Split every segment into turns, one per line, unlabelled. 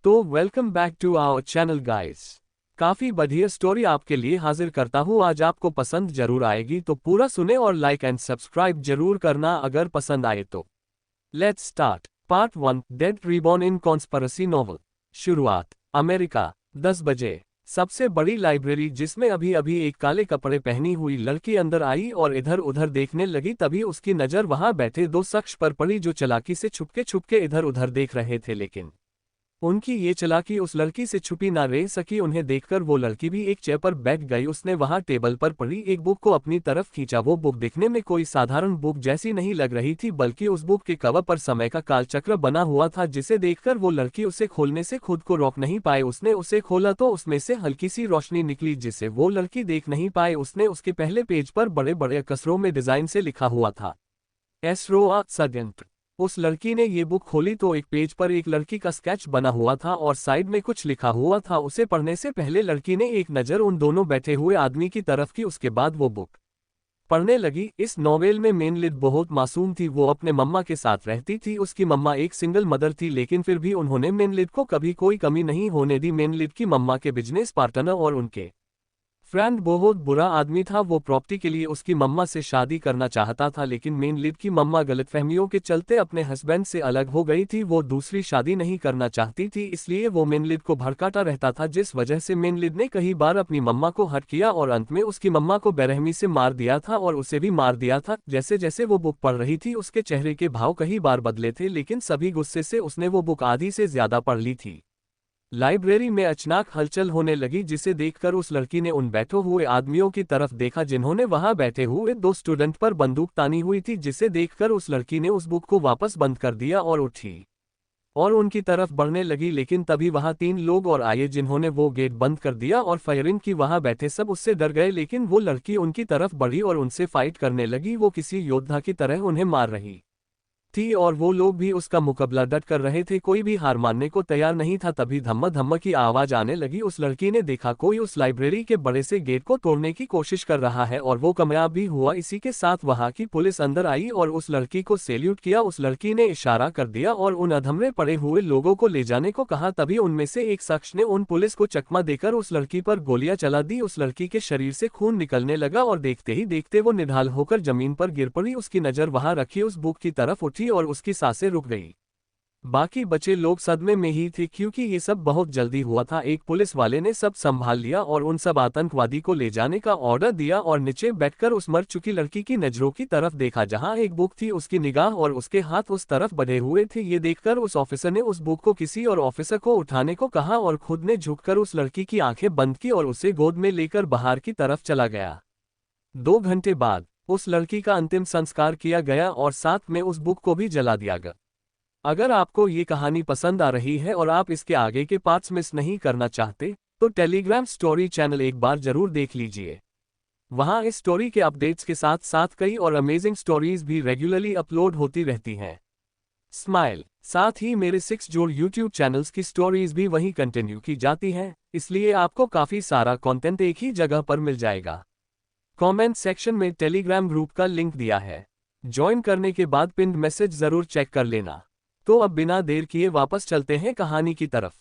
तो welcome back to our channel guys. काफी बढ़िया स्टोरी आपके लिए हाजिर करता हूँ। आज आपको पसंद जरूर आएगी, तो पूरा सुने और लाइक एंड सब्सक्राइब जरूर करना अगर पसंद आए तो। Let's start. Part 1, dead reborn in conspiracy novel. शुरुआत। अमेरिका, 10 बजे। सबसे बड़ी लाइब्रेरी, जिसमें अभी अभी एक काले कपड़े पहनी हुई लड़की अंदर आई और इधर उधर देखने लगी। तभी उसकी नजर वहां बैठे दो शख्स पर पड़ी, जो चालाकी से छुपके छुपके इधर उधर देख रहे थे, लेकिन उनकी ये चालाकी उस लड़की से छुपी ना रह सकी। उन्हें देखकर वो लड़की भी एक चेयर पर बैठ गई। उसने वहां टेबल पर पड़ी एक बुक को अपनी तरफ खींचा। वो बुक दिखने में कोई साधारण बुक जैसी नहीं लग रही थी, बल्कि उस बुक के कवर पर समय का कालचक्र बना हुआ था, जिसे देखकर वो लड़की उसे खोलने से खुद को रोक नहीं पाई। उसने उसे खोला तो उसमें से हल्की सी रोशनी निकली, जिसे वो लड़की देख नहीं पाई। उसने उसके पहले पेज पर बड़े बड़े अक्षरों में डिजाइन से लिखा हुआ था, एस्ट्रो षड्यंत्र। उस लड़की ने ये बुक खोली तो एक पेज पर एक लड़की का स्केच बना हुआ था और साइड में कुछ लिखा हुआ था। उसे पढ़ने से पहले लड़की ने एक नज़र उन दोनों बैठे हुए आदमी की तरफ की। उसके बाद वो बुक पढ़ने लगी। इस नॉवेल में मेन लीड बहुत मासूम थी। वो अपने मम्मा के साथ रहती थी। उसकी मम्मा एक सिंगल मदर थी, लेकिन फिर भी उन्होंने मेन लीड को कभी कोई कमी नहीं होने दी। मेन लीड की मम्मा के बिजनेस पार्टनर और उनके फ्रेंड बहुत बुरा आदमी था। वो प्रॉपर्टी के लिए उसकी मम्मा से शादी करना चाहता था, लेकिन मेन लीड की मम्मा गलतफहमियों के चलते अपने हस्बैंड से अलग हो गई थी। वो दूसरी शादी नहीं करना चाहती थी, इसलिए वो मेन लीड को भड़काता रहता था, जिस वजह से मेन लीड ने कई बार अपनी मम्मा को हर्ट किया और अंत में उसकी मम्मा को बेरहमी से मार दिया था और उसे भी मार दिया था। जैसे जैसे वो बुक पढ़ रही थी, उसके चेहरे के भाव कई बार बदले थे, लेकिन सभी गुस्से से उसने वो बुक आधी से ज्यादा पढ़ ली थी। लाइब्रेरी में अचानक हलचल होने लगी, जिसे देखकर उस लड़की ने उन बैठे हुए आदमियों की तरफ देखा, जिन्होंने वहां बैठे हुए दो स्टूडेंट पर बंदूक तानी हुई थी। जिसे देखकर उस लड़की ने उस बुक को वापस बंद कर दिया और उठी और उनकी तरफ बढ़ने लगी। लेकिन तभी वहां 3 लोग और आए, जिन्होंने वो गेट बंद कर दिया और फायरिंग की। वहां बैठे सब उससे डर गए, लेकिन वो लड़की उनकी तरफ बढ़ी और उनसे फाइट करने लगी। वो किसी योद्धा की तरह उन्हें मार रही थी और वो लोग भी उसका मुकाबला डट कर रहे थे। कोई भी हार मानने को तैयार नहीं था। तभी धम्मा धम्मा की आवाज आने लगी। उस लड़की ने देखा कोई उस लाइब्रेरी के बड़े से गेट को तोड़ने की कोशिश कर रहा है और वो कामयाब भी हुआ। इसी के साथ वहां की पुलिस अंदर आई और उस लड़की को सैल्यूट किया। उस लड़की ने इशारा कर दिया और उन अधमरे पड़े हुए लोगों को ले जाने को कहा। तभी उनमें से एक शख्स ने उन पुलिस को चकमा देकर उस लड़की पर गोलियां चला दी। उस लड़की के शरीर से खून निकलने लगा और देखते ही देखते वो निढाल होकर जमीन पर गिर पड़ी। उसकी नजर वहां रखी उस बुक की तरफ उठी और उसकी सांसें रुक गई। बाकी बचे लोग सदमे में ही थे, क्योंकि ये सब बहुत जल्दी हुआ था। एक पुलिस वाले ने सब संभाल लिया और उन सब आतंकवादी को ले जाने का ऑर्डर दिया और नीचे बैठकर उस मर चुकी लड़की की नजरों की तरफ देखा, जहां एक बुक थी। उसकी निगाह और उसके हाथ उस तरफ बढ़े हुए थे। ये देखकर उस ऑफिसर ने उस बुक को किसी और ऑफिसर को उठाने को कहा और खुद ने झुककर उस लड़की की आंखें बंद की और उसे गोद में लेकर बाहर की तरफ चला गया। 2 घंटे बाद उस लड़की का अंतिम संस्कार किया गया और साथ में उस बुक को भी जला दिया गया। अगर आपको ये कहानी पसंद आ रही है और आप इसके आगे के पार्ट्स मिस नहीं करना चाहते, तो टेलीग्राम स्टोरी चैनल एक बार जरूर देख लीजिए। वहां इस स्टोरी के अपडेट्स के साथ साथ कई और अमेजिंग स्टोरीज भी रेगुलरली अपलोड होती रहती हैं। स्माइल। साथ ही मेरे 6 जोड़ यूट्यूब चैनल्स की स्टोरीज भी वहीं कंटिन्यू की जाती हैं, इसलिए आपको काफी सारा कंटेंट एक ही जगह पर मिल जाएगा। कमेंट सेक्शन में टेलीग्राम ग्रुप का लिंक दिया है, ज्वाइन करने के बाद पिन्ड मैसेज जरूर चेक कर लेना। तो अब बिना देर किए वापस चलते हैं कहानी की तरफ।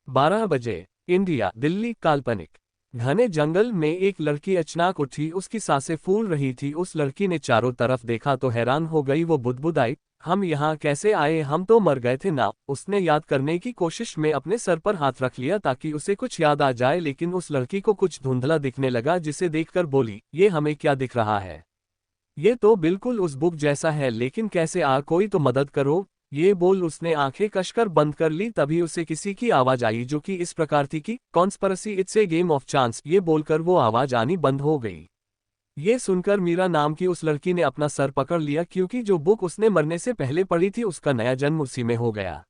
12 बजे, इंडिया, दिल्ली। काल्पनिक घने जंगल में एक लड़की अचानक उठी। उसकी सांसें फूल रही थी। उस लड़की ने चारों तरफ देखा तो हैरान हो गई। वो बुदबुदाई, हम यहाँ कैसे आए? हम तो मर गए थे ना। उसने याद करने की कोशिश में अपने सर पर हाथ रख लिया ताकि उसे कुछ याद आ जाए, लेकिन उस लड़की को कुछ धुंधला दिखने लगा, जिसे देखकर बोली, ये हमें क्या दिख रहा है? ये तो बिल्कुल उस बुक जैसा है, लेकिन कैसे? कोई तो मदद करो। ये बोल उसने आंखें कसकर बंद कर ली। तभी उसे किसी की आवाज आई, जो कि इस प्रकार थी कि conspiracy it's a game of chance. ये बोलकर वो आवाज आनी बंद हो गई। ये सुनकर मीरा नाम की उस लड़की ने अपना सर पकड़ लिया, क्योंकि जो बुक उसने मरने से पहले पढ़ी थी, उसका नया जन्म उसी में हो गया।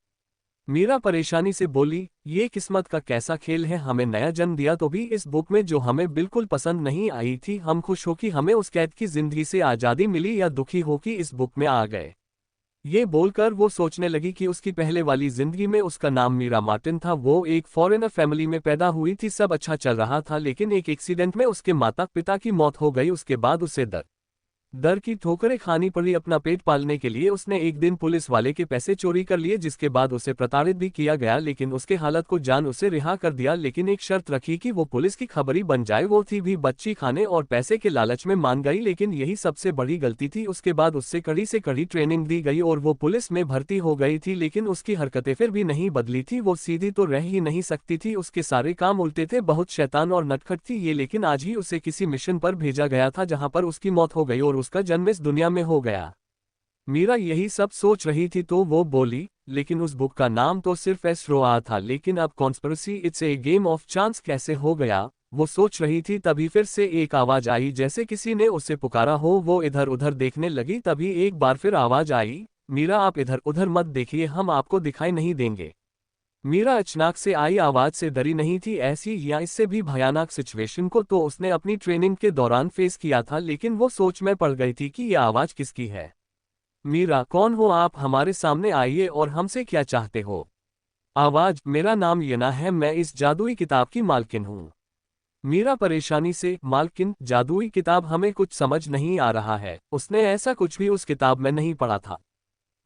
मीरा परेशानी से बोली, ये किस्मत का कैसा खेल है? हमें नया जन्म दिया तो भी इस बुक में जो हमें बिल्कुल पसंद नहीं आई थी। हम खुश हो कि हमें उस कैद की जिंदगी से आज़ादी मिली, या दुखी हो कि इस बुक में आ गए? ये बोलकर वो सोचने लगी कि उसकी पहले वाली जिंदगी में उसका नाम मीरा मार्टिन था। वो एक फॉरेनर फैमिली में पैदा हुई थी। सब अच्छा चल रहा था, लेकिन एक एक्सीडेंट में उसके माता पिता की मौत हो गई। उसके बाद उसे दर्द दर की ठोकरें खानी पड़ी अपना पेट पालने के लिए। उसने एक दिन पुलिस वाले के पैसे चोरी कर लिए, जिसके बाद उसे प्रताड़ित भी किया गया, लेकिन उसके हालत को जान उसे रिहा कर दिया। लेकिन एक शर्त रखी कि वो पुलिस की खबरी बन जाए। वो थी भी बच्ची खाने और पैसे के लालच में मान गई, लेकिन यही सबसे बड़ी गलती थी। उसके बाद उससे कड़ी से कड़ी ट्रेनिंग दी गई और वो पुलिस में भर्ती हो गई थी, लेकिन उसकी हरकतें फिर भी नहीं बदली थी। वो सीधी तो रह ही नहीं सकती थी, उसके सारे काम उल्टे थे, बहुत शैतान और नटखट थी ये। लेकिन आज ही उसे किसी मिशन पर भेजा गया था जहां पर उसकी मौत हो गई और उसका जन्म इस दुनिया में हो गया। मीरा यही सब सोच रही थी तो वो बोली, लेकिन उस बुक का नाम तो सिर्फ एस्ट्रोआ था, लेकिन अब conspiracy it's a game of chance कैसे हो गया, वो सोच रही थी। तभी फिर से एक आवाज आई, जैसे किसी ने उसे पुकारा हो। वो इधर उधर देखने लगी, तभी एक बार फिर आवाज आई, मीरा आप इधर उधर मत देखिए, हम आपको दिखाई नहीं देंगे। मीरा अचानक से आई आवाज से डरी नहीं थी। ऐसी या इससे भी भयानक सिचुएशन को तो उसने अपनी ट्रेनिंग के दौरान फेस किया था, लेकिन वो सोच में पड़ गई थी कि यह आवाज किसकी है। मीरा कौन हो आप, हमारे सामने आइए और हमसे क्या चाहते हो। आवाज मेरा नाम यना है, मैं इस जादुई किताब की मालकिन हूँ। मीरा परेशानी से मालकिन जादुई किताब, हमें कुछ समझ नहीं आ रहा है। उसने ऐसा कुछ भी उस किताब में नहीं पढ़ा था।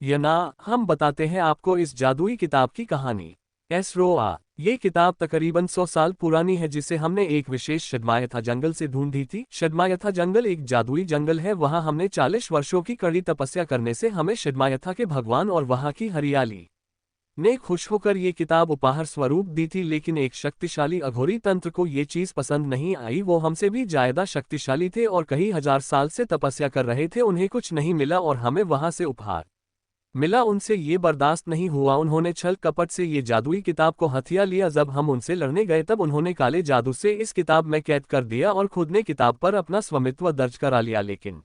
यना हम बताते हैं आपको इस जादुई किताब की कहानी। एस्रोआ ये किताब तकरीबन 100 साल पुरानी है, जिसे हमने एक विशेष शदमायथा जंगल से ढूंढी थी। शदमायथा जंगल एक जादुई जंगल है, वहां हमने 40 वर्षों की कड़ी तपस्या करने से हमें शदमायथा के भगवान और वहां की हरियाली ने खुश होकर ये किताब उपहार स्वरूप दी थी। लेकिन एक शक्तिशाली अघोरी तंत्र को ये चीज पसंद नहीं आई। वो हमसे भी ज्यादा शक्तिशाली थे और कई हजार साल से तपस्या कर रहे थे, उन्हें कुछ नहीं मिला और हमें वहां से उपहार मिला। उनसे ये बर्दाश्त नहीं हुआ, उन्होंने छल कपट से ये जादुई किताब को हथिया लिया। जब हम उनसे लड़ने गए तब उन्होंने काले जादू से इस किताब में कैद कर दिया और खुद ने किताब पर अपना स्वामित्व दर्ज करा लिया। लेकिन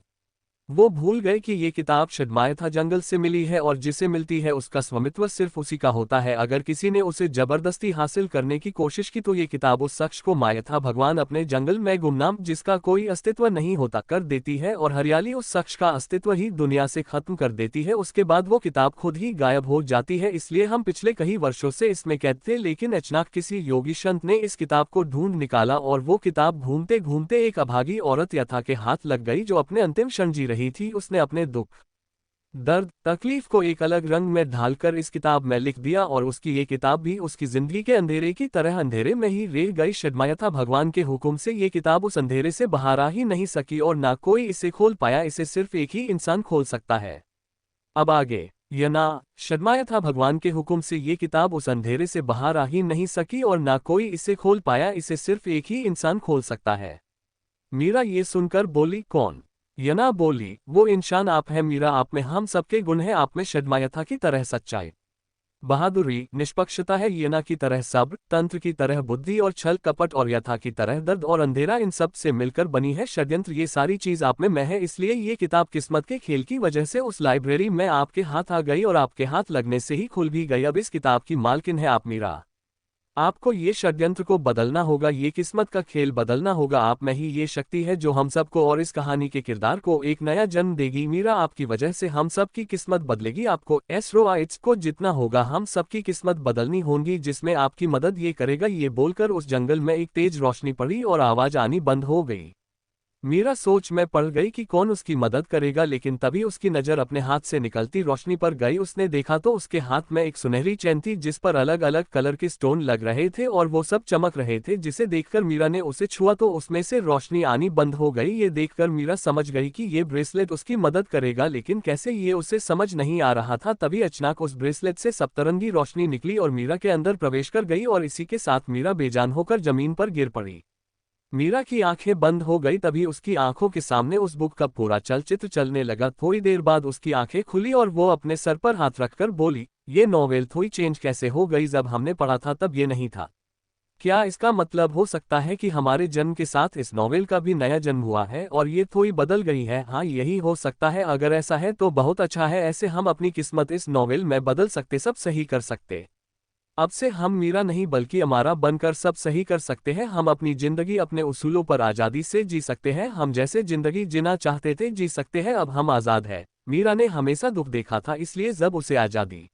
वो भूल गए कि ये किताब शदमायथा जंगल से मिली है और जिसे मिलती है उसका स्वामित्व सिर्फ उसी का होता है। अगर किसी ने उसे जबरदस्ती हासिल करने की कोशिश की तो ये किताब उस शख्स को मायथा भगवान अपने जंगल में गुमनाम, जिसका कोई अस्तित्व नहीं होता, कर देती है और हरियाली उस शख्स का अस्तित्व ही दुनिया से खत्म कर देती है। उसके बाद वो किताब खुद ही गायब हो जाती है। इसलिए हम पिछले कई वर्षों से इसमें कैद थे, लेकिन अचानक किसी योगी संत ने इस किताब को ढूंढ निकाला और वो किताब घूमते घूमते एक अभागी औरत यथा के हाथ लग गई, जो अपने अंतिम क्षण जी रही थी। उसने अपने दुख, दर्द, तकलीफ को एक अलग रंग में ढालकर इस किताब में लिख दिया और उसकी ये किताब भी उसकी जिंदगी के अंधेरे की तरह अंधेरे में ही रह गई। शदमायथा भगवान के हुक्म से ये किताब उस अंधेरे से बाहर आ ही नहीं सकी और ना कोई इसे खोल पाया। इसे सिर्फ एक ही इंसान खोल सकता है। अब आगे यना शदमायथा भगवान के हुक्म से ये किताब उस अंधेरे से बाहर आ ही नहीं सकी और ना कोई इसे खोल पाया। इसे सिर्फ एक ही इंसान खोल सकता है। मीरा ये सुनकर बोली, कौन। यना बोली, वो इंसान आप है मीरा, आप में हम सबके गुण हैं, आप में शदमायथा की तरह सच्चाई, बहादुरी, निष्पक्षता है, यना की तरह सब्र, तंत्र की तरह बुद्धि और छल कपट और यथा की तरह दर्द और अंधेरा, इन सब से मिलकर बनी है षड्यंत्र। ये सारी चीज आप में है, इसलिए ये किताब किस्मत के खेल की वजह से उस लाइब्रेरी में आपके हाथ आ गई और आपके हाथ लगने से ही खुल भी गई। अब इस किताब की मालकिन है आप मीरा। आपको ये षड्यंत्र को बदलना होगा, ये किस्मत का खेल बदलना होगा। आप में ही ये शक्ति है जो हम सबको और इस कहानी के किरदार को एक नया जन्म देगी। मीरा आपकी वजह से हम सब की किस्मत बदलेगी। आपको एस्ट्रोआइट्स को जितना होगा हम सबकी किस्मत बदलनी होगी, जिसमें आपकी मदद ये करेगा। ये बोलकर उस जंगल में एक तेज रोशनी पड़ी और आवाज आनी बंद हो गई। मीरा सोच में पड़ गई कि कौन उसकी मदद करेगा, लेकिन तभी उसकी नज़र अपने हाथ से निकलती रोशनी पर गई। उसने देखा तो उसके हाथ में एक सुनहरी चेन थी जिस पर अलग अलग कलर के स्टोन लग रहे थे और वो सब चमक रहे थे। जिसे देखकर मीरा ने उसे छुआ तो उसमें से रोशनी आनी बंद हो गई। ये देखकर मीरा समझ गई कि ये ब्रेसलेट उसकी मदद करेगा, लेकिन कैसे ये उसे समझ नहीं आ रहा था। तभी अचानक उस ब्रेसलेट से सप्तरंगी रोशनी निकली और मीरा के अंदर प्रवेश कर गई और इसी के साथ मीरा बेजान होकर जमीन पर गिर पड़ी। मीरा की आंखें बंद हो गई। तभी उसकी आंखों के सामने उस बुक का पूरा चलचित्र चलने लगा। थोड़ी देर बाद उसकी आंखें खुली और वो अपने सर पर हाथ रखकर बोली, ये नॉवेल थोड़ी चेंज कैसे हो गई, जब हमने पढ़ा था तब ये नहीं था। क्या इसका मतलब हो सकता है कि हमारे जन्म के साथ इस नॉवेल का भी नया जन्म हुआ है और ये थोड़ी बदल गई है। हाँ, यही हो सकता है। अगर ऐसा है तो बहुत अच्छा है, ऐसे हम अपनी किस्मत इस नॉवेल में बदल सकते, सब सही कर सकते। अब से हम मीरा नहीं बल्कि अमारा बनकर सब सही कर सकते हैं। हम अपनी जिंदगी अपने उसूलों पर आज़ादी से जी सकते हैं। हम जैसे जिंदगी जीना चाहते थे जी सकते हैं। अब हम आज़ाद हैं। मीरा ने हमेशा दुख देखा था, इसलिए जब उसे आज़ादी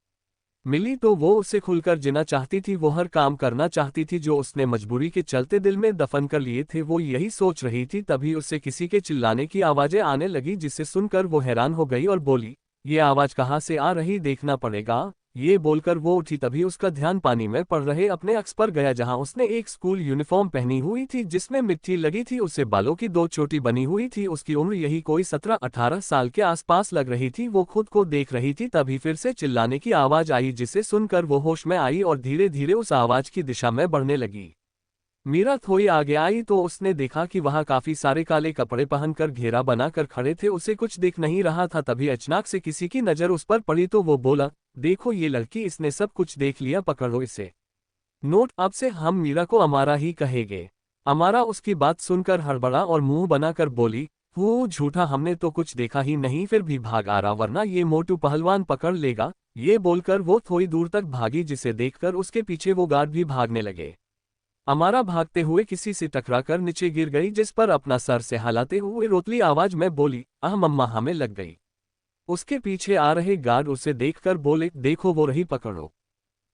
मिली तो वो उससे खुलकर जीना चाहती थी, वो हर काम करना चाहती थी जो उसने मजबूरी के चलते दिल में दफन कर लिए थे। वो यही सोच रही थी, तभी उससे किसी के चिल्लाने की आवाजें आने लगी, जिसे सुनकर वो हैरान हो गई और बोली, ये आवाज कहाँ से आ रही, देखना पड़ेगा। ये बोलकर वो उठी, तभी उसका ध्यान पानी में पड़ रहे अपने अक्स पर गया, जहां उसने एक स्कूल यूनिफॉर्म पहनी हुई थी जिसमें मिट्टी लगी थी। उसे बालों की दो चोटी बनी हुई थी। उसकी उम्र यही कोई 17-18 साल के आसपास लग रही थी। वो खुद को देख रही थी, तभी फिर से चिल्लाने की आवाज आई, जिसे सुनकर वो होश में आई और धीरे धीरे उस आवाज की दिशा में बढ़ने लगी। मीरा थोड़ी आगे आई तो उसने देखा कि वहां काफी सारे काले कपड़े पहनकर घेरा बनाकर खड़े थे। उसे कुछ दिख नहीं रहा था, तभी अचानक से किसी की नजर उस पर पड़ी तो वो बोला, देखो ये लड़की, इसने सब कुछ देख लिया, पकड़ो इसे। नोट, अब से हम मीरा को अमारा ही कहेंगे। अमारा उसकी बात सुनकर हड़बड़ा और मुंह बनाकर बोली, वो झूठा, हमने तो कुछ देखा ही नहीं, फिर भी भाग आ रहा, वरना ये मोटू पहलवान पकड़ लेगा। ये बोलकर वो थोड़ी दूर तक भागी, जिसे देखकर उसके पीछे वो गार्ड भी भागने लगे। अमारा भागते हुए किसी से टकराकर नीचे गिर गई, जिस पर अपना सर से हिलाते हुए रोतली आवाज में बोली, आह मम्मा, हमें लग गई। उसके पीछे आ रहे गार्ड उसे देखकर बोले, देखो वो रही, पकड़ो।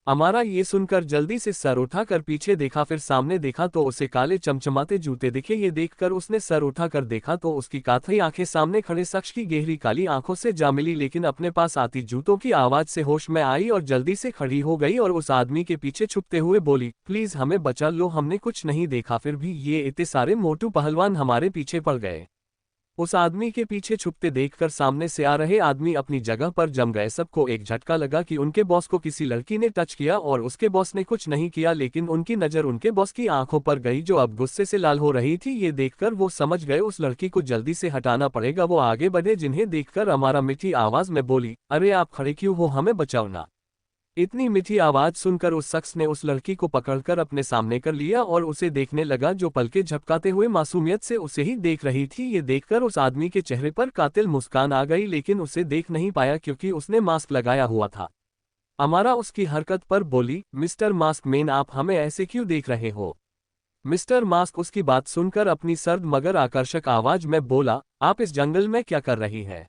अमारा ये सुनकर जल्दी से सर उठाकर पीछे देखा, फिर सामने देखा तो उसे काले चमचमाते जूते दिखे। ये देखकर उसने सर उठाकर देखा तो उसकी काथई आंखें सामने खड़े शख्स की गहरी काली आंखों से जा मिली, लेकिन अपने पास आती जूतों की आवाज से होश में आई और जल्दी से खड़ी हो गई और उस आदमी के पीछे छुपते हुए बोली, प्लीज हमें बचा लो, हमने कुछ नहीं देखा, फिर भी ये इतने सारे मोटू पहलवान हमारे पीछे पड़ गए। उस आदमी के पीछे छुपते देखकर सामने से आ रहे आदमी अपनी जगह पर जम गए। सबको एक झटका लगा कि उनके बॉस को किसी लड़की ने टच किया और उसके बॉस ने कुछ नहीं किया, लेकिन उनकी नजर उनके बॉस की आंखों पर गई, जो अब गुस्से से लाल हो रही थी। ये देखकर वो समझ गए उस लड़की को जल्दी से हटाना पड़ेगा। वो आगे बढ़े, जिन्हें देखकर अमारा मीठी आवाज में बोली, अरे आप खड़े क्यों हो, हमें बचाओ ना। इतनी मीठी आवाज सुनकर उस शख्स ने उस लड़की को पकड़कर अपने सामने कर लिया और उसे देखने लगा, जो पलके झपकाते हुए मासूमियत से उसे ही देख रही थी। ये देखकर उस आदमी के चेहरे पर कातिल मुस्कान आ गई, लेकिन उसे देख नहीं पाया क्योंकि उसने मास्क लगाया हुआ था। अमारा उसकी हरकत पर बोली, मिस्टर मास्क मैन, आप हमें ऐसे क्यों देख रहे हो। मिस्टर मास्क उसकी बात सुनकर अपनी सर्द मगर आकर्षक आवाज में बोला, आप इस जंगल में क्या कर रही है।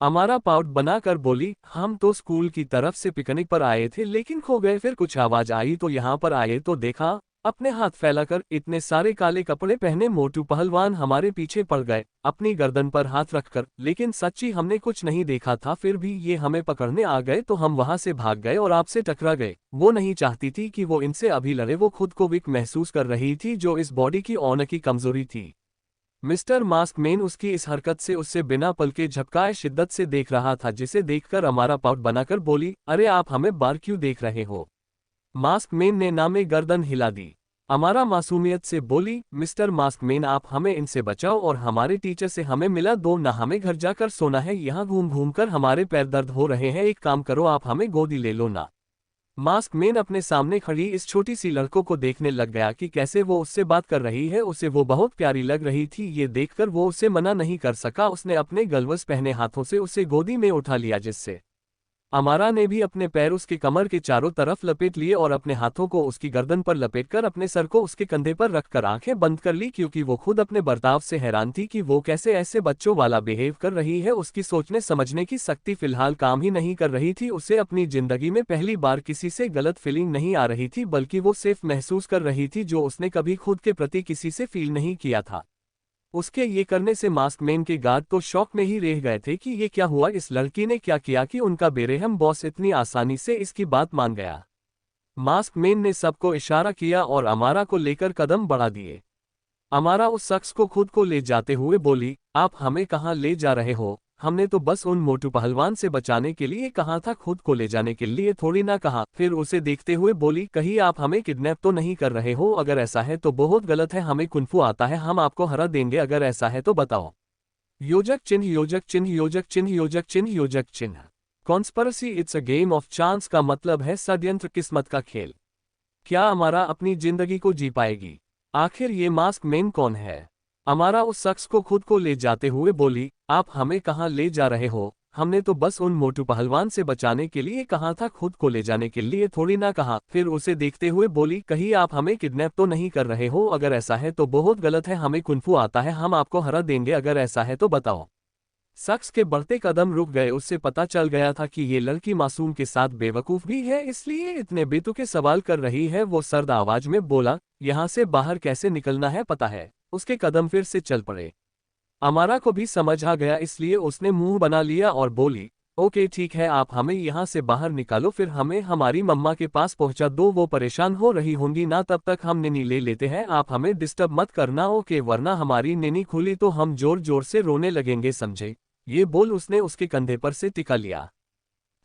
अमारा पाउट बनाकर बोली, हम तो स्कूल की तरफ से पिकनिक पर आए थे, लेकिन खो गए, फिर कुछ आवाज आई तो यहाँ पर आए तो देखा अपने हाथ फैलाकर इतने सारे काले कपड़े पहने मोटू पहलवान हमारे पीछे पड़ गए, अपनी गर्दन पर हाथ रखकर। लेकिन सच्ची हमने कुछ नहीं देखा था, फिर भी ये हमें पकड़ने आ गए तो हम वहां से भाग गए और आपसे टकरा गए। वो नहीं चाहती थी कि वो इनसे अभी लड़े, वो खुद को वीक महसूस कर रही थी, जो इस बॉडी की ऑनर की कमजोरी थी। मिस्टर मास्क मैन उसकी इस हरकत से उससे बिना पल के झपकाए शिद्दत से देख रहा था, जिसे देखकर अमारा पाउट बनाकर बोली, अरे आप हमें बार क्यों देख रहे हो। मास्क मैन ने नामे गर्दन हिला दी। अमारा मासूमियत से बोली, मिस्टर मास्क मैन, आप हमें इनसे बचाओ और हमारे टीचर से हमें मिला दो ना, हमें घर जाकर सोना है, यहाँ घूम घूम कर हमारे पैर दर्द हो रहे हैं, एक काम करो, आप हमें गोदी ले लो ना। मास्क मैन अपने सामने खड़ी इस छोटी सी लड़कों को देखने लग गया कि कैसे वो उससे बात कर रही है। उसे वो बहुत प्यारी लग रही थी। ये देखकर वो उसे मना नहीं कर सका। उसने अपने गलवस पहने हाथों से उसे गोदी में उठा लिया, जिससे अमारा ने भी अपने पैर उसके कमर के चारों तरफ लपेट लिए और अपने हाथों को उसकी गर्दन पर लपेटकर अपने सर को उसके कंधे पर रखकर आंखें बंद कर ली, क्योंकि वो खुद अपने बर्ताव से हैरान थी कि वो कैसे ऐसे बच्चों वाला बिहेव कर रही है। उसकी सोचने समझने की शक्ति फिलहाल काम ही नहीं कर रही थी। उसे अपनी जिंदगी में पहली बार किसी से गलत फीलिंग नहीं आ रही थी, बल्कि वो सेफ महसूस कर रही थी, जो उसने कभी खुद के प्रति किसी से फील नहीं किया था। उसके ये करने से मास्क मैन के गार्ड तो शॉक में ही रह गए थे कि ये क्या हुआ, इस लड़की ने क्या किया कि उनका बेरहम बॉस इतनी आसानी से इसकी बात मान गया। मास्क मैन ने सबको इशारा किया और अमारा को लेकर कदम बढ़ा दिए। अमारा उस शख्स को खुद को ले जाते हुए बोली, आप हमें कहाँ ले जा रहे हो, हमने तो बस उन मोटू पहलवान से बचाने के लिए कहा था, खुद को ले जाने के लिए थोड़ी ना कहा। फिर उसे देखते हुए बोली, कहीं आप हमें किडनैप तो नहीं कर रहे हो, अगर ऐसा है तो बहुत गलत है, हमें कुंफू आता है, हम आपको हरा देंगे, अगर ऐसा है तो बताओ। योजक चिन्ह योजक चिन्ह योजक चिन्ह योजक चिन्ह योजक चिन्ह। Conspiracy it's a game of chance का मतलब है षड्यंत्र, किस्मत का खेल। क्या अमारा अपनी जिंदगी को जी पाएगी। आखिर ये मास्क मैन कौन है। अमारा उस शख्स को खुद को ले जाते हुए बोली, आप हमें कहाँ ले जा रहे हो, हमने तो बस उन मोटू पहलवान से बचाने के लिए कहा था, खुद को ले जाने के लिए थोड़ी ना कहा। फिर उसे देखते हुए बोली, कहीं आप हमें किडनैप तो नहीं कर रहे हो, अगर ऐसा है तो बहुत गलत है, हमें कुंफू आता है, हम आपको हरा देंगे, अगर ऐसा है तो बताओ। शख्स के बढ़ते कदम रुक गए। उससे पता चल गया था कि ये लड़की मासूम के साथ बेवकूफ भी है, इसलिए इतने बेतुके सवाल कर रही है। वो सर्द आवाज में बोला, यहाँ से बाहर कैसे निकलना है पता है? उसके कदम फिर से चल पड़े। अमारा को भी समझ आ गया, इसलिए उसने मुंह बना लिया और बोली, ओके ठीक है, आप हमें यहाँ से बाहर निकालो, फिर हमें हमारी मम्मा के पास पहुंचा दो, वो परेशान हो रही होंगी ना, तब तक हम नैनी ले लेते हैं, आप हमें डिस्टर्ब मत करना ओके, वरना हमारी नैनी खुली तो हम जोर जोर से रोने लगेंगे, समझे? ये बोल उसने उसके कंधे पर से टिका लिया।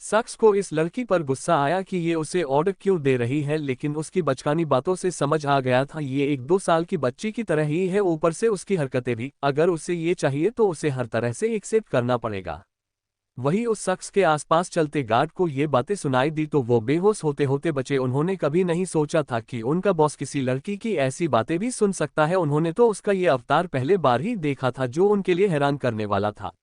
शख्स को इस लड़की पर गुस्सा आया कि ये उसे ऑर्डर क्यों दे रही है, लेकिन उसकी बचकानी बातों से समझ आ गया था ये 1-2 साल की बच्ची की तरह ही है, ऊपर से उसकी हरकतें भी, अगर उसे ये चाहिए तो उसे हर तरह से एक्सेप्ट करना पड़ेगा। वही उस शख्स के आसपास चलते गार्ड को ये बातें सुनाई दी तो वो बेहोश होते होते बचे। उन्होंने कभी नहीं सोचा था कि उनका बॉस किसी लड़की की ऐसी बातें भी सुन सकता है। उन्होंने तो उसका ये अवतार पहले बार ही देखा था जो उनके लिए हैरान करने वाला था।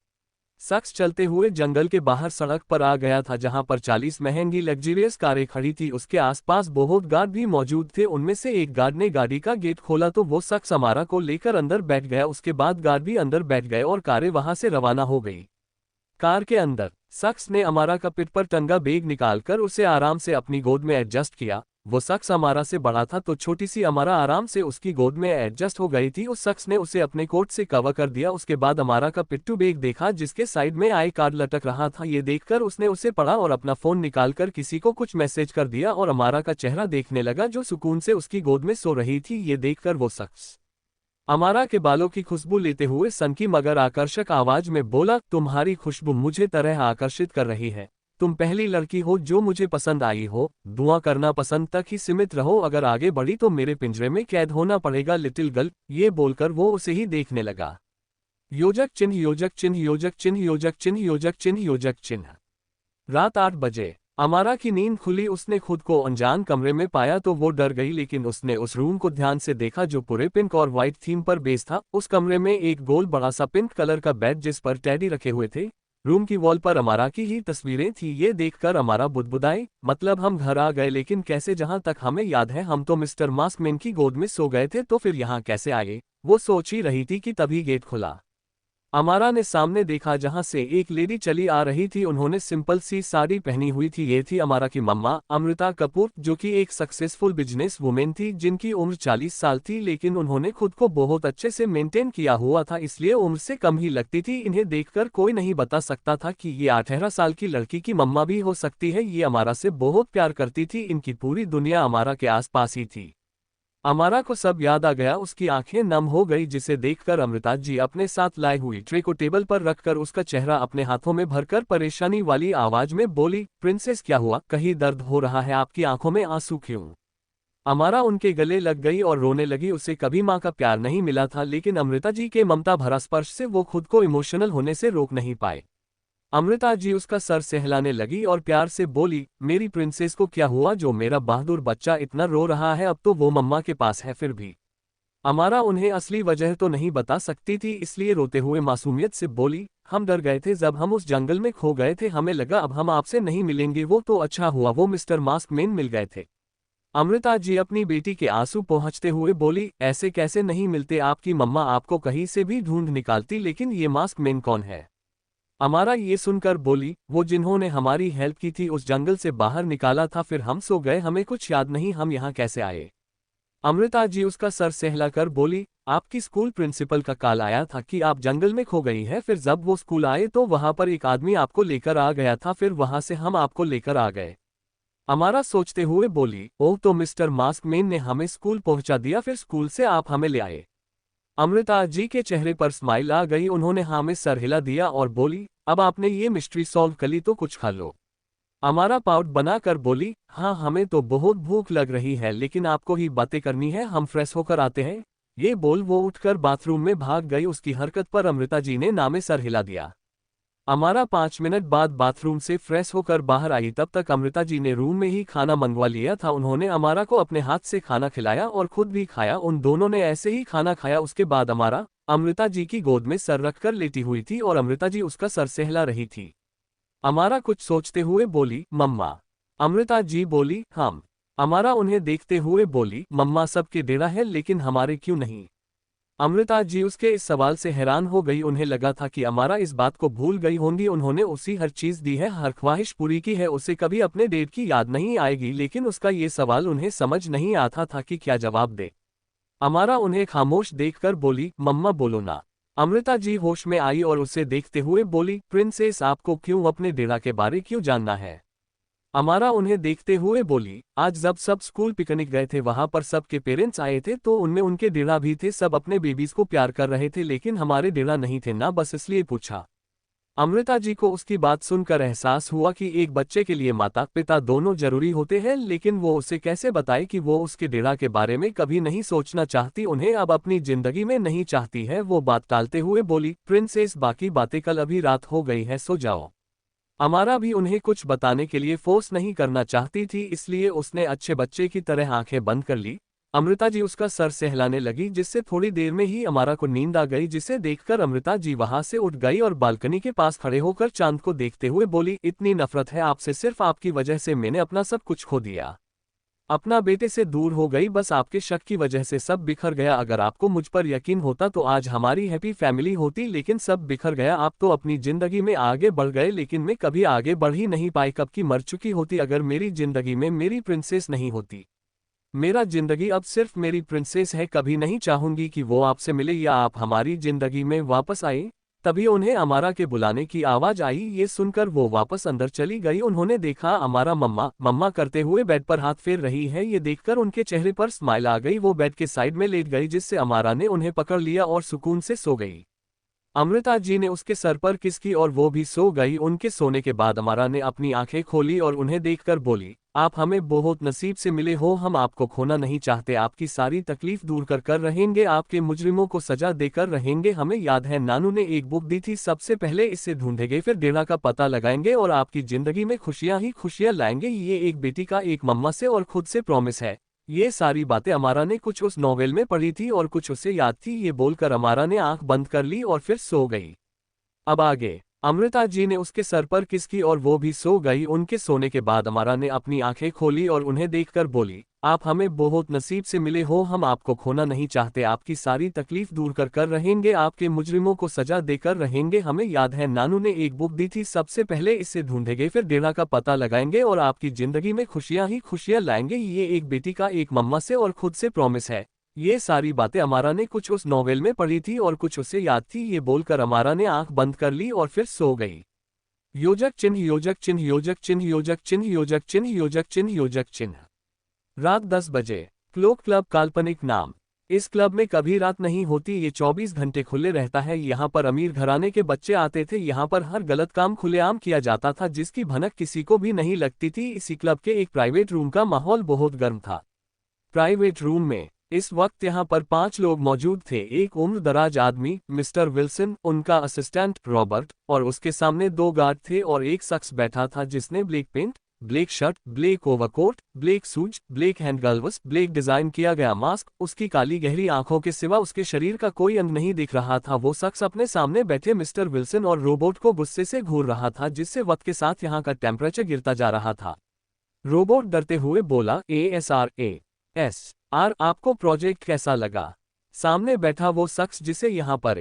शख्स चलते हुए जंगल के बाहर सड़क पर आ गया था जहां पर 40 महंगी लग्जरियस कारें खड़ी थी। उसके आसपास बहुत गार्ड भी मौजूद थे। उनमें से एक गार्ड ने गाड़ी का गेट खोला तो वो शख्स अमारा को लेकर अंदर बैठ गया। उसके बाद गार्ड भी अंदर बैठ गए और कारें वहां से रवाना हो गई। कार के अंदर शख्स ने अमारा का पिठ पर टंगा बैग निकालकर उसे आराम से अपनी गोद में एडजस्ट किया। वो शख्स अमारा से बड़ा था तो छोटी सी अमारा आराम से उसकी गोद में एडजस्ट हो गई थी। उस शख्स ने उसे अपने कोट से कवर कर दिया। उसके बाद अमारा का पिट्ठू बैग देखा जिसके साइड में आई कार्ड लटक रहा था। ये देखकर उसने उसे पढ़ा और अपना फोन निकालकर किसी को कुछ मैसेज कर दिया और अमारा का चेहरा देखने लगा जो सुकून से उसकी गोद में सो रही थी। ये देखकर वो शख्स अमारा के बालों की खुशबू लेते हुए सनकी मगर आकर्षक आवाज में बोला, तुम्हारी खुशबू मुझे तरह आकर्षित कर रही है। तुम पहली लड़की हो जो मुझे पसंद आई हो। दुआ करना, पसंद तक ही सीमित रहो, अगर आगे बढ़ी तो मेरे पिंजरे में कैद होना पड़ेगा लिटिल गर्ल। ये बोलकर वो उसे ही देखने लगा। योजक चिन्ह योजक चिन्ह योजक चिन्ह योजक चिन्ह योजक चिन्ह योजक चिन्ह। रात 8 बजे अमारा की नींद खुली। उसने खुद को अनजान कमरे में पाया तो वो डर गई, लेकिन उसने उस रूम को ध्यान से देखा जो पूरे पिंक और व्हाइट थीम पर बेस्ड था। उस कमरे में एक गोल बड़ा सा पिंक कलर का बेड जिस पर टेडी रखे हुए थे। रूम की वॉल पर अमारा की ही तस्वीरें थी। ये देखकर अमारा बुदबुदाई, मतलब हम घर आ गए, लेकिन कैसे? जहां तक हमें याद है हम तो मिस्टर मास्कमैन की गोद में सो गए थे, तो फिर यहाँ कैसे आए? वो सोच ही रही थी कि तभी गेट खुला। अमारा ने सामने देखा जहां से एक लेडी चली आ रही थी। उन्होंने सिंपल सी साड़ी पहनी हुई थी। ये थी अमारा की मम्मा अमृता कपूर, जो कि एक सक्सेसफुल बिजनेस वुमेन थी जिनकी उम्र 40 साल थी, लेकिन उन्होंने खुद को बहुत अच्छे से मेंटेन किया हुआ था, इसलिए उम्र से कम ही लगती थी। इन्हें देखकर कोई नहीं बता सकता था कि ये 18 साल की लड़की की मम्मा भी हो सकती है। ये अमारा से बहुत प्यार करती थी। इनकी पूरी दुनिया अमारा के आसपास ही थी। अमारा को सब याद आ गया। उसकी आंखें नम हो गई, जिसे देखकर अमृता जी अपने साथ लाई हुई ट्रे को टेबल पर रखकर उसका चेहरा अपने हाथों में भरकर परेशानी वाली आवाज में बोली, प्रिंसेस क्या हुआ? कहीं दर्द हो रहा है? आपकी आंखों में आंसू क्यों? अमारा उनके गले लग गई और रोने लगी। उसे कभी माँ का प्यार नहीं मिला था, लेकिन अमृता जी के ममता भरा स्पर्श से वो खुद को इमोशनल होने से रोक नहीं पाए। अमृता जी उसका सर सहलाने लगी और प्यार से बोली, मेरी प्रिंसेस को क्या हुआ जो मेरा बहादुर बच्चा इतना रो रहा है? अब तो वो मम्मा के पास है, फिर भी अमारा उन्हें असली वजह तो नहीं बता सकती थी, इसलिए रोते हुए मासूमियत से बोली, हम डर गए थे जब हम उस जंगल में खो गए थे, हमें लगा अब हम आपसे नहीं मिलेंगे। वो तो अच्छा हुआ वो मिस्टर मास्कमैन मिल गए थे। अमृता जी अपनी बेटी के आंसू पोंछते हुए बोली, ऐसे कैसे नहीं मिलते? आपकी मम्मा आपको कहीं से भी ढूंढ निकालती, लेकिन ये मास्कमैन कौन है? अमारा ये सुनकर बोली, वो जिन्होंने हमारी हेल्प की थी, उस जंगल से बाहर निकाला था, फिर हम सो गए, हमें कुछ याद नहीं हम यहाँ कैसे आए? अमृता जी उसका सर सहलाकर बोली, आपकी स्कूल प्रिंसिपल का कॉल आया था कि आप जंगल में खो गई हैं, फिर जब वो स्कूल आए तो वहां पर एक आदमी आपको लेकर आ गया था, फिर वहां से हम आपको लेकर आ गए। अमारा सोचते हुए बोली, ओह तो मिस्टर मास्कमैन ने हमें स्कूल पहुंचा दिया, फिर स्कूल से आप हमें ले आए। अमृता जी के चेहरे पर स्माइल आ गई। उन्होंने हाँ में सर हिला दिया और बोली, अब आपने ये मिस्ट्री सॉल्व कर ली तो कुछ खा लो। अमारा पाउट बनाकर बोली, हाँ हमें तो बहुत भूख लग रही है, लेकिन आपको ही बातें करनी है, हम फ्रेश होकर आते हैं। ये बोल वो उठकर बाथरूम में भाग गई। उसकी हरकत पर अमृता जी ने नामे सर हिला दिया। अमारा 5 मिनट बाद बाथरूम से फ्रेश होकर बाहर आई। तब तक अमृता जी ने रूम में ही खाना मंगवा लिया था। उन्होंने अमारा को अपने हाथ से खाना खिलाया और खुद भी खाया। उन दोनों ने ऐसे ही खाना खाया। उसके बाद अमारा अमृता जी की गोद में सर रखकर लेटी हुई थी और अमृता जी उसका सर सहला रही थी। अमारा कुछ सोचते हुए बोली, मम्मा। अमृता जी बोली, हम। अमारा उन्हें देखते हुए बोली, मम्मा सबके डेरा है लेकिन हमारे क्यों नहीं? अमृता जी उसके इस सवाल से हैरान हो गई। उन्हें लगा था कि अमारा इस बात को भूल गई होंगी। उन्होंने उसी हर चीज दी है, हर ख्वाहिश पूरी की है, उसे कभी अपने डेट की याद नहीं आएगी। लेकिन उसका ये सवाल उन्हें समझ नहीं आता था कि क्या जवाब दे। अमारा उन्हें खामोश देखकर बोली, मम्मा बोलो ना। अमृता जी होश में आई और उसे देखते हुए बोली, प्रिंसेस आपको क्यों अपने डेरा के बारे क्यों जानना है। अमारा उन्हें देखते हुए बोली, आज जब सब स्कूल पिकनिक गए थे वहां पर सबके पेरेंट्स आए थे तो उनमें उनके डेरा भी थे। सब अपने बेबीज को प्यार कर रहे थे लेकिन हमारे डेरा नहीं थे ना, बस इसलिए पूछा। अमृता जी को उसकी बात सुनकर एहसास हुआ कि एक बच्चे के लिए माता पिता दोनों जरूरी होते हैं, लेकिन वो उसे कैसे बताए कि वो उसके डेरा के बारे में कभी नहीं सोचना चाहती, उन्हें अब अपनी जिंदगी में नहीं चाहती है। वो बात टालते हुए बोली, प्रिंसेस बाकी बातें कल, अभी रात हो गई है, सो जाओ। अमारा भी उन्हें कुछ बताने के लिए फोर्स नहीं करना चाहती थी, इसलिए उसने अच्छे बच्चे की तरह आंखें बंद कर ली। अमृता जी उसका सर सहलाने लगी, जिससे थोड़ी देर में ही अमारा को नींद आ गई, जिसे देखकर अमृता जी वहां से उठ गई और बालकनी के पास खड़े होकर चांद को देखते हुए बोली, इतनी नफरत है आपसे, सिर्फ आपकी वजह से मैंने अपना सब कुछ खो दिया। अपना बेटे से दूर हो गई, बस आपके शक की वजह से सब बिखर गया। अगर आपको मुझ पर यकीन होता तो आज हमारी हैप्पी फैमिली होती, लेकिन सब बिखर गया। आप तो अपनी जिंदगी में आगे बढ़ गए लेकिन मैं कभी आगे बढ़ ही नहीं पाई, कब की मर चुकी होती अगर मेरी जिंदगी में मेरी प्रिंसेस नहीं होती। मेरा जिंदगी अब सिर्फ मेरी प्रिंसेस है, कभी नहीं चाहूंगी कि वो आपसे मिले या आप हमारी जिंदगी में वापस आए। तभी उन्हें अमारा के बुलाने की आवाज आई। ये सुनकर वो वापस अंदर चली गई। उन्होंने देखा अमारा मम्मा मम्मा करते हुए बेड पर हाथ फेर रही है। ये देखकर उनके चेहरे पर स्माइल आ गई। वो बेड के साइड में लेट गई, जिससे अमारा ने उन्हें पकड़ लिया और सुकून से सो गई। अमृता जी ने उसके सर पर किस की और वो भी सो गई। उनके सोने के बाद अमारा ने अपनी आंखें खोली और उन्हें देखकर बोली, आप हमें बहुत नसीब से मिले हो, हम आपको खोना नहीं चाहते, आपकी सारी तकलीफ दूर कर रहेंगे, आपके मुजरिमों को सजा देकर रहेंगे। हमें याद है नानू ने एक बुक दी थी, सबसे पहले इसे ढूंढेंगे, फिर डेरा का पता लगाएंगे और आपकी जिंदगी में खुशियां ही खुशियां लाएंगे। ये एक बेटी का एक मम्मा से और खुद से प्रॉमिस है। ये सारी बातें अमारा ने कुछ उस नॉवेल में पढ़ी थी और कुछ उसे याद थी। ये बोलकर अमारा ने आंख बंद कर ली और फिर सो गई। अब आगे अमृता जी ने उसके सर पर किस की और वो भी सो गई। उनके सोने के बाद अमारा ने अपनी आंखें खोली और उन्हें देखकर बोली, आप हमें बहुत नसीब से मिले हो, हम आपको खोना नहीं चाहते, आपकी सारी तकलीफ दूर कर रहेंगे, आपके मुजरिमों को सजा देकर रहेंगे। हमें याद है नानू ने एक बुक दी थी, सबसे पहले इसे ढूंढेंगे, फिर डेरा का पता लगाएंगे और आपकी जिंदगी में खुशियां ही खुशियां लाएंगे। ये एक बेटी का एक मम्मा से और खुद से प्रॉमिस है। ये सारी बातें अमारा ने कुछ उस नॉवेल में पढ़ी थी और कुछ उसे याद थी। ये बोलकर अमारा ने आंख बंद कर ली और फिर सो गई। योजक चिन्ह योजक चिन्ह योजक चिन्ह योजक चिन्ह योजक चिन्ह योजक चिन्ह योजक चिन्ह। रात 10 बजे। क्लोक क्लब काल्पनिक नाम। इस क्लब में कभी रात नहीं होती, ये 24 घंटे खुले रहता है। यहाँ पर अमीर घराने के बच्चे आते थे। यहाँ पर हर गलत काम खुलेआम किया जाता था, जिसकी भनक किसी को भी नहीं लगती थी। इसी क्लब के एक प्राइवेट रूम का माहौल बहुत गर्म था। प्राइवेट रूम में इस वक्त यहाँ पर 5 लोग मौजूद थे। एक उम्रदराज आदमी मिस्टर विल्सन, उनका असिस्टेंट रॉबर्ट और उसके सामने 2 गार्ड थे और एक शख्स बैठा था जिसने black pant, black shirt, black overcoat, black shoes, black hand gloves, black design किया गया मास्क, उसकी काली गहरी आंखों के सिवा उसके शरीर का कोई अंग नहीं दिख रहा था। वो शख्स अपने सामने बैठे मिस्टर विल्सन और रोबोट को गुस्से से घूर रहा था, जिससे वक्त के साथ यहाँ का टेम्परेचर गिरता जा रहा था। रोबोट डरते हुए बोला, ASR आपको प्रोजेक्ट कैसा लगा। सामने बैठा वो शख्स जिसे यहाँ पर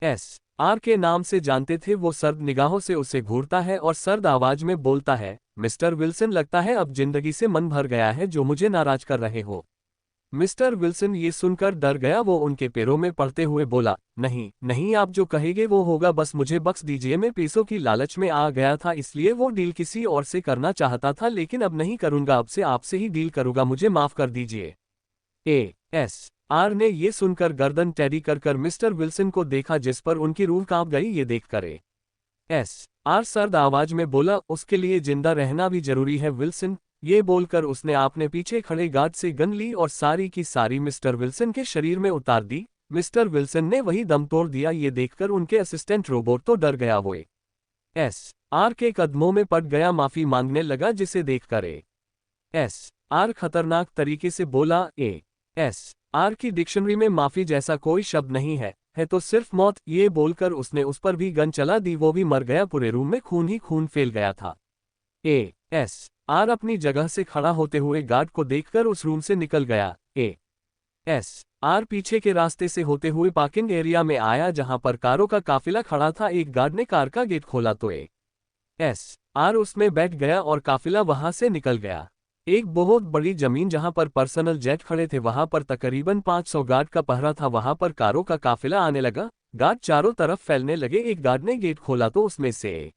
ASR के नाम से जानते थे, वो सर्द निगाहों से उसे घूरता है और सर्द आवाज में बोलता है, मिस्टर विल्सन लगता है अब जिंदगी से मन भर गया है जो मुझे नाराज कर रहे हो। मिस्टर विल्सन ये सुनकर डर गया। वो उनके पैरों में पड़ते हुए बोला, नहीं नहीं, आप जो कहेंगे वो होगा, बस मुझे बख्श दीजिए, मैं पैसों की लालच में आ गया था, इसलिए वो डील किसी और से करना चाहता था, लेकिन अब नहीं करूंगा, अब से आपसे ही डील करूंगा, मुझे माफ कर दीजिए। ASR ने ये सुनकर गर्दन टेढ़ी कर मिस्टर विल्सन को देखा, जिस पर उनकी रूह कांप गई। ये देखकर ASR सर्द आवाज में बोला, उसके लिए जिंदा रहना भी जरूरी है विल्सन। ये बोलकर उसने आपने पीछे खड़े गार्ड से गन ली और सारी की सारी मिस्टर विल्सन के शरीर में उतार दी। मिस्टर विल्सन ने वही दम तोड़ दिया। ये देखकर उनके असिस्टेंट रोबोट तो डर गया। वो ASR के कदमों में पड़ गया, माफी मांगने लगा, जिसे देखकर ASR खतरनाक तरीके से बोला, ASR की डिक्शनरी में माफी जैसा कोई शब्द नहीं है तो सिर्फ मौत। ये बोलकर उसने उस पर भी गन चला दी, वो भी मर गया। पूरे रूम में खून ही खून फैल गया था। ASR अपनी जगह से खड़ा होते हुए गार्ड को देखकर उस रूम से निकल गया। आर पीछे के रास्ते से होते हुए पार्किंग एरिया में आया जहां पर कारों का काफिला खड़ा था। एक गार्ड ने कार का गेट खोला तो आर उसमें बैठ गया और काफिला वहां से निकल गया। एक बहुत बड़ी जमीन जहां पर पर्सनल जेट खड़े थे वहां पर तकरीबन 500 गार्ड का पहरा था। वहां पर कारों का काफिला आने लगा, गार्ड चारों तरफ फैलने लगे। एक गार्ड ने गेट खोला तो उसमें से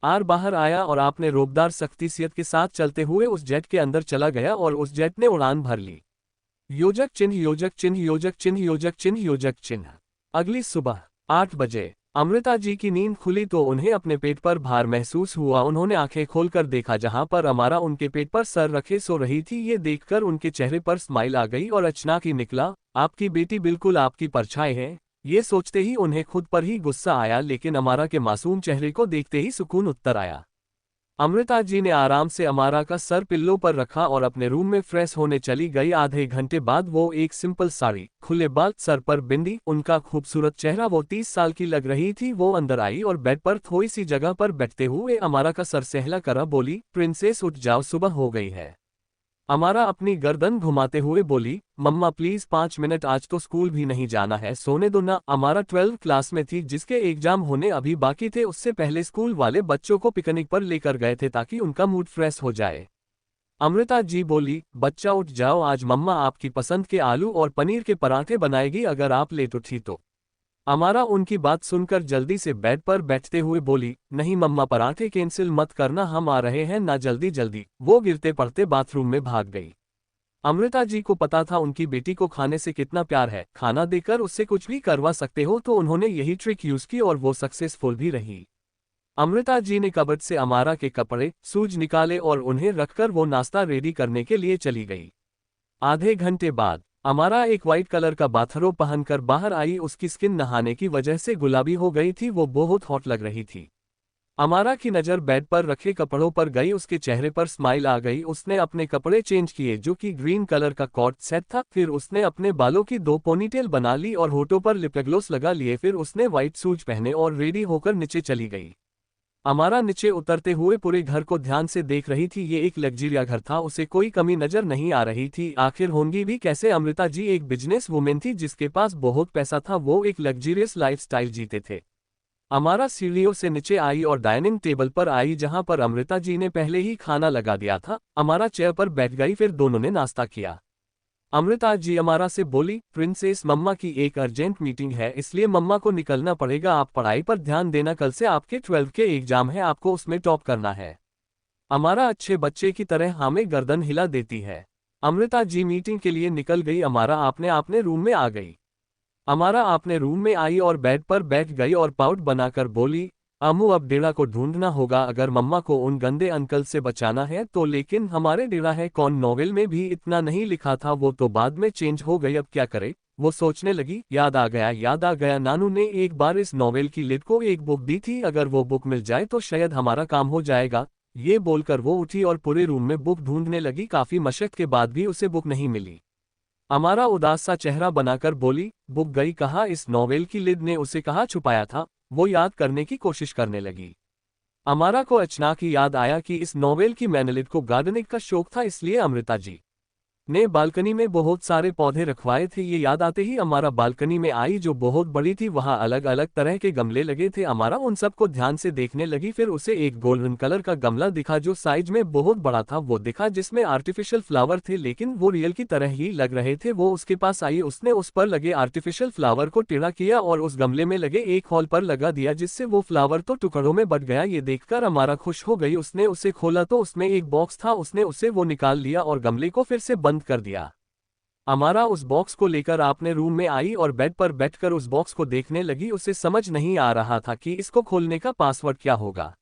आर बाहर आया और आपने रोबदार सख्तियत के साथ चलते हुए उस जेट के अंदर चला गया और उस जेट ने उड़ान भर ली। योजक चिन्ह योजक चिन्ह योजक चिन्ह योजक चिन्ह योजक चिन्ह। अगली सुबह 8 बजे अमृता जी की नींद खुली तो उन्हें अपने पेट पर भार महसूस हुआ। उन्होंने आंखें खोलकर देखा जहां पर अमारा उनके पेट पर सर रखे सो रही थी। ये देखकर उनके चेहरे पर स्माइल आ गई और अचानक ही निकला, आपकी बेटी बिल्कुल आपकी परछाई है। ये सोचते ही उन्हें खुद पर ही गुस्सा आया, लेकिन अमारा के मासूम चेहरे को देखते ही सुकून उतर आया। अमृता जी ने आराम से अमारा का सर पिल्लों पर रखा और अपने रूम में फ्रेश होने चली गई। आधे घंटे बाद वो एक सिंपल साड़ी, खुले बाल, सर पर बिंदी, उनका खूबसूरत चेहरा, वो 30 साल की लग रही थी। वो अंदर आई और बेड पर थोड़ी सी जगह पर बैठते हुए अमारा का सर सहला करा बोली, प्रिंसेस उठ जाओ, सुबह हो गई है। अमारा अपनी गर्दन घुमाते हुए बोली, मम्मा प्लीज 5 मिनट, आज तो स्कूल भी नहीं जाना है, सोने दो ना। अमारा 12 क्लास में थी जिसके एग्जाम होने अभी बाकी थे। उससे पहले स्कूल वाले बच्चों को पिकनिक पर लेकर गए थे ताकि उनका मूड फ्रेश हो जाए। अमृता जी बोली, बच्चा उठ जाओ, आज मम्मा आपकी पसंद के आलू और पनीर के पराठे बनाएगी अगर आप लेट उठी तो। अमारा उनकी बात सुनकर जल्दी से बेड पर बैठते हुए बोली, नहीं मम्मा, पराठे कैंसिल मत करना, हम आ रहे हैं ना, जल्दी जल्दी। वो गिरते पड़ते बाथरूम में भाग गई। अमृता जी को पता था उनकी बेटी को खाने से कितना प्यार है, खाना देकर उससे कुछ भी करवा सकते हो, तो उन्होंने यही ट्रिक यूज की और वो सक्सेसफुल भी रही। अमृता जी ने कबर्ड से अमारा के कपड़े, शूज निकाले और उन्हें रखकर वो नाश्ता रेडी करने के लिए चली गई। आधे घंटे बाद अमारा एक वाइट कलर का बाथरोब पहनकर बाहर आई। उसकी स्किन नहाने की वजह से गुलाबी हो गई थी, वो बहुत हॉट लग रही थी। अमारा की नज़र बेड पर रखे कपड़ों पर गई, उसके चेहरे पर स्माइल आ गई। उसने अपने कपड़े चेंज किए जो कि ग्रीन कलर का कॉट सेट था। फिर उसने अपने बालों की 2 पोनीटेल बना ली और होठों पर लिप ग्लोस लगा लिए। फिर उसने व्हाइट शूज पहने और रेडी होकर नीचे चली गई। अमारा नीचे उतरते हुए पूरे घर को ध्यान से देख रही थी। ये एक लग्जरिया घर था, उसे कोई कमी नजर नहीं आ रही थी। आखिर होंगी भी कैसे? अमृता जी एक बिजनेस वुमेन थी जिसके पास बहुत पैसा था, वो एक लग्जरियस लाइफस्टाइल जीते थे। अमारा सीढ़ियों से नीचे आई और डाइनिंग टेबल पर आई जहां पर अमृता जी ने पहले ही खाना लगा दिया था। अमारा चेयर पर बैठ गई, फिर दोनों ने नाश्ता किया। अमृता जी अमारा से बोली, प्रिंसेस, मम्मा की एक अर्जेंट मीटिंग है इसलिए मम्मा को निकलना पड़ेगा, आप पढ़ाई पर ध्यान देना, कल से आपके 12 के एग्जाम है, आपको उसमें टॉप करना है। अमारा अच्छे बच्चे की तरह हमें गर्दन हिला देती है। अमृता जी मीटिंग के लिए निकल गई। अमारा अपने रूम में आ गई। अमारा अपने रूम में आई और बेड पर बैठ गई और पाउट बनाकर बोली, अम्मू अब डेरा को ढूंढना होगा, अगर मम्मा को उन गंदे अंकल से बचाना है तो। लेकिन हमारे डेरा है कौन? नॉवेल में भी इतना नहीं लिखा था, वो तो बाद में चेंज हो गई, अब क्या करे? वो सोचने लगी। याद आ गया, नानू ने एक बार इस नॉवेल की लिड को एक बुक दी थी, अगर वो बुक मिल जाए तो शायद हमारा काम हो जाएगा। ये बोलकर वो उठी और पूरे रूम में बुक ढूंढने लगी। काफी मशक्कत के बाद भी उसे बुक नहीं मिली। अमारा उदास सा चेहरा बनाकर बोली, बुक गई कहाँ? इस नॉवेल की लिड ने उसे कहाँ छुपाया था? वो याद करने की कोशिश करने लगी। अमारा को अचानक ही याद आया कि इस नॉवेल की मैंने लिड को गार्डनिंग का शौक था, इसलिए अमृता जी ने बालकनी में बहुत सारे पौधे रखवाए थे। ये याद आते ही अमारा बालकनी में आई जो बहुत बड़ी थी, वहां अलग अलग तरह के गमले लगे थे। अमारा उन सबको ध्यान से देखने लगी, फिर उसे एक गोल्डन कलर का गमला दिखा जो साइज में बहुत बड़ा था। वो दिखा जिसमें आर्टिफिशियल फ्लावर थे लेकिन वो रियल की तरह ही लग रहे थे। वो उसके पास आई, उसने उस पर लगे आर्टिफिशियल फ्लावर को टेढ़ा किया और उस गमले में लगे एक होल पर लगा दिया, जिससे वो फ्लावर तो टुकड़ों में बट गया। ये देखकर अमारा खुश हो गई। उसने उसे खोला तो उसमें एक बॉक्स था, उसने उसे वो निकाल लिया और गमले को फिर से बंद कर दिया। अमारा उस बॉक्स को लेकर अपने रूम में आई और बेड पर बैठकर उस बॉक्स को देखने लगी। उसे समझ नहीं आ रहा था कि इसको खोलने का पासवर्ड क्या होगा।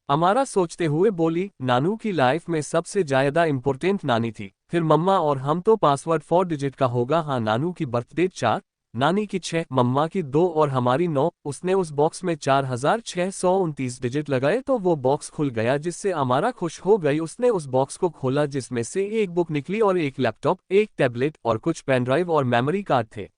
अमारा सोचते हुए बोली, नानू की लाइफ में सबसे ज्यादा इम्पोर्टेंट नानी थी, फिर मम्मा और हम, तो पासवर्ड 4 डिजिट का होगा। हाँ, नानू की बर्थडे 4, नानी की 6, मम्मा की 2 और हमारी 9। उसने उस बॉक्स में 4629 डिजिट लगाए तो वो बॉक्स खुल गया, जिससे अमारा खुश हो गई। उसने उस बॉक्स को खोला जिसमें से एक बुक निकली और एक लैपटॉप, एक टैबलेट और कुछ पेन ड्राइव और मेमोरी कार्ड थे।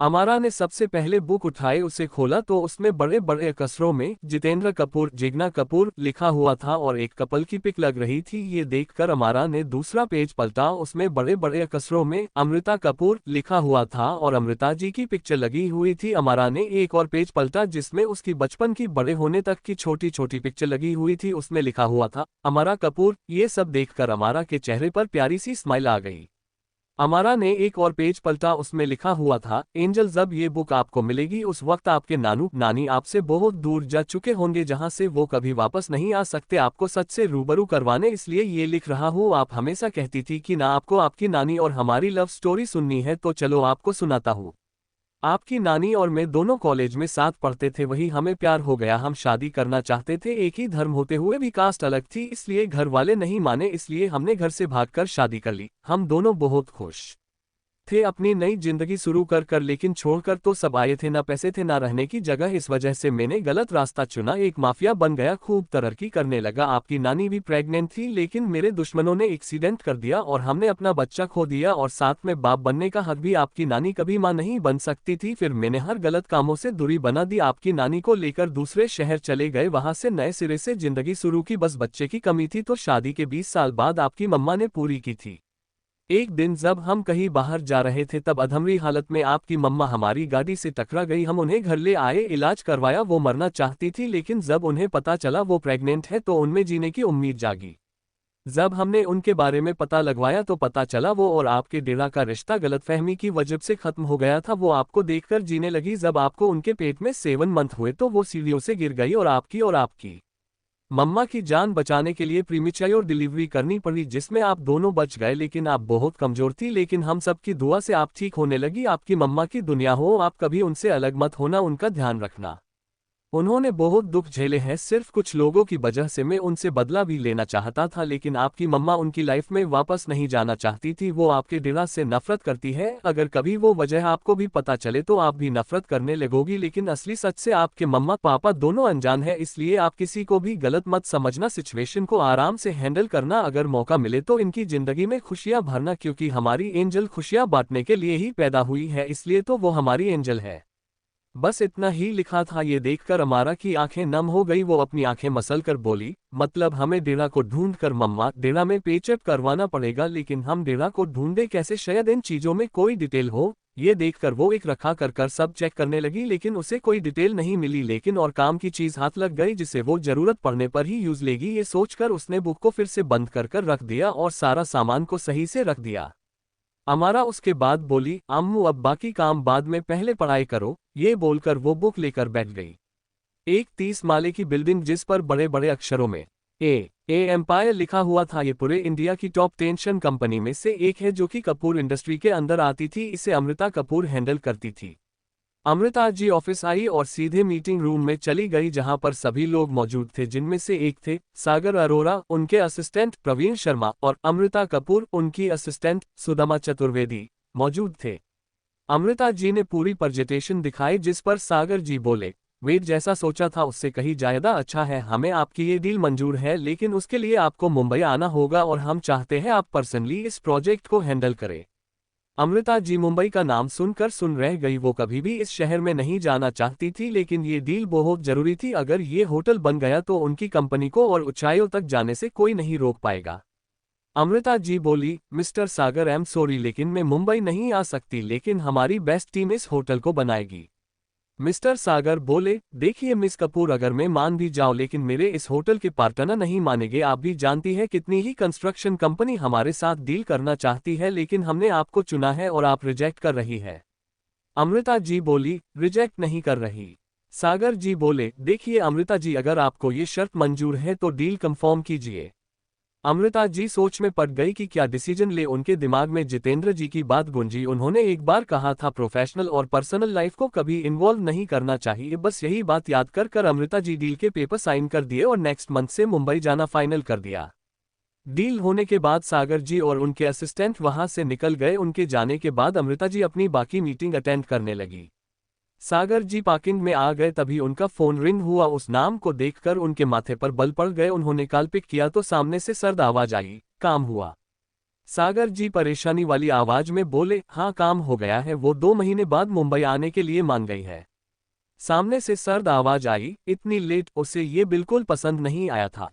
अमारा ने सबसे पहले बुक उठाई, उसे खोला तो उसमें बड़े बड़े अक्षरों में जितेंद्र कपूर जिग्ना कपूर लिखा हुआ था और एक कपल की पिक लग रही थी। ये देखकर अमारा ने दूसरा पेज पलटा, उसमें बड़े बड़े अक्षरों में अमृता कपूर लिखा हुआ था और अमृता जी की पिक्चर लगी हुई थी। अमारा ने एक और पेज पलटा जिसमें उसकी बचपन की बड़े होने तक की छोटी छोटी पिक्चर लगी हुई थी, उसमें लिखा हुआ था अमारा कपूर। ये सब देखकर अमारा के चेहरे पर प्यारी सी स्माइल आ गई। अमारा ने एक और पेज पलटा, उसमें लिखा हुआ था एंजल, जब ये बुक आपको मिलेगी उस वक्त आपके नानू नानी आपसे बहुत दूर जा चुके होंगे, जहां से वो कभी वापस नहीं आ सकते, आपको सच से रूबरू करवाने इसलिए ये लिख रहा हूँ। आप हमेशा कहती थी कि ना आपको आपकी नानी और हमारी लव स्टोरी सुननी है, तो चलो आपको सुनाता हूँ। आपकी नानी और मैं दोनों कॉलेज में साथ पढ़ते थे, वही हमें प्यार हो गया, हम शादी करना चाहते थे, एक ही धर्म होते हुए भी कास्ट अलग थी, इसलिए घर वाले नहीं माने, इसलिए हमने घर से भागकर शादी कर ली। हम दोनों बहुत खुश थे अपनी नई जिंदगी शुरू कर लेकिन छोड़कर तो सब आए थे, ना पैसे थे ना रहने की जगह, इस वजह से मैंने गलत रास्ता चुना, एक माफिया बन गया, खूब तरक्की करने लगा। आपकी नानी भी प्रेग्नेंट थी लेकिन मेरे दुश्मनों ने एक्सीडेंट कर दिया और हमने अपना बच्चा खो दिया और साथ में बाप बनने का हक भी। आपकी नानी कभी मां नहीं बन सकती थी, फिर मैंने हर गलत कामों से दूरी बना दी, आपकी नानी को लेकर दूसरे शहर चले गए, वहां से नए सिरे से जिंदगी शुरू की। बस बच्चे की कमी थी तो शादी के 20 साल बाद आपकी मम्मा ने पूरी की थी। एक दिन जब हम कहीं बाहर जा रहे थे तब अधमरी हालत में आपकी मम्मा हमारी गाड़ी से टकरा गई, हम उन्हें घर ले आए, इलाज करवाया, वो मरना चाहती थी लेकिन जब उन्हें पता चला वो प्रेग्नेंट है तो उनमें जीने की उम्मीद जागी। जब हमने उनके बारे में पता लगवाया तो पता चला वो और आपके डेरा का रिश्ता गलतफहमी की वजह से खत्म हो गया था, वो आपको देखकर जीने लगी। जब आपको उनके पेट में 7 मंथ हुए तो वो सीढ़ियों से गिर गई और आपकी मम्मा की जान बचाने के लिए प्रीमेच्योर डिलीवरी करनी पड़ी, जिसमें आप दोनों बच गए, लेकिन आप बहुत कमजोर थी, लेकिन हम सब की दुआ से आप ठीक होने लगी। आपकी मम्मा की दुनिया हो, आप कभी उनसे अलग मत होना, उनका ध्यान रखना। उन्होंने बहुत दुख झेले हैं, सिर्फ कुछ लोगों की वजह से मैं उनसे बदला भी लेना चाहता था, लेकिन आपकी मम्मा उनकी लाइफ में वापस नहीं जाना चाहती थी, वो आपके डेरा से नफरत करती है। अगर कभी वो वजह आपको भी पता चले तो आप भी नफरत करने लगोगी, लेकिन असली सच से आपके मम्मा पापा दोनों अनजान है, इसलिए आप किसी को भी गलत मत समझना, सिचुएशन को आराम से हैंडल करना, अगर मौका मिले तो इनकी जिंदगी में खुशियां भरना, क्योंकि हमारी एंजल खुशियां बांटने के लिए ही पैदा हुई है, इसलिए तो वो हमारी एंजल है। बस इतना ही लिखा था। ये देखकर अमारा की आंखें नम हो गई, वो अपनी आंखें मसल कर बोली, मतलब हमें डेरा को ढूंढ कर मम्मा, डेरा में पेचअप करवाना पड़ेगा, लेकिन हम डेरा को ढूंढे कैसे, शायद इन चीजों में कोई डिटेल हो। ये देखकर वो एक रखा कर सब चेक करने लगी, लेकिन उसे कोई डिटेल नहीं मिली, लेकिन और काम की चीज हाथ लग गई जिसे वो जरूरत पड़ने पर ही यूज लेगी। ये सोचकर उसने बुक को फिर से बंद कर रख दिया और सारा सामान को सही से रख दिया। अमारा उसके बाद बोली, अम्मू अब बाकी काम बाद में, पहले पढ़ाई करो, ये बोलकर वो बुक लेकर बैठ गई। एक 30 माले की बिल्डिंग जिस पर बड़े बड़े अक्षरों में ए एम्पायर लिखा हुआ था, ये पूरे इंडिया की टॉप 10 कंपनी में से एक है जो कि कपूर इंडस्ट्री के अंदर आती थी, इसे अमृता कपूर हैंडल करती थी। अमृता जी ऑफिस आई और सीधे मीटिंग रूम में चली गई जहां पर सभी लोग मौजूद थे, जिनमें से एक थे सागर अरोरा, उनके असिस्टेंट प्रवीण शर्मा और अमृता कपूर उनकी असिस्टेंट सुदामा चतुर्वेदी मौजूद थे। अमृता जी ने पूरी प्रेजेंटेशन दिखाई जिस पर सागर जी बोले, वेद जैसा सोचा था उससे कहीं ज्यादा अच्छा है, हमें आपकी ये डील मंजूर है, लेकिन उसके लिए आपको मुंबई आना होगा और हम चाहते हैं आप पर्सनली इस प्रोजेक्ट को हैंडल करें। अमृता जी मुंबई का नाम सुनकर सुन रह गई, वो कभी भी इस शहर में नहीं जाना चाहती थी, लेकिन ये डील बहुत जरूरी थी, अगर ये होटल बन गया तो उनकी कंपनी को और ऊंचाइयों तक जाने से कोई नहीं रोक पाएगा। अमृता जी बोली, mister Sagar I am sorry लेकिन मैं मुंबई नहीं आ सकती, लेकिन हमारी बेस्ट टीम इस होटल को बनाएगी। मिस्टर सागर बोले, देखिए मिस कपूर, अगर मैं मान भी जाऊं लेकिन मेरे इस होटल के पार्टनर नहीं मानेंगे, आप भी जानती हैं कितनी ही कंस्ट्रक्शन कंपनी हमारे साथ डील करना चाहती है, लेकिन हमने आपको चुना है और आप रिजेक्ट कर रही है। अमृता जी बोली, रिजेक्ट नहीं कर रही। सागर जी बोले, देखिए अमृता जी, अगर आपको ये शर्त मंजूर है तो डील कंफर्म कीजिए। अमृता जी सोच में पड़ गई कि क्या डिसीजन ले, उनके दिमाग में जितेंद्र जी की बात गूंजी, उन्होंने एक बार कहा था प्रोफेशनल और पर्सनल लाइफ को कभी इन्वॉल्व नहीं करना चाहिए, बस यही बात याद कर अमृता जी डील के पेपर साइन कर दिए और नेक्स्ट मंथ से मुंबई जाना फाइनल कर दिया। डील होने के बाद सागर जी और उनके असिस्टेंट वहां से निकल गए, उनके जाने के बाद अमृता जी अपनी बाकी मीटिंग अटेंड करने लगी। सागर जी पार्किंग में आ गए, तभी उनका फोन रिंग हुआ, उस नाम को देखकर उनके माथे पर बल पड़ गए, उन्होंने कॉल पिक किया तो सामने से सर्द आवाज आई, काम हुआ। सागर जी परेशानी वाली आवाज में बोले, हाँ काम हो गया है, वो 2 महीने बाद मुंबई आने के लिए मान गई है। सामने से सर्द आवाज आई, इतनी लेट, उसे ये बिल्कुल पसंद नहीं आया था।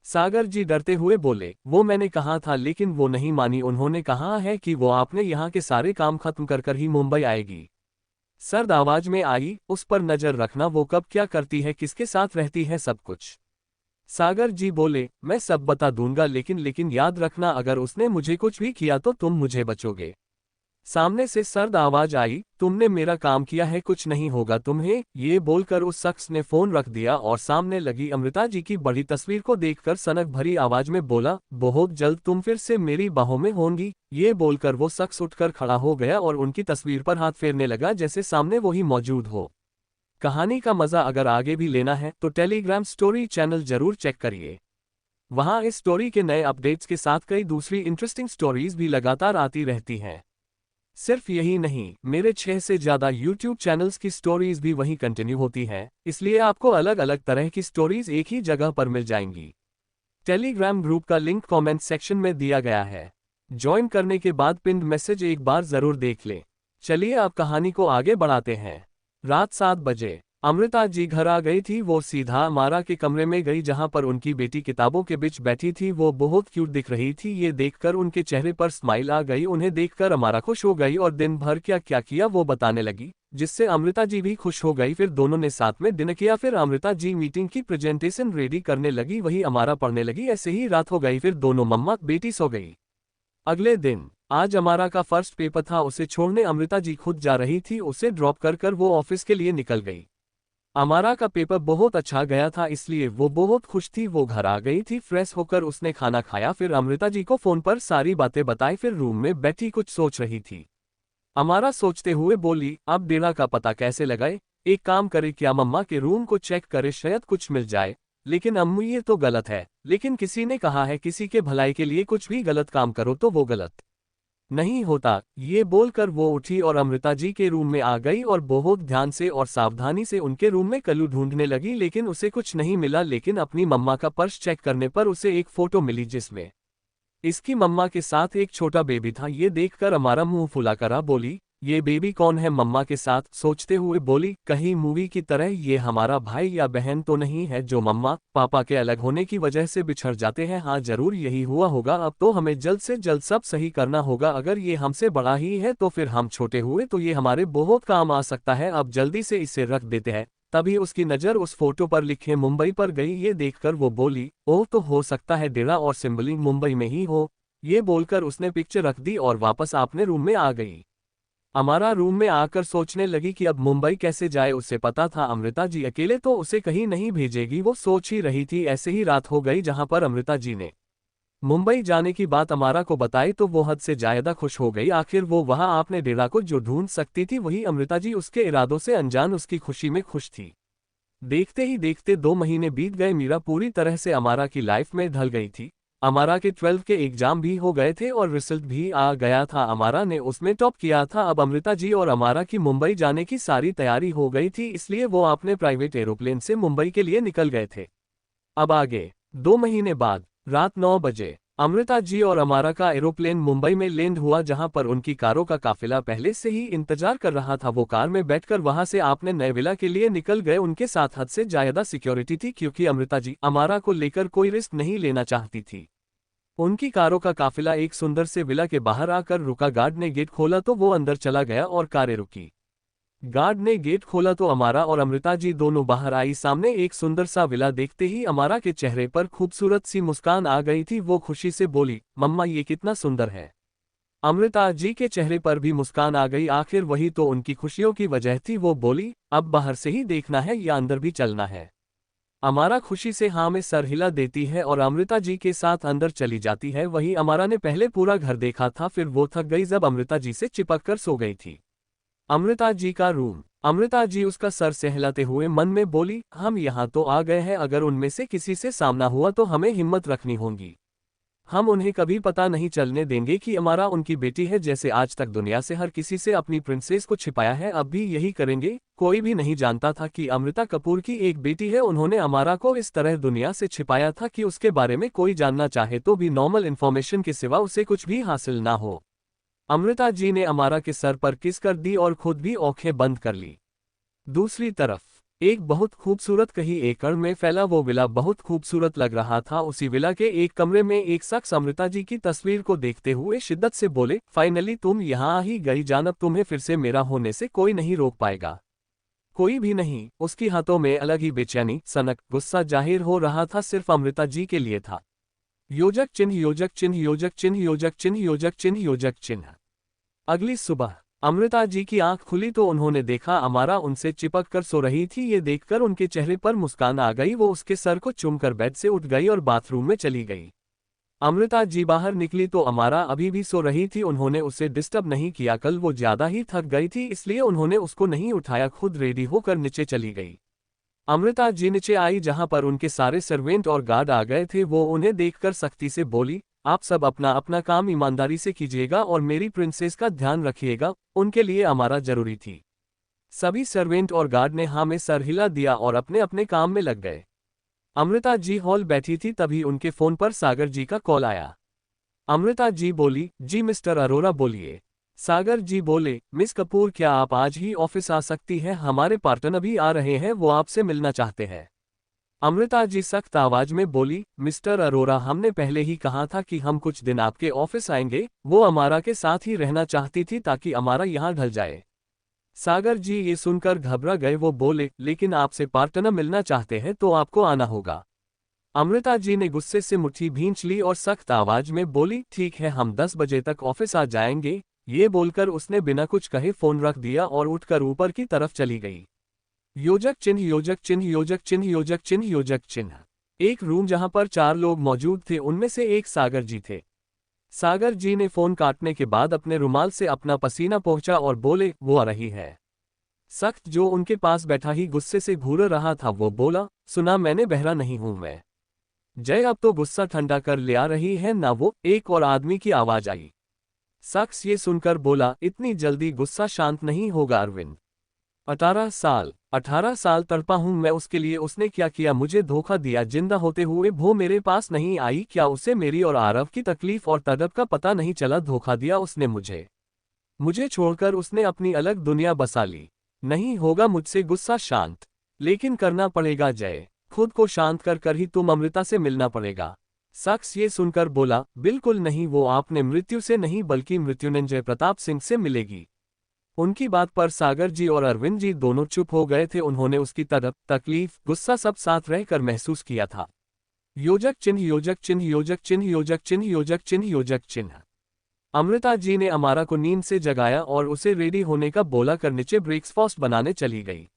सागर जी डरते हुए बोले, वो मैंने कहा था लेकिन वो नहीं मानी, उन्होंने कहा है कि वो आपने यहाँ के सारे काम खत्म कर ही मुंबई आएगी। सर्द आवाज में आई, उस पर नजर रखना, वो कब क्या करती है, किसके साथ रहती है, सब कुछ। सागर जी बोले, मैं सब बता दूंगा लेकिन याद रखना, अगर उसने मुझे कुछ भी किया तो तुम मुझे बचोगे। सामने से सर्द आवाज आई, तुमने मेरा काम किया है, कुछ नहीं होगा तुम्हें। ये बोलकर उस शख्स ने फोन रख दिया और सामने लगी अमृता जी की बड़ी तस्वीर को देखकर सनक भरी आवाज में बोला, बहुत जल्द तुम फिर से मेरी बाहों में होंगी। ये बोलकर वो शख्स उठकर खड़ा हो गया और उनकी तस्वीर पर हाथ फेरने लगा जैसे सामने वही मौजूद हो। कहानी का मजा अगर आगे भी लेना है तो टेलीग्राम स्टोरी चैनल जरूर चेक करिए। वहां इस स्टोरी के नए अपडेट्स के साथ कई दूसरी इंटरेस्टिंग स्टोरीज भी लगातार आती रहती हैं। सिर्फ यही नहीं, मेरे 6 से ज्यादा यूट्यूब चैनल्स की स्टोरीज भी वहीं कंटिन्यू होती हैं, इसलिए आपको अलग अलग तरह की स्टोरीज एक ही जगह पर मिल जाएंगी। टेलीग्राम ग्रुप का लिंक कमेंट सेक्शन में दिया गया है। ज्वाइन करने के बाद पिन्ड मैसेज एक बार जरूर देख लें। चलिए अब कहानी को आगे बढ़ाते हैं। रात 7 बजे अमृता जी घर आ गई थी। वो सीधा अमारा के कमरे में गई जहां पर उनकी बेटी किताबों के बीच बैठी थी। वो बहुत क्यूट दिख रही थी। ये देखकर उनके चेहरे पर स्माइल आ गई। उन्हें देखकर अमारा खुश हो गई और दिन भर क्या क्या किया वो बताने लगी, जिससे अमृता जी भी खुश हो गई। फिर दोनों ने साथ में डिनर किया। फिर अमृता जी मीटिंग की प्रेजेंटेशन रेडी करने लगी, वही अमारा पढ़ने लगी। ऐसे ही रात हो गई। फिर दोनों मम्मा बेटी सो गई। अगले दिन आज अमारा का फर्स्ट पेपर था। उसे छोड़ने अमृता जी खुद जा रही थी। उसे ड्रॉप कर वो ऑफिस के लिए निकल गई। अमारा का पेपर बहुत अच्छा गया था, इसलिए वो बहुत खुश थी। वो घर आ गई थी। फ्रेश होकर उसने खाना खाया, फिर अमृता जी को फोन पर सारी बातें बताई। फिर रूम में बैठी कुछ सोच रही थी। अमारा सोचते हुए बोली, अब डेरा का पता कैसे लगाए? एक काम करे, क्या मम्मा के रूम को चेक करे, शायद कुछ मिल जाए। लेकिन अम्मू ये तो गलत है। लेकिन किसी ने कहा है किसी के भलाई के लिए कुछ भी गलत काम करो तो वो गलत नहीं होता। ये बोलकर वो उठी और अमृता जी के रूम में आ गई और बहुत ध्यान से और सावधानी से उनके रूम में कल्लू ढूंढने लगी, लेकिन उसे कुछ नहीं मिला। लेकिन अपनी मम्मा का पर्स चेक करने पर उसे एक फोटो मिली जिसमें इसकी मम्मा के साथ एक छोटा बेबी था। ये देखकर अमारा मुंह फुलाकर बोली, ये बेबी कौन है मम्मा के साथ? सोचते हुए बोली, कहीं मूवी की तरह ये हमारा भाई या बहन तो नहीं है जो मम्मा पापा के अलग होने की वजह से बिछड़ जाते हैं? हाँ जरूर यही हुआ होगा। अब तो हमें जल्द से जल्द सब सही करना होगा। अगर ये हमसे बड़ा ही है तो फिर हम छोटे हुए तो ये हमारे बहुत काम आ सकता है। अब जल्दी से इसे रख देते हैं। तभी उसकी नज़र उस फोटो पर लिखे मुंबई पर गई। ये देखकर वो बोली, ओह तो हो सकता है डेरा और सिम्बलिंग मुंबई में ही हो। ये बोलकर उसने पिक्चर रख दी और वापस अपने रूम में आ गई। अमारा रूम में आकर सोचने लगी कि अब मुंबई कैसे जाए। उसे पता था अमृता जी अकेले तो उसे कहीं नहीं भेजेगी। वो सोच ही रही थी। ऐसे ही रात हो गई जहां पर अमृता जी ने मुंबई जाने की बात अमारा को बताई तो वो हद से ज्यादा खुश हो गई। आखिर वो वहां आपने डेरा को जो ढूंढ सकती थी वही अमृता जी उसके इरादों से अनजान उसकी खुशी में खुश थी। देखते ही देखते 2 महीने बीत गए। मीरा पूरी तरह से अमारा की लाइफ में ढल गई थी। अमारा के 12th के एग्जाम भी हो गए थे और रिजल्ट भी आ गया था। अमारा ने उसमें टॉप किया था। अब अमृता जी और अमारा की मुंबई जाने की सारी तैयारी हो गई थी, इसलिए वो अपने प्राइवेट एरोप्लेन से मुंबई के लिए निकल गए थे। अब आगे 2 महीने बाद रात 9 बजे अमृता जी और अमारा का एरोप्लेन मुंबई में लैंड हुआ, जहां पर उनकी कारों का काफिला पहले से ही इंतजार कर रहा था। वो कार में बैठकर वहां से आपने नए विला के लिए निकल गए। उनके साथ हद से ज्यादा सिक्योरिटी थी क्योंकि अमृता जी अमारा को लेकर कोई रिस्क नहीं लेना चाहती थी। उनकी कारों का काफिला एक सुंदर से विला के बाहर आकर रुका। गार्ड ने गेट खोला तो वो अंदर चला गया और कारें रुकी। गार्ड ने गेट खोला तो अमारा और अमृता जी दोनों बाहर आई। सामने एक सुंदर सा विला देखते ही अमारा के चेहरे पर खूबसूरत सी मुस्कान आ गई थी। वो खुशी से बोली, मम्मा ये कितना सुंदर है। अमृता जी के चेहरे पर भी मुस्कान आ गई। आखिर वही तो उनकी खुशियों की वजह थी। वो बोली, अब बाहर से ही देखना है या अंदर भी चलना है? अमारा खुशी से हाँ में सर हिला देती है और अमृता जी के साथ अंदर चली जाती है। वही अमारा ने पहले पूरा घर देखा था, फिर वो थक गई जब अमृता जी से चिपक कर सो गई थी। अमृता जी का रूम। अमृता जी उसका सर सहलाते हुए मन में बोली, हम यहाँ तो आ गए हैं, अगर उनमें से किसी से सामना हुआ तो हमें हिम्मत रखनी होगी। हम उन्हें कभी पता नहीं चलने देंगे कि अमारा उनकी बेटी है। जैसे आज तक दुनिया से हर किसी से अपनी प्रिंसेस को छिपाया है, अब भी यही करेंगे। कोई भी नहीं जानता था कि अमृता कपूर की एक बेटी है। उन्होंने अमारा को इस तरह दुनिया से छिपाया था कि उसके बारे में कोई जानना चाहे तो भी नॉर्मल इन्फॉर्मेशन के सिवा उसे कुछ भी हासिल ना हो। अमृता जी ने अमारा के सर पर किस कर दी और खुद भी आंखें बंद कर ली। दूसरी तरफ एक बहुत खूबसूरत कहीं एकड़ में फैला वो विला बहुत खूबसूरत लग रहा था। उसी विला के एक कमरे में एक शख्स अमृता जी की तस्वीर को देखते हुए शिद्दत से बोले, फाइनली तुम यहाँ आ ही गई जानब, तुम्हें फिर से मेरा होने से कोई नहीं रोक पाएगा। कोई भी नहीं। उसकी हाथों में अलग ही बेचैनी, सनक, गुस्सा जाहिर हो रहा था, सिर्फ अमृता जी के लिए था। योजक चिन्ह, योजक चिन्ह, योजक चिन्ह, योजक चिन्ह, योजक चिन्ह, योजक चिन्ह। अगली सुबह अमृता जी की आंख खुली तो उन्होंने देखा अमारा उनसे चिपक कर सो रही थी। ये देखकर उनके चेहरे पर मुस्कान आ गई। वो उसके सर को चूमकर बेड से उठ गई और बाथरूम में चली गई। अमृता जी बाहर निकली तो अमारा अभी भी सो रही थी। उन्होंने उसे डिस्टर्ब नहीं किया, कल वो ज्यादा ही थक गई थी इसलिए उन्होंने उसको नहीं उठाया, खुद रेडी होकर नीचे चली गई। अमृता जी नीचे आई जहां पर उनके सारे सर्वेंट और गार्ड आ गए थे। वो उन्हें देखकर सख्ती से बोली, आप सब अपना अपना काम ईमानदारी से कीजिएगा और मेरी प्रिंसेस का ध्यान रखिएगा, उनके लिए अमारा जरूरी थी। सभी सर्वेंट और गार्ड ने हाँ में सर हिला दिया और अपने अपने काम में लग गए। अमृता जी हॉल बैठी थी, तभी उनके फोन पर सागर जी का कॉल आया। अमृता जी बोली, जी मिस्टर अरोरा बोलिए। सागर जी बोले, मिस कपूर क्या आप आज ही ऑफिस आ सकती हैं, हमारे पार्टनर अभी आ रहे हैं, वो आपसे मिलना चाहते हैं। अमृता जी सख्त आवाज में बोली, मिस्टर अरोरा हमने पहले ही कहा था कि हम कुछ दिन आपके ऑफिस आएंगे। वो अमारा के साथ ही रहना चाहती थी ताकि अमारा यहाँ ढल जाए। सागर जी ये सुनकर घबरा गए। वो बोले, लेकिन आपसे पार्टनर मिलना चाहते हैं तो आपको आना होगा। अमृता जी ने गुस्से से मुट्ठी भींच ली और सख्त आवाज में बोली, ठीक है हम 10 बजे तक ऑफिस आ जाएंगे। ये बोलकर उसने बिना कुछ कहे फोन रख दिया और उठकर ऊपर की तरफ चली गई। योजक चिन्ह, योजक चिन्ह, योजक चिन्ह, योजक चिन्ह, योजक चिन्ह। एक रूम जहां पर 4 लोग मौजूद थे, उनमें से एक सागर जी थे। सागर जी ने फोन काटने के बाद अपने रुमाल से अपना पसीना पोंछा और बोले, वो आ रही है। सख्त जो उनके पास बैठा ही गुस्से से घूर रहा था, वो बोला, सुना मैंने, बहरा नहीं हूं मैं। जय अब तो गुस्सा ठंडा कर ले आ रही है ना वो, एक और आदमी की आवाज आई। शख्स ये सुनकर बोला, इतनी जल्दी गुस्सा शांत नहीं होगा अरविंद। 18 साल तड़पा हूं मैं उसके लिए, उसने क्या किया, मुझे धोखा दिया, जिंदा होते हुए वो मेरे पास नहीं आई। क्या उसे मेरी और आरव की तकलीफ और तड़प का पता नहीं चला? धोखा दिया उसने मुझे छोड़कर उसने अपनी अलग दुनिया बसा ली। नहीं होगा मुझसे गुस्सा शांत, लेकिन करना पड़ेगा जय, खुद को शांत कर कर ही तुम अमृता से मिलना पड़ेगा। शख्स ये सुनकर बोला, बिल्कुल नहीं, वो आपने मृत्यु से नहीं बल्कि मृत्युंजय प्रताप सिंह से मिलेगी। उनकी बात पर सागर जी और अरविंद जी दोनों चुप हो गए थे। उन्होंने उसकी तड़प, तकलीफ, गुस्सा सब साथ रहकर महसूस किया था। योजक चिन्ह, योजक चिन्ह, योजक चिन्ह, योजक चिन्ह, योजक चिन्ह, योजक चिन्ह। अमृता जी ने अमारा को नींद से जगाया और उसे रेडी होने का बोला कर नीचे ब्रेकफास्ट बनाने चली गई।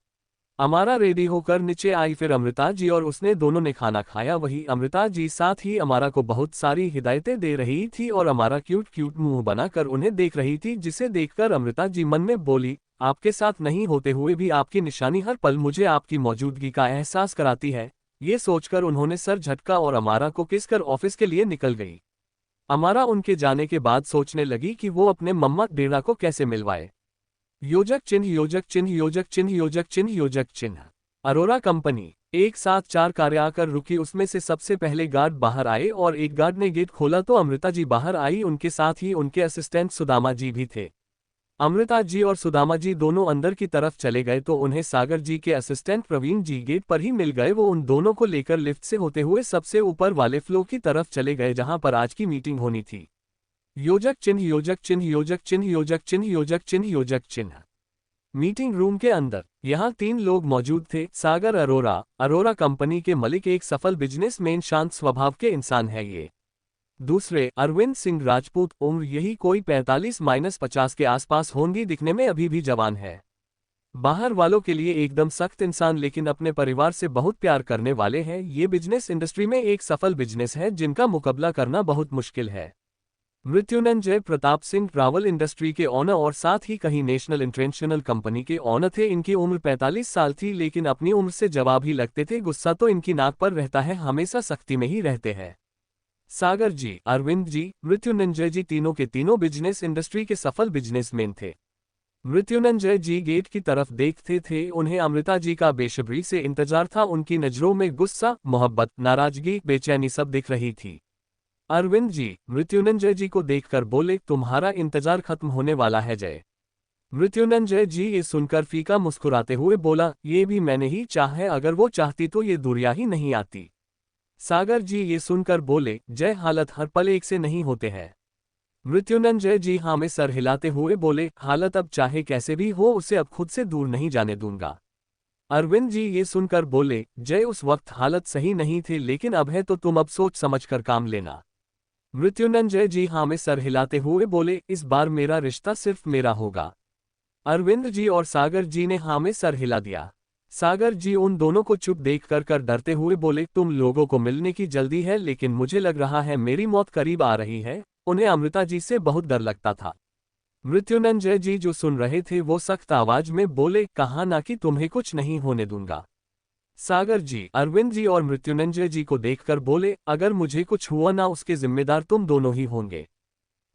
अमारा रेडी होकर नीचे आई, फिर अमृता जी और उसने दोनों ने खाना खाया। वही अमृता जी साथ ही अमारा को बहुत सारी हिदायतें दे रही थी और अमारा क्यूट क्यूट मुंह बनाकर उन्हें देख रही थी, जिसे देखकर अमृता जी मन में बोली, आपके साथ नहीं होते हुए भी आपकी निशानी हर पल मुझे आपकी मौजूदगी का एहसास कराती है। ये सोचकर उन्होंने सर झटका और अमारा को किस कर ऑफिस के लिए निकल गई। अमारा उनके जाने के बाद सोचने लगी कि वो अपने मम्मा डेरा को कैसे मिलवाए। योजक चिन्ह, योजक चिन्ह, योजक चिन्ह, योजक चिन्ह, योजक चिन्ह। अरोरा कंपनी। एक साथ 4 कारें आकर रुकी, उसमें से सबसे पहले गार्ड बाहर आए और एक गार्ड ने गेट खोला तो अमृता जी बाहर आई। उनके साथ ही उनके असिस्टेंट सुदामा जी भी थे। अमृता जी और सुदामा जी दोनों अंदर की तरफ चले गए तो उन्हें सागर जी के असिस्टेंट प्रवीण जी गेट पर ही मिल गए। वो उन दोनों को लेकर लिफ्ट से होते हुए सबसे ऊपर वाले फ्लोर की तरफ चले गए जहां पर आज की मीटिंग होनी थी। योजक चिन्ह, योजक चिन्ह, योजक चिन्ह, योजक चिन्ह, योजक चिन्ह, योजक चिन्ह। मीटिंग रूम के अंदर यहाँ 3 लोग मौजूद थे। सागर अरोरा, अरोरा कंपनी के मालिक, एक सफल बिजनेसमैन, शांत स्वभाव के इंसान है ये। दूसरे अरविंद सिंह राजपूत, उम्र यही कोई 45-50 के आसपास होंगी, दिखने में अभी भी जवान है। बाहर वालों के लिए एकदम सख्त इंसान, लेकिन अपने परिवार से बहुत प्यार करने वाले हैं। ये बिजनेस इंडस्ट्री में एक सफल बिजनेस है जिनका मुकाबला करना बहुत मुश्किल है। मृत्युंजय प्रताप सिंह ट्रैवल इंडस्ट्री के ऑनर और साथ ही कहीं नेशनल इंटरनेशनल कंपनी के ऑनर थे। इनकी उम्र 45 साल थी, लेकिन अपनी उम्र से जवाब ही लगते थे। गुस्सा तो इनकी नाक पर रहता है, हमेशा सख्ती में ही रहते हैं। सागर जी, अरविंद जी, मृत्युंजय जी तीनों के तीनों बिजनेस इंडस्ट्री के सफल बिजनेसमैन थे। मृत्युंजय जी गेट की तरफ देखते थे, उन्हें अमृता जी का बेसब्री से इंतजार था। उनकी नजरों में गुस्सा, मोहब्बत, नाराजगी, बेचैनी सब दिख रही थी। अरविंद जी मृत्युंजय जी को देखकर बोले, तुम्हारा इंतजार खत्म होने वाला है जय। मृत्युंजय जी ये सुनकर फीका मुस्कुराते हुए बोला, ये भी मैंने ही चाहा है, अगर वो चाहती तो ये दूरियां ही नहीं आती। सागर जी ये सुनकर बोले, जय हालत हर पल एक से नहीं होते हैं। मृत्युंजय जी हाँ में सर हिलाते हुए बोले, हालत अब चाहे कैसे भी हो उसे अब खुद से दूर नहीं जाने दूंगा। अरविंद जी ये सुनकर बोले, जय उस वक्त हालत सही नहीं थी, लेकिन अब है तो तुम अब सोच समझकर काम लेना। मृत्युंजय जी हाँ में सर हिलाते हुए बोले, इस बार मेरा रिश्ता सिर्फ मेरा होगा। अरविंद जी और सागर जी ने हाँ में सर हिला दिया। सागर जी उन दोनों को चुप देख कर डरते हुए बोले, तुम लोगों को मिलने की जल्दी है, लेकिन मुझे लग रहा है मेरी मौत करीब आ रही है। उन्हें अमृता जी से बहुत डर लगता था। मृत्युंजय जी जो सुन रहे थे वो सख्त आवाज में बोले, कहा ना कि तुम्हें कुछ नहीं होने दूंगा। सागर जी अरविंद जी और मृत्युंजय जी को देखकर बोले, अगर मुझे कुछ हुआ ना उसके जिम्मेदार तुम दोनों ही होंगे।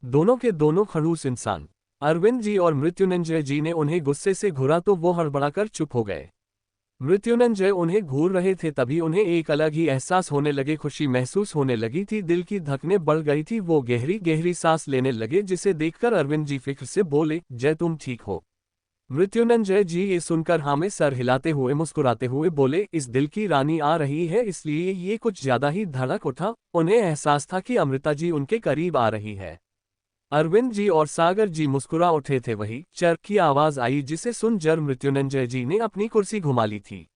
दोनों के दोनों खड़ूस इंसान। अरविंद जी और मृत्युंजय जी ने उन्हें गुस्से से घूरा तो वो हड़बड़ाकर चुप हो गए। मृत्युंजय उन्हें घूर रहे थे तभी उन्हें एक अलग ही एहसास होने लगे, खुशी महसूस होने लगी थी, दिल की धड़कनें बढ़ गई थी। वो गहरी गहरी सांस लेने लगे, जिसे देखकर अरविंद जी फिक्र से बोले, जय तुम ठीक हो। मृत्युंजय जी ये सुनकर हाँ में सर हिलाते हुए मुस्कुराते हुए बोले, इस दिल की रानी आ रही है इसलिए ये कुछ ज्यादा ही धड़क उठा। उन्हें एहसास था कि अमृता जी उनके करीब आ रही है। अरविंद जी और सागर जी मुस्कुरा उठे थे। वही चर की आवाज आई जिसे सुन जर मृत्युंजय जी ने अपनी कुर्सी घुमा ली थी।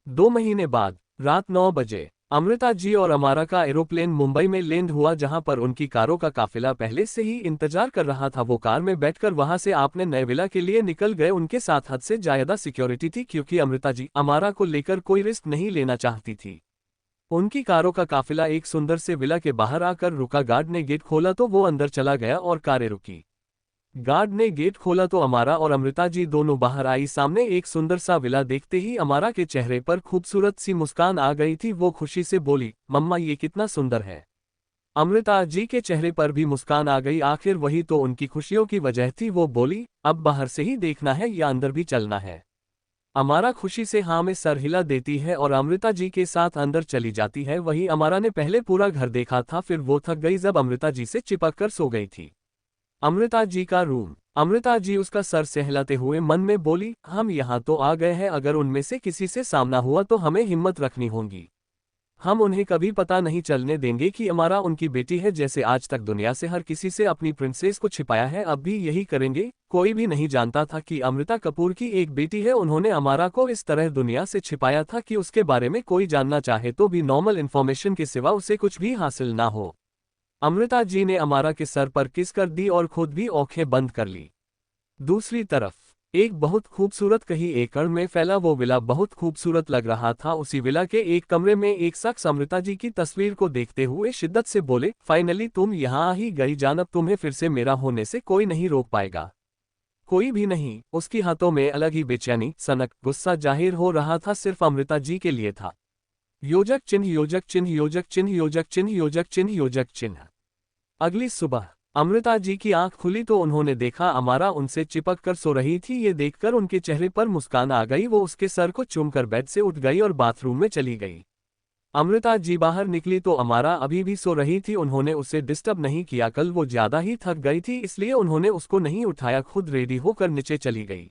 2 महीने बाद रात 9 बजे अमृता जी और अमारा का एरोप्लेन मुंबई में लैंड हुआ, जहां पर उनकी कारों का काफिला पहले से ही इंतजार कर रहा था। वो कार में बैठकर वहां से आपने नए विला के लिए निकल गए। उनके साथ हद से ज्यादा सिक्योरिटी थी, क्योंकि अमृता जी अमारा को लेकर कोई रिस्क नहीं लेना चाहती थी। उनकी कारों का काफिला एक सुंदर से विला के बाहर आकर रुका। गार्ड ने गेट खोला तो वो अंदर चला गया और कारें रुकी। गार्ड ने गेट खोला तो अमारा और अमृता जी दोनों बाहर आई। सामने एक सुंदर सा विला देखते ही अमारा के चेहरे पर खूबसूरत सी मुस्कान आ गई थी। वो खुशी से बोली, मम्मा ये कितना सुंदर है। अमृता जी के चेहरे पर भी मुस्कान आ गई, आखिर वही तो उनकी खुशियों की वजह थी। वो बोली, अब बाहर से ही देखना है या अंदर भी चलना है। अमारा खुशी से हाँ में सर हिला देती है और अमृता जी के साथ अंदर चली जाती है। वही अमारा ने पहले पूरा घर देखा था, फिर वो थक गई जब अमृता जी से चिपक कर सो गई थी। अमृता जी का रूम। अमृता जी उसका सर सहलाते हुए मन में बोली, हम यहाँ तो आ गए हैं, अगर उनमें से किसी से सामना हुआ तो हमें हिम्मत रखनी होगी। हम उन्हें कभी पता नहीं चलने देंगे कि अमारा उनकी बेटी है। जैसे आज तक दुनिया से हर किसी से अपनी प्रिंसेस को छिपाया है, अब भी यही करेंगे। कोई भी नहीं जानता था कि अमृता कपूर की एक बेटी है। उन्होंने अमारा को इस तरह दुनिया से छिपाया था कि उसके बारे में कोई जानना चाहे तो भी नॉर्मल इन्फॉर्मेशन के सिवा उसे कुछ भी हासिल ना हो। अमृता जी ने अमारा के सर पर किस कर दी और खुद भी आंखें बंद कर ली। दूसरी तरफ एक बहुत खूबसूरत कहीं एकड़ में फैला वो विला बहुत खूबसूरत लग रहा था। उसी विला के एक कमरे में एक शख्स अमृता जी की तस्वीर को देखते हुए शिद्दत से बोले, फाइनली तुम यहाँ आ ही गई जान, अब तुम्हें फिर से मेरा होने से कोई नहीं रोक पाएगा। कोई भी नहीं। उसकी हाथों में अलग ही बेचैनी, सनक, गुस्सा जाहिर हो रहा था, सिर्फ अमृता जी के लिए था। योजक चिन्ह, योजक चिन्ह, योजक चिन्ह, योजक चिन्ह, योजक चिन्ह, योजक चिन्ह। अगली सुबह अमृता जी की आंख खुली तो उन्होंने देखा अमारा उनसे चिपक कर सो रही थी। ये देखकर उनके चेहरे पर मुस्कान आ गई। वो उसके सर को चूमकर बेड से उठ गई और बाथरूम में चली गई। अमृता जी बाहर निकली तो अमारा अभी भी सो रही थी। उन्होंने उसे डिस्टर्ब नहीं किया, कल वो ज्यादा ही थक गई थी इसलिए उन्होंने उसको नहीं उठाया, खुद रेडी होकर नीचे चली गई।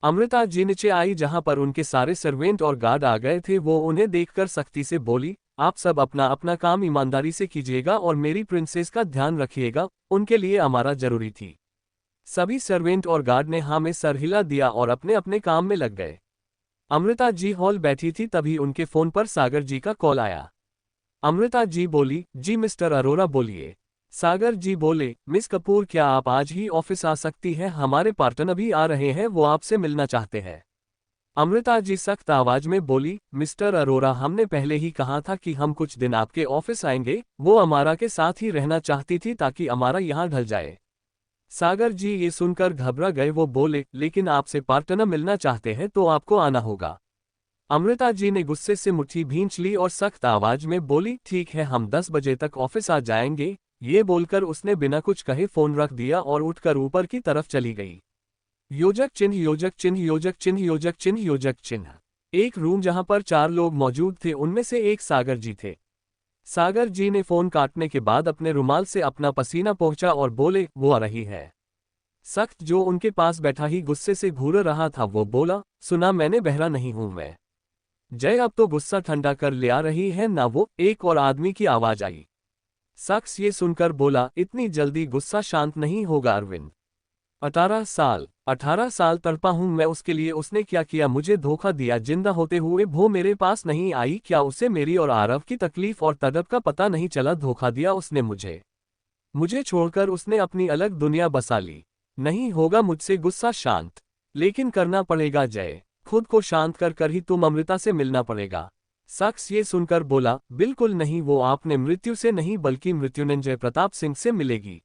अमृता जी नीचे आई जहां पर उनके सारे सर्वेंट और गार्ड आ गए थे। वो उन्हें देखकर सख्ती से बोली, आप सब अपना अपना काम ईमानदारी से कीजिएगा और मेरी प्रिंसेस का ध्यान रखिएगा, उनके लिए अमारा जरूरी थी। सभी सर्वेंट और गार्ड ने हाँ में सर हिला दिया और अपने अपने काम में लग गए। अमृता जी हॉल बैठी थी, तभी उनके फोन पर सागर जी का कॉल आया। अमृता जी बोली, जी मिस्टर अरोरा बोलिए। सागर जी बोले, मिस कपूर क्या आप आज ही ऑफिस आ सकती हैं, हमारे पार्टनर भी आ रहे हैं, वो आपसे मिलना चाहते हैं। अमृता जी सख्त आवाज में बोली, मिस्टर अरोरा हमने पहले ही कहा था कि हम कुछ दिन आपके ऑफिस आएंगे। वो अमारा के साथ ही रहना चाहती थी ताकि अमारा यहाँ ढल जाए। सागर जी ये सुनकर घबरा गए। वो बोले, लेकिन आपसे पार्टनर मिलना चाहते हैं तो आपको आना होगा। अमृता जी ने गुस्से से मुट्ठी भींच ली और सख्त आवाज में बोली, ठीक है, हम 10 बजे तक ऑफिस आ जाएंगे। ये बोलकर उसने बिना कुछ कहे फोन रख दिया और उठकर ऊपर की तरफ चली गई। योजक चिन्ह योजक चिन्ह योजक चिन्ह योजक चिन्ह योजक चिन्ह। एक रूम जहां पर 4 लोग मौजूद थे, उनमें से एक सागर जी थे। सागर जी ने फोन काटने के बाद अपने रुमाल से अपना पसीना पोंछा और बोले, वो आ रही है। सख्त जो उनके पास बैठा ही गुस्से से घूर रहा था, वो बोला, सुना मैंने, बहरा नहीं हूं मैं। जय अब तो गुस्सा ठंडा कर ले आ रही है ना वो, एक और आदमी की आवाज आई। शख्स ये सुनकर बोला, इतनी जल्दी गुस्सा शांत नहीं होगा अरविंद। 18 साल तड़पा हूं मैं उसके लिए, उसने क्या किया, मुझे धोखा दिया, जिंदा होते हुए वो मेरे पास नहीं आई, क्या उसे मेरी और आरव की तकलीफ और तड़प का पता नहीं चला, धोखा दिया उसने मुझे छोड़कर उसने अपनी अलग दुनिया बसा ली। नहीं होगा मुझसे गुस्सा शांत, लेकिन करना पड़ेगा जय, खुद को शांत कर कर ही तुम अमृता से मिलना पड़ेगा। शख्स ये सुनकर बोला, बिल्कुल नहीं, वो आपने मृत्यु से नहीं बल्कि मृत्युंजय प्रताप सिंह से मिलेगी।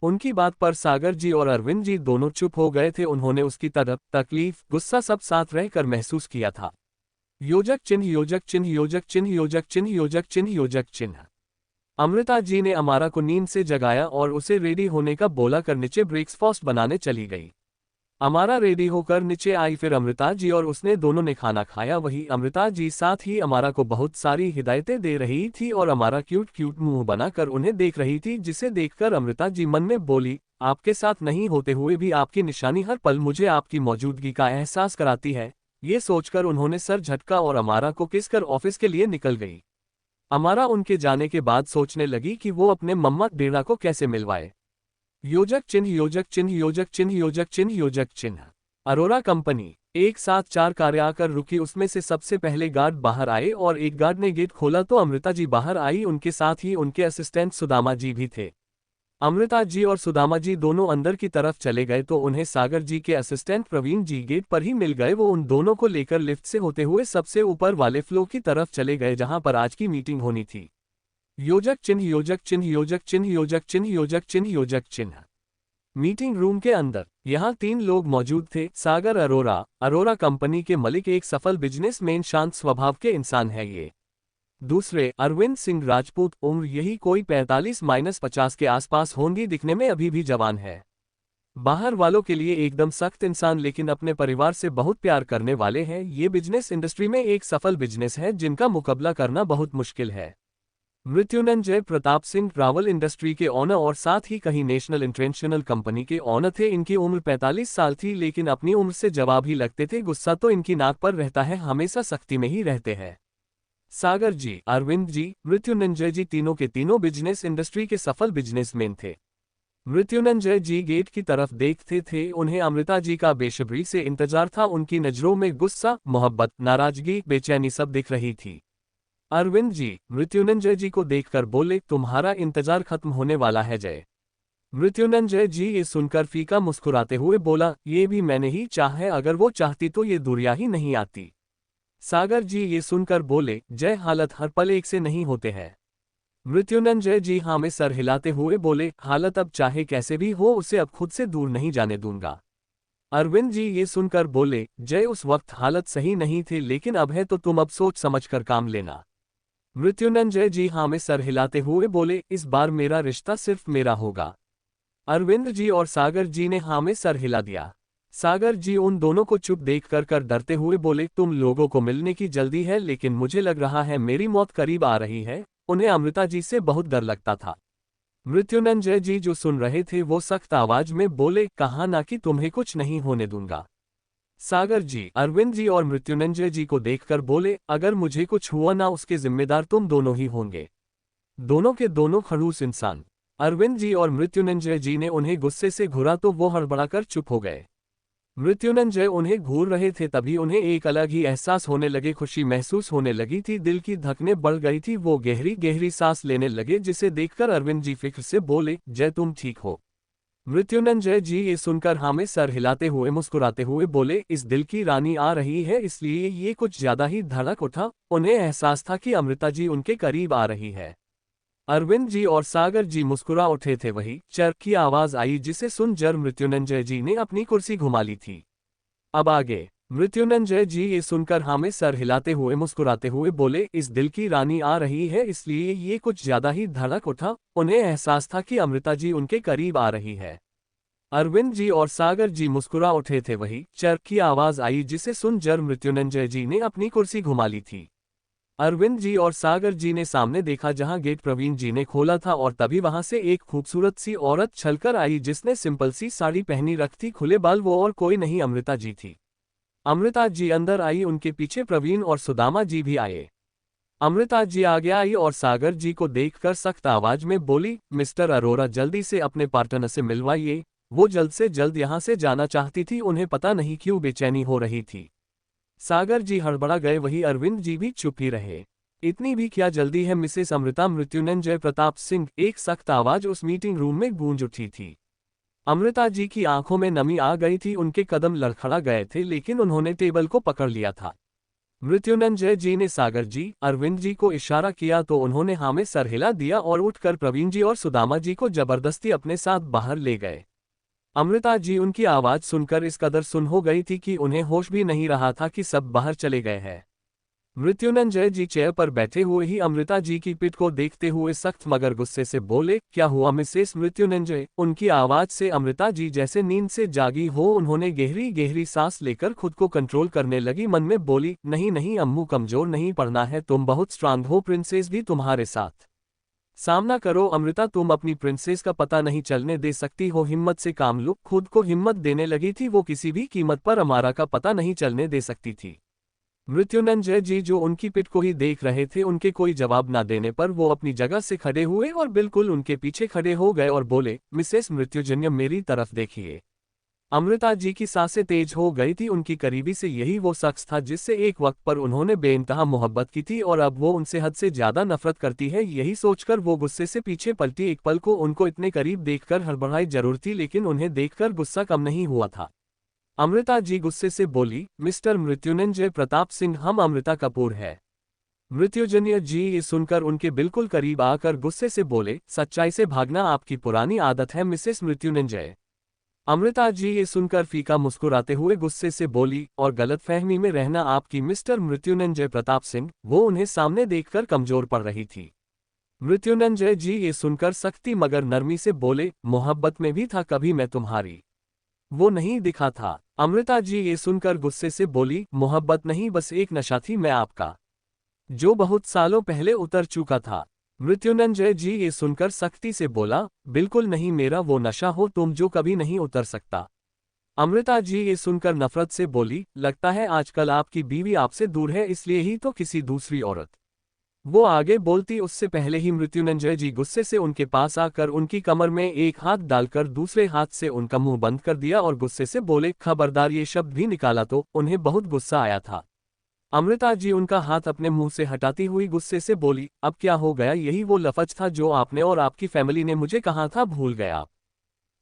उनकी बात पर सागर जी और अरविंद जी दोनों चुप हो गए थे। उन्होंने उसकी तड़प, तकलीफ, गुस्सा सब साथ रहकर महसूस किया था। योजक चिन्ह योजक चिन्ह योजक चिन्ह योजक चिन्ह योजक चिन्ह योजक चिन्ह। अमृता जी ने अमारा को नींद से जगाया और उसे रेडी होने का बोला कर नीचे ब्रेकफास्ट बनाने चली गई। अमारा रेडी होकर नीचे आई, फिर अमृता जी और उसने दोनों ने खाना खाया। वही अमृता जी साथ ही अमारा को बहुत सारी हिदायतें दे रही थी और अमारा क्यूट क्यूट मुंह बनाकर उन्हें देख रही थी, जिसे देखकर अमृता जी मन में बोली, आपके साथ नहीं होते हुए भी आपकी निशानी हर पल मुझे आपकी मौजूदगी का एहसास कराती है। ये सोचकर उन्होंने सर झटका और अमारा को किस कर ऑफिस के लिए निकल गई। अमारा उनके जाने के बाद सोचने लगी कि वो अपने मम्मा डेरा को कैसे मिलवाए। योजक चिन्ह योजक चिन्ह योजक चिन्ह योजक चिन्ह योजक चिन्ह। अरोरा कंपनी। एक साथ 4 कारें आकर रुकी, उसमें से सबसे पहले गार्ड बाहर आए और एक गार्ड ने गेट खोला तो अमृता जी बाहर आई, उनके साथ ही उनके असिस्टेंट सुदामा जी भी थे। अमृता जी और सुदामा जी दोनों अंदर की तरफ चले गए तो उन्हें सागर जी के असिस्टेंट प्रवीण जी गेट पर ही मिल गए। वो उन दोनों को लेकर लिफ्ट से होते हुए सबसे ऊपर वाले फ्लोर की तरफ चले गए, जहां पर आज की मीटिंग होनी थी। योजक चिन्ह योजक चिन्ह योजक चिन्ह योजक चिन्ह योजक चिन्ह योजक चिन्ह। मीटिंग रूम के अंदर यहाँ 3 लोग मौजूद थे। सागर अरोरा कंपनी के मालिक, एक सफल बिजनेसमैन, शांत स्वभाव के इंसान है ये। दूसरे अरविंद सिंह राजपूत, उम्र यही कोई 45-50 के आसपास होंगी, दिखने में अभी भी जवान है। बाहर वालों के लिए एकदम सख्त इंसान, लेकिन अपने परिवार से बहुत प्यार करने वाले हैं। ये बिजनेस इंडस्ट्री में एक सफल बिजनेस है जिनका मुकाबला करना बहुत मुश्किल है। मृत्युंजय प्रताप सिंह ट्रैवल इंडस्ट्री के ऑनर और साथ ही कहीं नेशनल इंटरनेशनल कंपनी के ऑनर थे। इनकी उम्र 45 साल थी, लेकिन अपनी उम्र से जवाब ही लगते थे। गुस्सा तो इनकी नाक पर रहता है, हमेशा सख्ती में ही रहते हैं। सागर जी, अरविंद जी, मृत्युंजय जी, तीनों के तीनों बिजनेस इंडस्ट्री के सफल बिजनेसमैन थे। मृत्युंजय जी गेट की तरफ देखते थे, उन्हें अमृता जी का बेसब्री से इंतजार था। उनकी नजरों में गुस्सा, मोहब्बत, नाराजगी, बेचैनी सब दिख रही थी। अरविंद जी मृत्युंजय जी को देखकर बोले, तुम्हारा इंतजार खत्म होने वाला है जय। मृत्युंजय जी ये सुनकर फीका मुस्कुराते हुए बोला, ये भी मैंने ही चाहा है, अगर वो चाहती तो ये दूरियां ही नहीं आती। सागर जी ये सुनकर बोले, जय, हालत हर पल एक से नहीं होते हैं। मृत्युंजय जी हाँ में सर हिलाते हुए बोले, हालत अब चाहे कैसे भी हो, उसे अब खुद से दूर नहीं जाने दूंगा। अरविंद जी ये सुनकर बोले, जय, उस वक्त हालत सही नहीं थे, लेकिन अब है तो तुम अब सोच समझकर काम लेना। मृत्युंजय जी हाँ में सर हिलाते हुए बोले, इस बार मेरा रिश्ता सिर्फ मेरा होगा। अरविंद जी और सागर जी ने हाँ में सर हिला दिया। सागर जी उन दोनों को चुप देख कर डरते हुए बोले, तुम लोगों को मिलने की जल्दी है, लेकिन मुझे लग रहा है मेरी मौत करीब आ रही है। उन्हें अमृता जी से बहुत डर लगता था। मृत्युंजय जी जो सुन रहे थे वो सख्त आवाज में बोले, कहा ना कि तुम्हें कुछ नहीं होने दूंगा। सागर जी अरविंद जी और मृत्युंजय जी को देखकर बोले, अगर मुझे कुछ हुआ ना, उसके जिम्मेदार तुम दोनों ही होंगे। दोनों के दोनों खड़ूस इंसान। अरविंद जी और मृत्युंजय जी ने उन्हें गुस्से से घूरा तो वो हड़बड़ाकर चुप हो गए। मृत्युंजय उन्हें घूर रहे थे, तभी उन्हें एक अलग ही एहसास होने लगे, खुशी महसूस होने लगी थी, दिल की धड़कनें बढ़ गई थी। वो गहरी गहरी सांस लेने लगे, जिसे देखकर अरविंद जी फिक्र से बोले, जय, तुम ठीक हो। मृत्युंजय जी ये सुनकर हाँ में सर हिलाते हुए मुस्कुराते हुए बोले, इस दिल की रानी आ रही है, इसलिए ये कुछ ज्यादा ही धड़क उठा। उन्हें एहसास था कि अमृता जी उनके करीब आ रही है। अरविंद जी और सागर जी मुस्कुरा उठे थे। वही चर की आवाज आई, जिसे सुन जर मृत्युंजय जी ने अपनी कुर्सी घुमा ली थी। अब आगे मृत्युंजय जी ये सुनकर हाँ में सर हिलाते हुए मुस्कुराते हुए बोले, इस दिल की रानी आ रही है इसलिए ये कुछ ज्यादा ही धड़क उठा। उन्हें एहसास था कि अमृता जी उनके करीब आ रही है। अरविंद जी और सागर जी मुस्कुरा उठे थे। वही चर की आवाज आई जिसे सुन जर मृत्युंजय जी ने अपनी कुर्सी घुमा ली थी। अरविंद जी और सागर जी ने सामने देखा जहां गेट प्रवीण जी ने खोला था और तभी वहां से एक खूबसूरत सी औरत छलकर आई जिसने सिंपल सी साड़ी पहनी रखी थी। खुले बाल, वो और कोई नहीं अमृता जी थी। अमृता जी अंदर आई, उनके पीछे प्रवीण और सुदामा जी भी आए। अमृता जी आगे आई और सागर जी को देखकर सख्त आवाज में बोली, मिस्टर अरोरा जल्दी से अपने पार्टनर से मिलवाइए। वो जल्द से जल्द यहाँ से जाना चाहती थी, उन्हें पता नहीं क्यों बेचैनी हो रही थी। सागर जी हड़बड़ा गए, वही अरविंद जी भी चुप ही रहे। इतनी भी क्या जल्दी है मिसेस अमृता? मृत्युंजय प्रताप सिंह, एक सख्त आवाज उस मीटिंग रूम में गूंज उठी थी। अमृता जी की आंखों में नमी आ गई थी, उनके कदम लड़खड़ा गए थे लेकिन उन्होंने टेबल को पकड़ लिया था। मृत्युंजय जी ने सागर जी, अरविंद जी को इशारा किया तो उन्होंने हाँ में सर हिला दिया और उठकर प्रवीण जी और सुदामा जी को जबरदस्ती अपने साथ बाहर ले गए। अमृता जी उनकी आवाज सुनकर इस कदर सुन हो गई थी कि उन्हें होश भी नहीं रहा था कि सब बाहर चले गए हैं। मृत्युंजय जी चेयर पर बैठे हुए ही अमृता जी की पिठ को देखते हुए सख्त मगर गुस्से से बोले, क्या हुआ मिसेस मृत्युंजय? उनकी आवाज से अमृता जी जैसे नींद से जागी हो। उन्होंने गहरी गहरी सांस लेकर खुद को कंट्रोल करने लगी, मन में बोली, नहीं नहीं अम्मू, कमजोर नहीं पड़ना है, तुम बहुत स्ट्रांग हो, प्रिंसेस भी तुम्हारे साथ सामना करो। अमृता, तुम अपनी प्रिंसेस का पता नहीं चलने दे सकती हो, हिम्मत से काम लो। खुद को हिम्मत देने लगी थी वो, किसी भी कीमत पर अमारा का पता नहीं चलने दे सकती थी। मृत्युंजय जी जो उनकी पिठ को ही देख रहे थे, उनके कोई जवाब न देने पर वो अपनी जगह से खड़े हुए और बिल्कुल उनके पीछे खड़े हो गए और बोले, मिसेस मृत्युंजय मेरी तरफ देखिए। अमृता जी की सांसें तेज हो गई थी, उनकी करीबी से यही वो शख्स था जिससे एक वक्त पर उन्होंने बेइंतहा मोहब्बत की थी और अब वो उनसे हद से ज्यादा नफरत करती है। यही सोचकर वो गुस्से से पीछे पलटी। एक पल को उनको इतने करीब देखकर हड़बड़ाई जरूर थी लेकिन उन्हें देखकर गुस्सा कम नहीं हुआ था। अमृता जी गुस्से से बोली, मिस्टर मृत्युंजय प्रताप सिंह, हम अमृता कपूर है। मृत्युंजय जी ये सुनकर उनके बिल्कुल करीब आकर गुस्से से बोले, सच्चाई से भागना आपकी पुरानी आदत है मिसेस मृत्युंजय। अमृता जी ये सुनकर फीका मुस्कुराते हुए गुस्से से बोली, और गलतफहमी में रहना आपकी मिस्टर मृत्युंजय प्रताप सिंह। वो उन्हें सामने देखकर कमजोर पड़ रही थी। मृत्युंजय जी ये सुनकर सख्ती मगर नरमी से बोले, मोहब्बत में भी था कभी मैं तुम्हारी, वो नहीं दिखा था। अमृता जी ये सुनकर गुस्से से बोली, मोहब्बत नहीं बस एक नशा थी मैं आपका, जो बहुत सालों पहले उतर चुका था। मृत्युंजय जी ये सुनकर सख्ती से बोला, बिल्कुल नहीं, मेरा वो नशा हो तुम जो कभी नहीं उतर सकता। अमृता जी ये सुनकर नफरत से बोली, लगता है आजकल आपकी बीवी आपसे दूर है, इसलिए ही तो किसी दूसरी औरत। वो आगे बोलती उससे पहले ही मृत्युंजय जी गुस्से से उनके पास आकर उनकी कमर में एक हाथ डालकर दूसरे हाथ से उनका मुंह बंद कर दिया और गुस्से से बोले, खबरदार ये शब्द भी निकाला तो। उन्हें बहुत गुस्सा आया था। अमृता जी उनका हाथ अपने मुंह से हटाती हुई गुस्से से बोली, अब क्या हो गया? यही वो लफ्ज था जो आपने और आपकी फैमिली ने मुझे कहा था, भूल गए आप?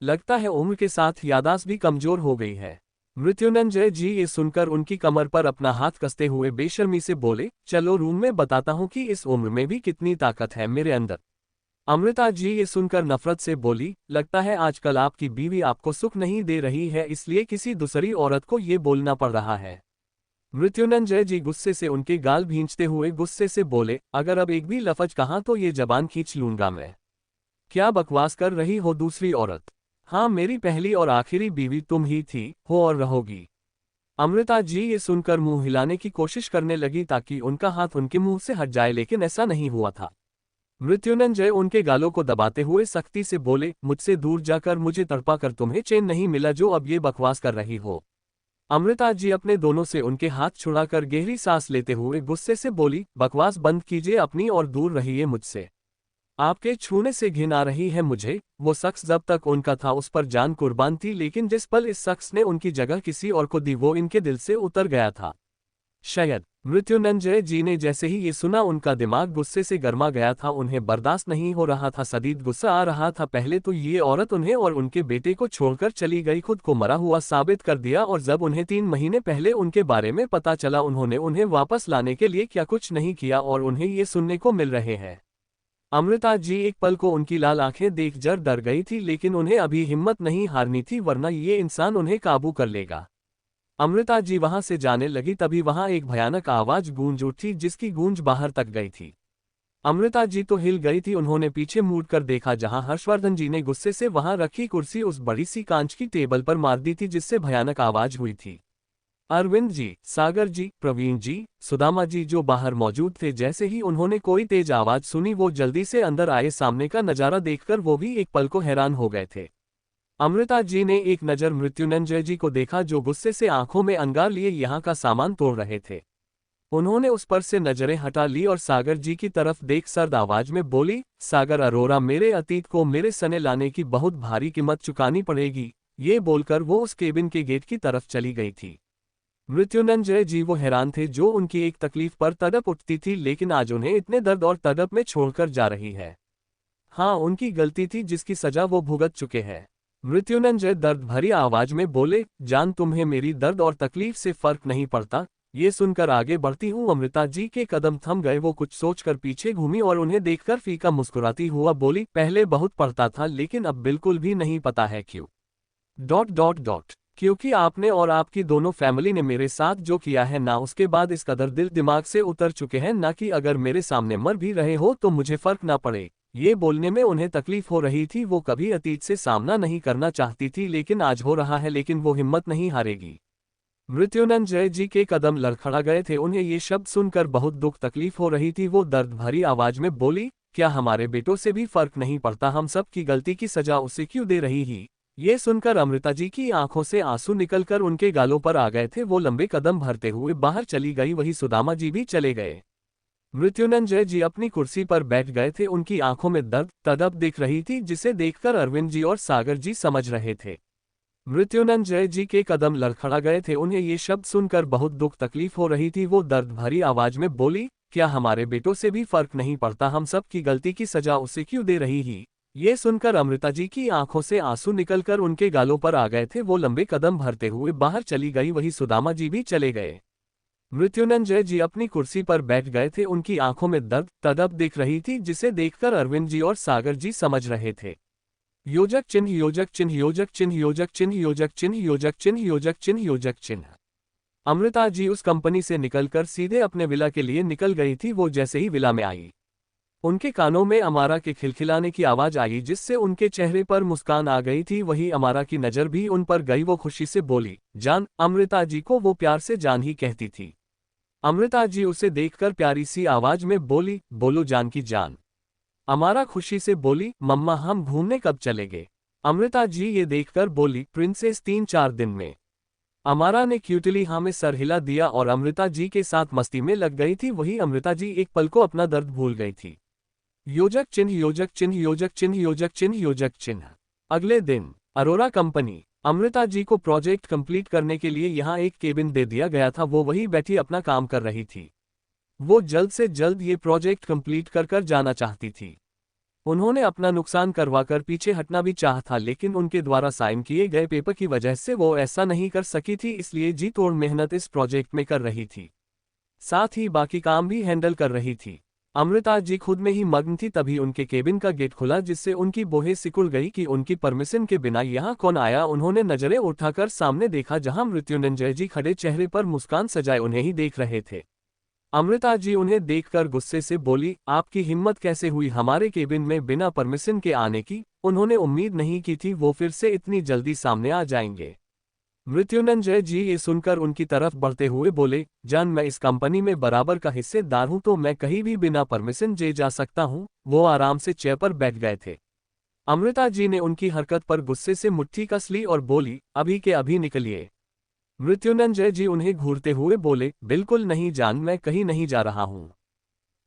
लगता है उम्र के साथ यादाश्त भी कमजोर हो गई है। मृत्युंजय जी ये सुनकर उनकी कमर पर अपना हाथ कसते हुए बेशर्मी से बोले, चलो रूम में बताता हूं कि इस उम्र में भी कितनी ताकत है मेरे अंदर। अमृता जी ये सुनकर नफरत से बोली, लगता है आजकल आपकी बीवी आपको सुख नहीं दे रही है, इसलिए किसी दूसरी औरत को ये बोलना पड़ रहा है। मृत्युंजय जी गुस्से से उनके गाल भींचते हुए गुस्से से बोले, अगर अब एक भी लफ्ज कहा तो ये जबान खींच लूंगा मैं। क्या बकवास कर रही हो दूसरी औरत? हाँ, मेरी पहली और आखिरी बीवी तुम ही थी, हो और रहोगी। अमृता जी ये सुनकर मुंह हिलाने की कोशिश करने लगी ताकि उनका हाथ उनके मुंह से हट जाए लेकिन ऐसा नहीं हुआ था। मृत्युंजय उनके गालों को दबाते हुए सख्ती से बोले, मुझसे दूर जाकर मुझे तड़पा कर तुम्हें चैन नहीं मिला जो अब ये बकवास कर रही हो। अमृता जी अपने दोनों से उनके हाथ छुड़ाकर गहरी सांस लेते हुए गुस्से से बोली, बकवास बंद कीजिए अपनी और दूर रहिए मुझसे। आपके छूने से घिन आ रही है मुझे। वो शख्स जब तक उनका था उस पर जान कुर्बान थी लेकिन जिस पल इस शख्स ने उनकी जगह किसी और को दी वो इनके दिल से उतर गया था। शायद मृत्युंजय जी ने जैसे ही ये सुना उनका दिमाग गुस्से से गर्मा गया था, उन्हें बर्दाश्त नहीं हो रहा था, शदीद गुस्सा आ रहा था। पहले तो ये औरत उन्हें और उनके बेटे को छोड़कर चली गई, खुद को मरा हुआ साबित कर दिया, और जब उन्हें 3 महीने पहले उनके बारे में पता चला उन्होंने उन्हें वापस लाने के लिए क्या कुछ नहीं किया और उन्हें ये सुनने को मिल रहे हैं। अमृता जी एक पल को उनकी लाल आंखें देख जर डर गई थी लेकिन उन्हें अभी हिम्मत नहीं हारनी थी वरना ये इंसान उन्हें काबू कर लेगा। अमृता जी वहां से जाने लगी तभी वहां एक भयानक आवाज गूंज उठी जिसकी गूंज बाहर तक गई थी। अमृता जी तो हिल गई थी। उन्होंने पीछे मुड़कर देखा जहां हर्षवर्धन जी ने गुस्से से वहां रखी कुर्सी उस बड़ी सी कांच की टेबल पर मार दी थी जिससे भयानक आवाज हुई थी। अरविंद जी, सागर जी, प्रवीण जी, सुदामा जी जो बाहर मौजूद थे, जैसे ही उन्होंने कोई तेज आवाज सुनी वो जल्दी से अंदर आए। सामने का नजारा देखकर वो भी एक पल को हैरान हो गए थे। अमृता जी ने एक नजर मृत्युंजय जी को देखा जो गुस्से से आंखों में अंगार लिए यहाँ का सामान तोड़ रहे थे। उन्होंने उस पर से नजरें हटा ली और सागर जी की तरफ देख सर्द आवाज में बोली, सागर अरोरा, मेरे अतीत को मेरे सने लाने की बहुत भारी कीमत चुकानी पड़ेगी। ये बोलकर वो उस केबिन के गेट की तरफ चली गई थी। मृत्युंजय जी वो हैरान थे जो उनकी एक तकलीफ पर तड़प उठती थी लेकिन आज उन्हें इतने दर्द और तड़प में छोड़कर जा रही है। हाँ, उनकी गलती थी जिसकी सजा वो भुगत चुके हैं। मृत्युंजय दर्द भरी आवाज में बोले, जान तुम्हें मेरी दर्द और तकलीफ से फर्क नहीं पड़ता। ये सुनकर आगे बढ़ती हूँ अमृता जी के कदम थम गए। वो कुछ सोचकर पीछे घूमी और उन्हें देखकर फीका मुस्कुराती हुआ बोली, पहले बहुत पढ़ता था लेकिन अब बिल्कुल भी नहीं पता है क्यों। क्योंकि आपने और आपकी दोनों फैमिली ने मेरे साथ जो किया है ना, उसके बाद इस कदर दिल दिमाग से उतर चुके हैं ना कि अगर मेरे सामने मर भी रहे हो तो मुझे फर्क ना पड़े। ये बोलने में उन्हें तकलीफ हो रही थी। वो कभी अतीत से सामना नहीं करना चाहती थी लेकिन आज हो रहा है, लेकिन वो हिम्मत नहीं हारेगी। मृत्युंजय जी के कदम लड़खड़ा गए थे। उन्हें ये शब्द सुनकर बहुत दुख तकलीफ हो रही थी। वो दर्द भरी आवाज में बोली, क्या हमारे बेटों से भी फर्क नहीं पड़ता? हम सब की गलती की सजा उसे क्यों दे रही ही? ये सुनकर अमृता जी की आंखों से आंसू निकलकर उनके गालों पर आ गए थे। वो लंबे कदम भरते हुए बाहर चली गई। वही सुदामा जी भी चले गए। मृत्युंजय जी अपनी कुर्सी पर बैठ गए थे। उनकी आंखों में दर्द तड़प दिख रही थी जिसे देखकर अरविंद जी और सागर जी समझ रहे थे। मृत्युंजय जी के कदम लड़खड़ा गए थे। उन्हें ये शब्द सुनकर बहुत दुख तकलीफ हो रही थी। वो दर्द भरी आवाज में बोली, क्या हमारे बेटों से भी फर्क नहीं पड़ता? हम सब की गलती की सजा उसे क्यों दे रही ही? ये सुनकर अमृता जी की आंखों से आंसू निकलकर उनके गालों पर आ गए थे। वो लंबे कदम भरते हुए बाहर चली गई। वही सुदामा जी भी चले गए। मृत्युंजय जी अपनी कुर्सी पर बैठ गए थे। उनकी आंखों में दर्द तड़प दिख रही थी जिसे देखकर अरविंद जी और सागर जी समझ रहे थे। योजक चिन्ह योजक चिन्ह योजक चिन्ह योजक चिन्ह योजक चिन्ह योजक चिन्ह योजक चिन्ह योजक चिन्ह। अमृता जी उस कंपनी से निकलकर सीधे अपने विला के लिए निकल गई थी। वो जैसे ही विला में आई, उनके कानों में अमारा के खिलखिलाने की आवाज आई जिससे उनके चेहरे पर मुस्कान आ गई थी। वही अमारा की नजर भी उन पर गई। वो खुशी से बोली, जान। अमृता जी को वो प्यार से जान ही कहती थी। अमृता जी उसे देखकर प्यारी सी आवाज में बोली, बोलो जान की जान। अमारा खुशी से बोली, मम्मा हम घूमने कब चलेंगे? अमृता जी ये देखकर बोली, प्रिंसेस 3-4 दिन में। अमारा ने क्यूटली हाँ में सर हिला दिया और अमृता जी के साथ मस्ती में लग गई थी। वही अमृता जी एक पल को अपना दर्द भूल गई थी। योजक चिन्ह योजक चिन्ह योजक चिन्ह योजक चिन्ह योजक चिन्ह। अगले दिन अरोरा कंपनी। अमृता जी को प्रोजेक्ट कंप्लीट करने के लिए यहाँ एक केबिन दे दिया गया था। वो वही बैठी अपना काम कर रही थी। वो जल्द से जल्द ये प्रोजेक्ट कंप्लीट कर जाना चाहती थी। उन्होंने अपना नुकसान करवाकर पीछे हटना भी चाहा था लेकिन उनके द्वारा साइन किए गए पेपर की वजह से वो ऐसा नहीं कर सकी थी, इसलिए जी तोड़ मेहनत इस प्रोजेक्ट में कर रही थी, साथ ही बाकी काम भी हैंडल कर रही थी। अमृता जी खुद में ही मग्न थी। तभी उनके केबिन का गेट खुला जिससे उनकी बोहें सिकुड़ गई कि उनकी परमिशन के बिना यहाँ कौन आया। उन्होंने नजरें उठाकर सामने देखा जहां मृत्युंजय जी खड़े चेहरे पर मुस्कान सजाए उन्हें ही देख रहे थे। अमृता जी उन्हें देखकर गुस्से से बोली, आपकी हिम्मत कैसे हुई हमारे केबिन में बिना परमिशन के आने की? उन्होंने उम्मीद नहीं की थी वो फिर से इतनी जल्दी सामने आ जाएंगे। मृत्युंजय जी ये सुनकर उनकी तरफ बढ़ते हुए बोले, जान मैं इस कंपनी में बराबर का हिस्सेदार हूं तो मैं कहीं भी बिना परमिशन जा सकता हूं। वो आराम से चेयर पर बैठ गए थे। अमृता जी ने उनकी हरकत पर गुस्से से मुट्ठी कस ली और बोली, अभी के अभी निकलिए। मृत्युंजय जी उन्हें घूरते हुए बोले, बिल्कुल नहीं जान, मैं कहीं नहीं जा रहा हूं।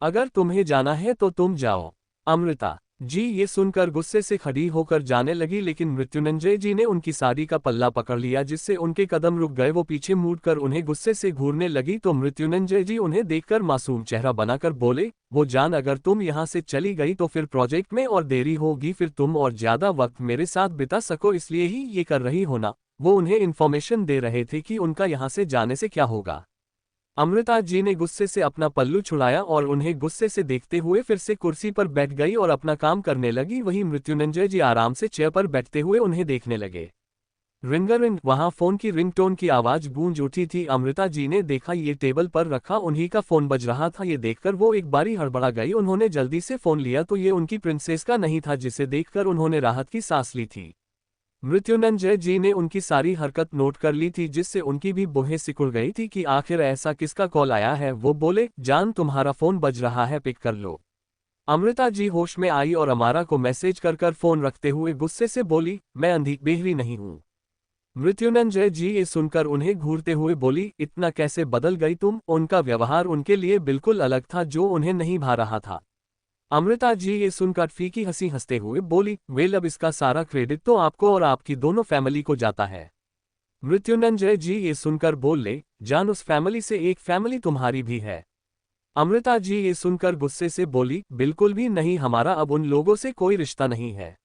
अगर तुम्हें जाना है तो तुम जाओ। अमृता जी ये सुनकर गुस्से से खड़ी होकर जाने लगी लेकिन मृत्युंजय जी ने उनकी साड़ी का पल्ला पकड़ लिया जिससे उनके कदम रुक गए। वो पीछे मुड़कर उन्हें गुस्से से घूरने लगी तो मृत्युंजय जी उन्हें देखकर मासूम चेहरा बनाकर बोले, वो जान अगर तुम यहाँ से चली गई तो फिर प्रोजेक्ट में और देरी होगी, फिर तुम और ज्यादा वक्त मेरे साथ बिता सको, इसलिए ही ये कर रही हो ना। वो उन्हें इन्फॉर्मेशन दे रहे थे कि उनका यहाँ से जाने से क्या होगा। अमृता जी ने गुस्से से अपना पल्लू छुड़ाया और उन्हें गुस्से से देखते हुए फिर से कुर्सी पर बैठ गई और अपना काम करने लगी। वहीं मृत्युंजय जी आराम से चेयर पर बैठते हुए उन्हें देखने लगे। रिंगरिंग, वहां फोन की रिंगटोन की आवाज गूंज उठी थी। अमृता जी ने देखा ये टेबल पर रखा उन्हीं का फोन बज रहा था। ये देखकर वो एक बारी हड़बड़ा गई। उन्होंने जल्दी से फोन लिया तो ये उनकी प्रिंसेस का नहीं था, जिसे देखकर उन्होंने राहत की सांस ली थी। मृत्युंजय जी ने उनकी सारी हरकत नोट कर ली थी, जिससे उनकी भी भौहें सिकुड़ गई थी कि आखिर ऐसा किसका कॉल आया है। वो बोले, जान तुम्हारा फोन बज रहा है, पिक कर लो। अमृता जी होश में आई और अमारा को मैसेज कर फोन रखते हुए गुस्से से बोली, मैं अंधी बेहरी नहीं हूं। मृत्युंजय जी ये सुनकर उन्हें घूरते हुए बोली, इतना कैसे बदल गई तुम। उनका व्यवहार उनके लिए बिल्कुल अलग था, जो उन्हें नहीं भा रहा था। अमृता जी ये सुनकर फीकी हंसी हंसते हुए बोली, वेल अब इसका सारा क्रेडिट तो आपको और आपकी दोनों फैमिली को जाता है। मृत्युंजय जी ये सुनकर बोले, जान उस फैमिली से एक फैमिली तुम्हारी भी है। अमृता जी ये सुनकर गुस्से से बोली, बिल्कुल भी नहीं, हमारा अब उन लोगों से कोई रिश्ता नहीं है।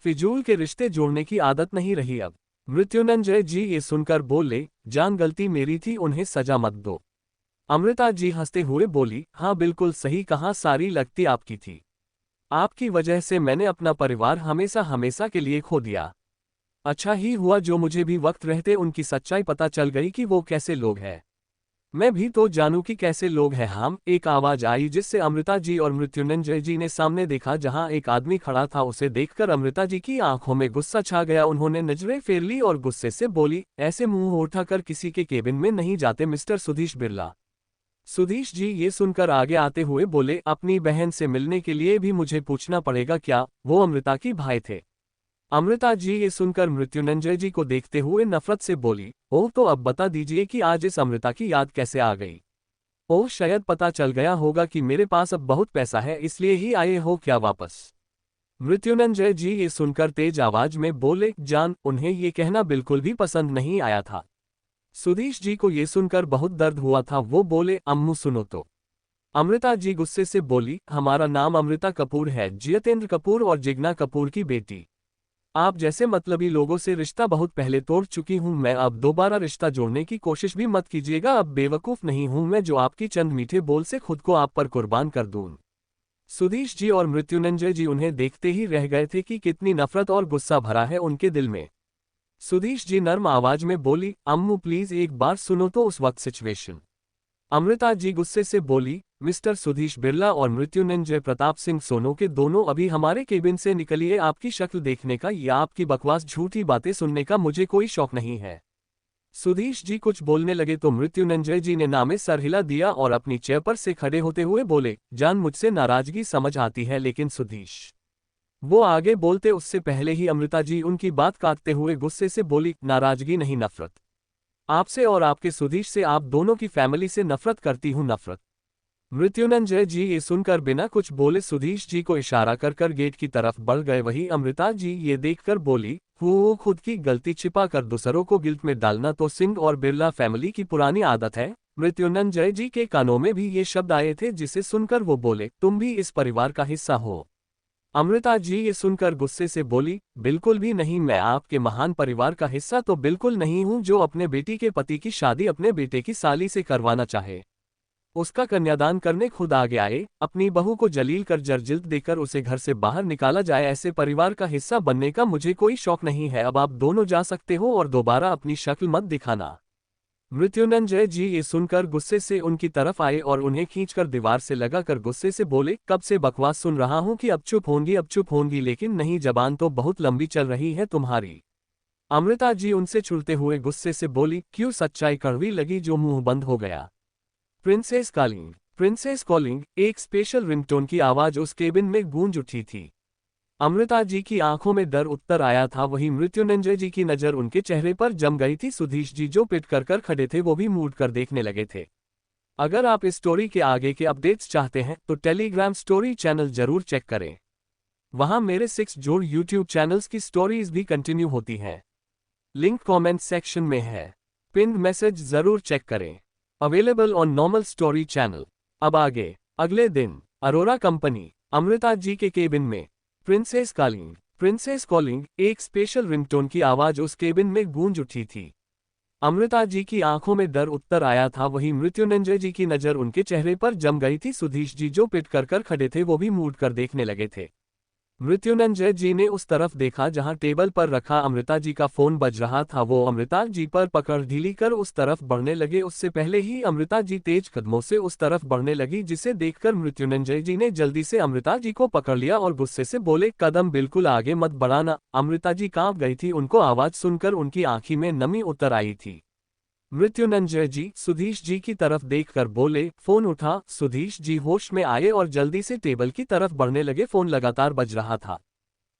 फिजूल के रिश्ते जोड़ने की आदत नहीं रही अब। मृत्युंजय जी ये सुनकर बोले, जान गलती मेरी थी, उन्हें सजा मत दो। अमृता जी हंसते हुए बोली, हाँ बिल्कुल सही कहा, सारी लगती आपकी थी। आपकी वजह से मैंने अपना परिवार हमेशा हमेशा के लिए खो दिया। अच्छा ही हुआ जो मुझे भी वक्त रहते उनकी सच्चाई पता चल गई कि वो कैसे लोग हैं। मैं भी तो जानूं कि कैसे लोग हैं हम। एक आवाज आई जिससे अमृता जी और मृत्युंजय जी ने सामने देखा। जहां एक आदमी खड़ा था, उसे देखकर अमृता जी की आंखों में गुस्सा छा गया। उन्होंने नजरें फेर ली और गुस्से से बोली, ऐसे मुंह उठाकर किसी के केबिन में नहीं जाते मिस्टर सुधीश बिरला। सुधीश जी ये सुनकर आगे आते हुए बोले, अपनी बहन से मिलने के लिए भी मुझे पूछना पड़ेगा क्या? वो अमृता की भाई थे। अमृता जी ये सुनकर मृत्युंजय जी को देखते हुए नफरत से बोली, ओह तो अब बता दीजिए कि आज इस अमृता की याद कैसे आ गई? ओह शायद पता चल गया होगा कि मेरे पास अब बहुत पैसा है, इसलिए ही आए हो क्या वापस? मृत्युंजय जी ये सुनकर तेज आवाज में बोले, जान उन्हें ये कहना बिल्कुल भी पसंद नहीं आया था। सुधीश जी को ये सुनकर बहुत दर्द हुआ था। वो बोले, अम्मू सुनो तो। अमृता जी गुस्से से बोली, हमारा नाम अमृता कपूर है, जितेंद्र कपूर और जिग्ना कपूर की बेटी। आप जैसे मतलबी लोगों से रिश्ता बहुत पहले तोड़ चुकी हूं मैं, अब दोबारा रिश्ता जोड़ने की कोशिश भी मत कीजिएगा। अब बेवकूफ नहीं हूं मैं जो आपकी चंद मीठे बोल से खुद को आप पर कुर्बान कर दूं। सुधीश जी और मृत्युंजय जी उन्हें देखते ही रह गए थे कि कितनी नफरत और गुस्सा भरा है उनके दिल में। सुधीश जी नर्म आवाज में बोली, अम्मू प्लीज एक बार सुनो तो उस वक्त सिचुएशन। अमृता जी गुस्से से बोली, मिस्टर सुधीश बिरला और मृत्युंजय प्रताप सिंह सोनो के दोनों अभी हमारे केबिन से निकलिए। आपकी शक्ल देखने का या आपकी बकवास झूठी बातें सुनने का मुझे कोई शौक नहीं है। सुधीश जी कुछ बोलने लगे तो मृत्युंजय जी ने नामे सर हिला दिया और अपनी चेयर पर से खड़े होते हुए बोले, जान मुझसे नाराजगी समझ आती है, लेकिन सुधीश। वो आगे बोलते उससे पहले ही अमृता जी उनकी बात काटते हुए गुस्से से बोली, नाराजगी नहीं, नफरत। आपसे और आपके सुधीश से, आप दोनों की फैमिली से नफरत करती हूं, नफरत। मृत्युंजय जी ये सुनकर बिना कुछ बोले सुधीश जी को इशारा कर गेट की तरफ बढ़ गए। वहीं अमृता जी ये देखकर बोली, वो खुद की गलती छिपा कर दूसरों को गिल्ट में डालना तो सिंह और बिरला फैमिली की पुरानी आदत है। मृत्युंजय जी के कानों में भी ये शब्द आए थे, जिसे सुनकर वो बोले, तुम भी इस परिवार का हिस्सा हो। अमृता जी ये सुनकर गुस्से से बोली, बिल्कुल भी नहीं, मैं आपके महान परिवार का हिस्सा तो बिल्कुल नहीं हूं जो अपने बेटी के पति की शादी अपने बेटे की साली से करवाना चाहे, उसका कन्यादान करने खुद आगे आए, अपनी बहू को जलील कर जर्जिल्द देकर उसे घर से बाहर निकाला जाए। ऐसे परिवार का हिस्सा बनने का मुझे कोई शौक नहीं है। अब आप दोनों जा सकते हो और दोबारा अपनी शक्ल मत दिखाना। मृत्युंजय जी ये सुनकर गुस्से से उनकी तरफ आए और उन्हें खींचकर दीवार से लगाकर गुस्से से बोले, कब से बकवास सुन रहा हूं कि अब चुप होंगी अब चुप होंगी, लेकिन नहीं, जबान तो बहुत लंबी चल रही है तुम्हारी। अमृता जी उनसे छुड़ते हुए गुस्से से बोली, क्यों? सच्चाई कड़वी लगी जो मुंह बंद हो गया। प्रिंसेस कॉलिंग, प्रिंसेस कॉलिंग, एक स्पेशल रिंगटोन की आवाज उस केबिन में गूंज उठी थी। अमृता जी की आंखों में डर उतर आया था। वहीं मृत्युंजय जी की नजर उनके चेहरे पर जम गई थी। सुधीश जी जो पिट कर खड़े थे वो भी मूड कर देखने लगे थे। अगर आप इस स्टोरी के आगे के अपडेट्स चाहते हैं तो टेलीग्राम स्टोरी चैनल जरूर चेक करें। वहां मेरे 6 जोड़ यूट्यूब चैनल्स की स्टोरीज भी कंटिन्यू होती हैं। लिंक कमेंट सेक्शन में है। पिन मैसेज जरूर चेक करें। Available on normal story channel. अब आगे। अगले दिन अरोरा कंपनी, अमृता जी के केबिन में। प्रिंसेस कॉलिंग, प्रिंसेस कॉलिंग, एक स्पेशल रिंगटोन की आवाज उस केबिन में गूंज उठी थी। अमृता जी की आंखों में डर उतर आया था। वहीं मृत्युंजय जी की नजर उनके चेहरे पर जम गई थी। सुधीश जी जो पिट कर खड़े थे वो भी मूड कर देखने लगे थे। मृत्युंजय जी ने उस तरफ देखा जहां टेबल पर रखा अमृता जी का फोन बज रहा था। वो अमृता जी पर पकड़ ढीली कर उस तरफ बढ़ने लगे। उससे पहले ही अमृता जी तेज कदमों से उस तरफ बढ़ने लगी, जिसे देखकर मृत्युंजय जी ने जल्दी से अमृता जी को पकड़ लिया और गुस्से से बोले, कदम बिल्कुल आगे मत बढ़ाना। अमृता जी कांप गई थी। उनको आवाज सुनकर उनकी आंखी में नमी उतर आई थी। मृत्युंजय जी सुधीश जी की तरफ देखकर बोले, फोन उठा। सुधीश जी होश में आए और जल्दी से टेबल की तरफ बढ़ने लगे। फोन लगातार बज रहा था।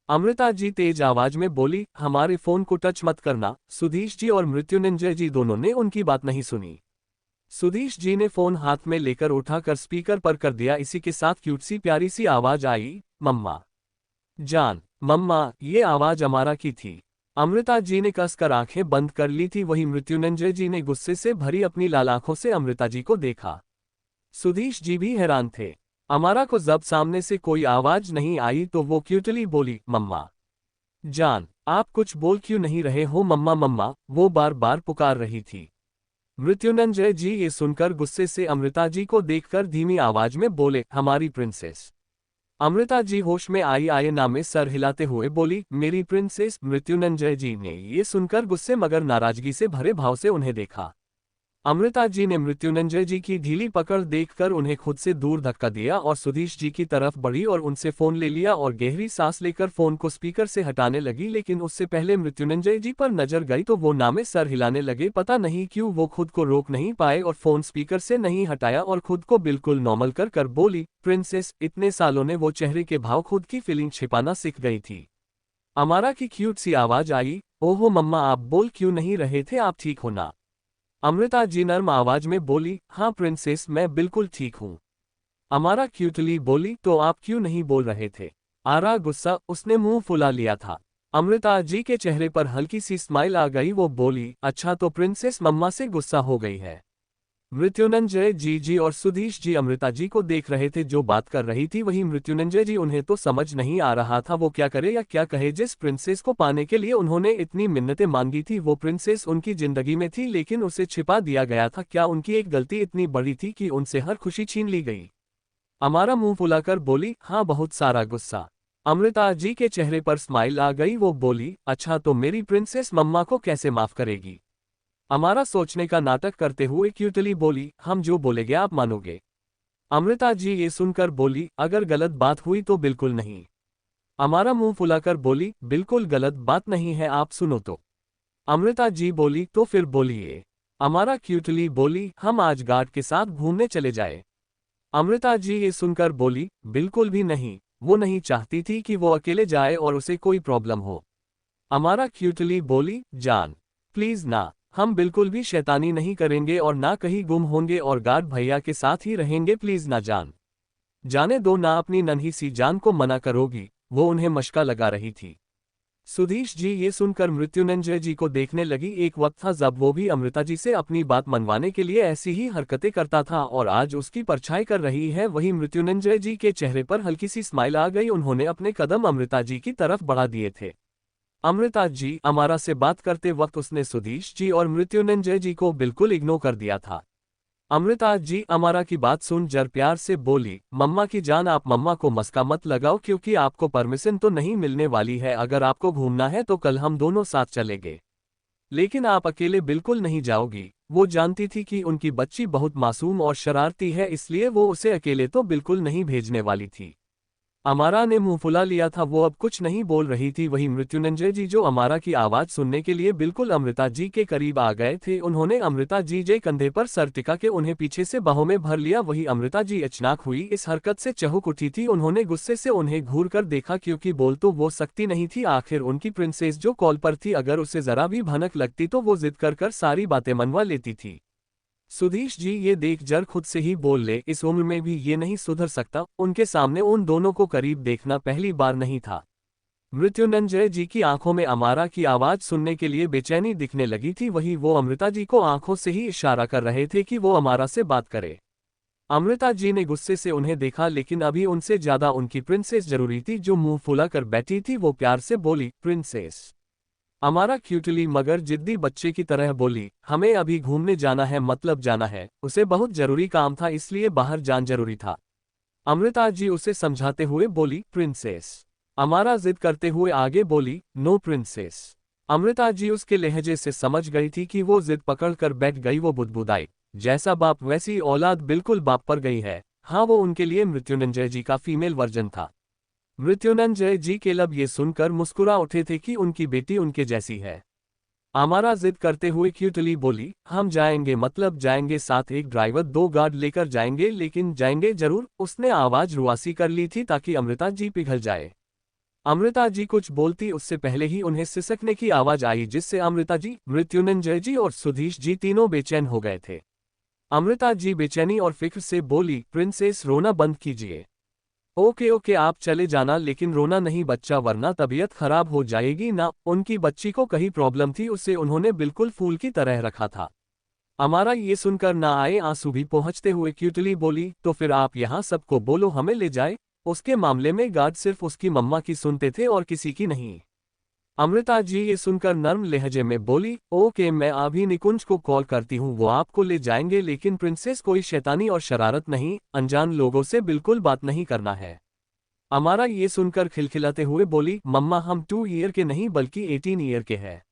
अमृता जी तेज आवाज में बोली, हमारे फोन को टच मत करना। सुधीश जी और मृत्युंजय जी दोनों ने उनकी बात नहीं सुनी। सुधीश जी ने फोन हाथ में लेकर उठाकर स्पीकर पर कर दिया। इसी के साथ क्यूट सी प्यारी सी आवाज आई, मम्मा जान। मम्मा, ये आवाज अमारा की थी। अमृता जी ने कसकर आंखें बंद कर ली थी। वहीं मृत्युंजय जी ने गुस्से से भरी अपनी लाल आंखों से अमृता जी को देखा। सुधीश जी भी हैरान थे। अमारा को जब सामने से कोई आवाज नहीं आई तो वो क्यूटली बोली, मम्मा जान, आप कुछ बोल क्यों नहीं रहे हो? मम्मा मम्मा, वो बार बार पुकार रही थी। मृत्युंजय जी ये सुनकर गुस्से से अमृता जी को देखकर धीमी आवाज में बोले, हमारी प्रिंसेस। अमृता जी होश में आई आईना में सर हिलाते हुए बोली, मेरी प्रिंसेस। मृत्युंजय जी ने ये सुनकर गुस्से मगर नाराजगी से भरे भाव से उन्हें देखा। अमृता जी ने मृत्युंजय जी की ढीली पकड़ देखकर उन्हें खुद से दूर धक्का दिया और सुधीश जी की तरफ बढ़ी और उनसे फोन ले लिया और गहरी सांस लेकर फोन को स्पीकर से हटाने लगी। लेकिन उससे पहले मृत्युंजय जी पर नजर गई तो वो नामे सर हिलाने लगे। पता नहीं क्यों वो खुद को रोक नहीं पाए और फोन स्पीकर से नहीं हटाया और खुद को बिल्कुल नॉर्मल कर कर बोली, प्रिंसेस। इतने सालों ने वो चेहरे के भाव खुद की फीलिंग छिपाना सीख गई थी। अमारा की क्यूट सी आवाज आई, ओहो मम्मा, आप बोल क्यों नहीं रहे थे? आप ठीक हो ना? अमृता जी नर्म आवाज में बोली, हाँ प्रिंसेस, मैं बिल्कुल ठीक हूँ। अमारा क्यूटली बोली, तो आप क्यों नहीं बोल रहे थे? आरा गुस्सा, उसने मुंह फुला लिया था। अमृता जी के चेहरे पर हल्की सी स्माइल आ गई। वो बोली, अच्छा तो प्रिंसेस मम्मा से गुस्सा हो गई है। मृत्युंजय जी और सुधीश जी अमृता जी को देख रहे थे जो बात कर रही थी। वहीं मृत्युंजय जी, उन्हें तो समझ नहीं आ रहा था वो क्या करे या क्या कहे। जिस प्रिंसेस को पाने के लिए उन्होंने इतनी मिन्नतें मांगी थी वो प्रिंसेस उनकी जिंदगी में थी, लेकिन उसे छिपा दिया गया था। क्या उनकी एक गलती इतनी बड़ी थी कि उनसे हर खुशी छीन ली गई? अमारा मुंह फुलाकर बोली, हाँ बहुत सारा गुस्सा। अमृता जी के चेहरे पर स्माइल आ गई। वो बोली, अच्छा तो मेरी प्रिंसेस मम्मा को कैसे माफ करेगी? अमारा सोचने का नाटक करते हुए क्यूटली बोली, हम जो बोलेंगे आप मानोगे। अमृता जी ये सुनकर बोली, अगर गलत बात हुई तो बिल्कुल नहीं। अमारा मुंह फुलाकर बोली, बिल्कुल गलत बात नहीं है, आप सुनो तो। अमृता जी बोली, तो फिर बोलिए। अमारा क्यूटली बोली, हम आज गार्ड के साथ घूमने चले जाए। अमृता जी ये सुनकर बोली, बिल्कुल भी नहीं। वो नहीं चाहती थी कि वो अकेले जाए और उसे कोई प्रॉब्लम हो। अमारा क्यूटली बोली, जान प्लीज ना, हम बिल्कुल भी शैतानी नहीं करेंगे और ना कहीं गुम होंगे और गार्ड भैया के साथ ही रहेंगे, प्लीज ना जान। जाने दो ना, अपनी नन्ही सी जान को मना करोगी? वो उन्हें मशका लगा रही थी। सुधीश जी ये सुनकर मृत्युंजय जी को देखने लगी। एक वक्त था जब वो भी अमृता जी से अपनी बात मनवाने के लिए ऐसी ही हरकतें करता था और आज उसकी परछाई कर रही है। वहीं मृत्युंजय जी के चेहरे पर हल्की सी स्माइल आ गई। उन्होंने अपने कदम अमृता जी की तरफ बढ़ा दिए थे। अमृता जी अमारा से बात करते वक्त उसने सुधीश जी और मृत्युंजय जी को बिल्कुल इग्नोर कर दिया था। अमृता जी अमारा की बात सुन जर प्यार से बोली, मम्मा की जान, आप मम्मा को मस्का मत लगाओ क्योंकि आपको परमिशन तो नहीं मिलने वाली है। अगर आपको घूमना है तो कल हम दोनों साथ चलेंगे, लेकिन आप अकेले बिल्कुल नहीं जाओगी। वो जानती थी कि उनकी बच्ची बहुत मासूम और शरारती है, इसलिए वो उसे अकेले तो बिल्कुल नहीं भेजने वाली थी। अमारा ने मुंह फुला लिया था, वो अब कुछ नहीं बोल रही थी। वहीं मृत्युंजय जी जो अमारा की आवाज सुनने के लिए बिल्कुल अमृता जी के करीब आ गए थे, उन्होंने अमृता जी के कंधे पर सर टिका के उन्हें पीछे से बाहों में भर लिया। वहीं अमृता जी अचानक हुई इस हरकत से चहुक उठी थी। उन्होंने गुस्से से उन्हें घूर कर देखा क्योंकि बोल तो वो सकती नहीं थी, आखिर उनकी प्रिंसेस जो कॉल पर थी। अगर उसे जरा भी भनक लगती तो वो जिद कर सारी बातें मनवा लेती थी। सुधीश जी ये देख जर खुद से ही बोल ले, इस उम्र में भी ये नहीं सुधर सकता। उनके सामने उन दोनों को करीब देखना पहली बार नहीं था। मृत्युंजय जी की आंखों में अमारा की आवाज सुनने के लिए बेचैनी दिखने लगी थी। वहीं वो अमृता जी को आंखों से ही इशारा कर रहे थे कि वो अमारा से बात करे। अमृता जी ने गुस्से से उन्हें देखा, लेकिन अभी उनसे ज्यादा उनकी प्रिंसेस जरूरी थी जो मुंह फुला कर बैठी थी। वो प्यार से बोली, प्रिंसेस। अमारा क्यूटली मगर जिद्दी बच्चे की तरह बोली, हमें अभी घूमने जाना है, मतलब जाना है। उसे बहुत जरूरी काम था, इसलिए बाहर जाना जरूरी था। अमृता जी उसे समझाते हुए बोली, प्रिंसेस। अमारा जिद करते हुए आगे बोली, नो प्रिंसेस। अमृता जी उसके लहजे से समझ गई थी कि वो जिद पकड़कर बैठ गई। वो बुदबुदाई, जैसा बाप वैसी औलाद, बिल्कुल बाप पर गई है। हाँ, वो उनके लिए मृत्युंजय जी का फीमेल वर्जन था। मृत्युंजय जी के लब ये सुनकर मुस्कुरा उठे थे कि उनकी बेटी उनके जैसी है। अमारा जिद करते हुए क्यूटली बोली, हम जाएंगे, मतलब जाएंगे, साथ एक ड्राइवर, 2 गार्ड लेकर जाएंगे, लेकिन जाएंगे जरूर। उसने आवाज रुआसी कर ली थी ताकि अमृता जी पिघल जाए। अमृता जी कुछ बोलती उससे पहले ही उन्हें सिसकने की आवाज आई, जिससे अमृता जी, मृत्युंजय जी और सुधीश जी तीनों बेचैन हो गए थे। अमृता जी बेचैनी और फिक्र से बोली, प्रिंसेस रोना बंद कीजिए। ओके ओके, आप चले जाना, लेकिन रोना नहीं बच्चा, वरना तबीयत खराब हो जाएगी ना। उनकी बच्ची को कहीं प्रॉब्लम थी, उसे उन्होंने बिल्कुल फूल की तरह रखा था। अमारा ये सुनकर ना आए आंसू भी पहुंचते हुए क्यूटली बोली, तो फिर आप यहाँ सबको बोलो हमें ले जाए। उसके मामले में गार्ड सिर्फ उसकी मम्मा की सुनते थे और किसी की नहीं। अमृता जी ये सुनकर नर्म लहजे में बोली, ओके, मैं अभी निकुंज को कॉल करती हूँ, वो आपको ले जाएंगे, लेकिन प्रिंसेस कोई शैतानी और शरारत नहीं, अनजान लोगों से बिल्कुल बात नहीं करना है। अमारा ये सुनकर खिलखिलाते हुए बोली, मम्मा हम 2 ईयर के नहीं बल्कि 18 ईयर के हैं।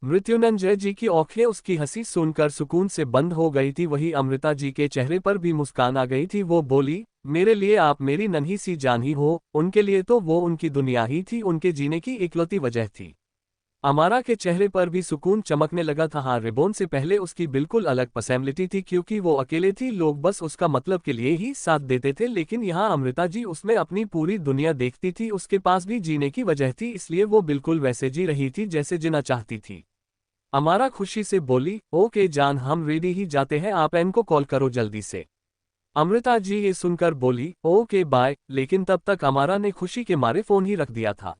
मृत्युंजय जी की आंखें उसकी हंसी सुनकर सुकून से बंद हो गई थी, वही अमृता जी के चेहरे पर भी मुस्कान आ गई थी। वो बोली, मेरे लिए आप मेरी नन्ही सी जान ही हो, उनके लिए तो वो उनकी दुनिया ही थी, उनके जीने की इकलौती वजह थी। अमारा के चेहरे पर भी सुकून चमकने लगा था। हाँ, रिबोन से पहले उसकी बिल्कुल अलग पर्सनैलिटी थी, क्योंकि वो अकेले थी, लोग बस उसका मतलब के लिए ही साथ देते थे, लेकिन यहाँ अमृता जी उसमें अपनी पूरी दुनिया देखती थी, उसके पास भी जीने की वजह थी, इसलिए वो बिल्कुल वैसे जी रही थी जैसे जीना चाहती थी। अमारा खुशी से बोली, ओके जान, हम रेडी ही जाते हैं, आप एन को कॉल करो जल्दी से। अमृता जी ये सुनकर बोली, ओके बाय, लेकिन तब तक अमारा ने खुशी के मारे फोन ही रख दिया था।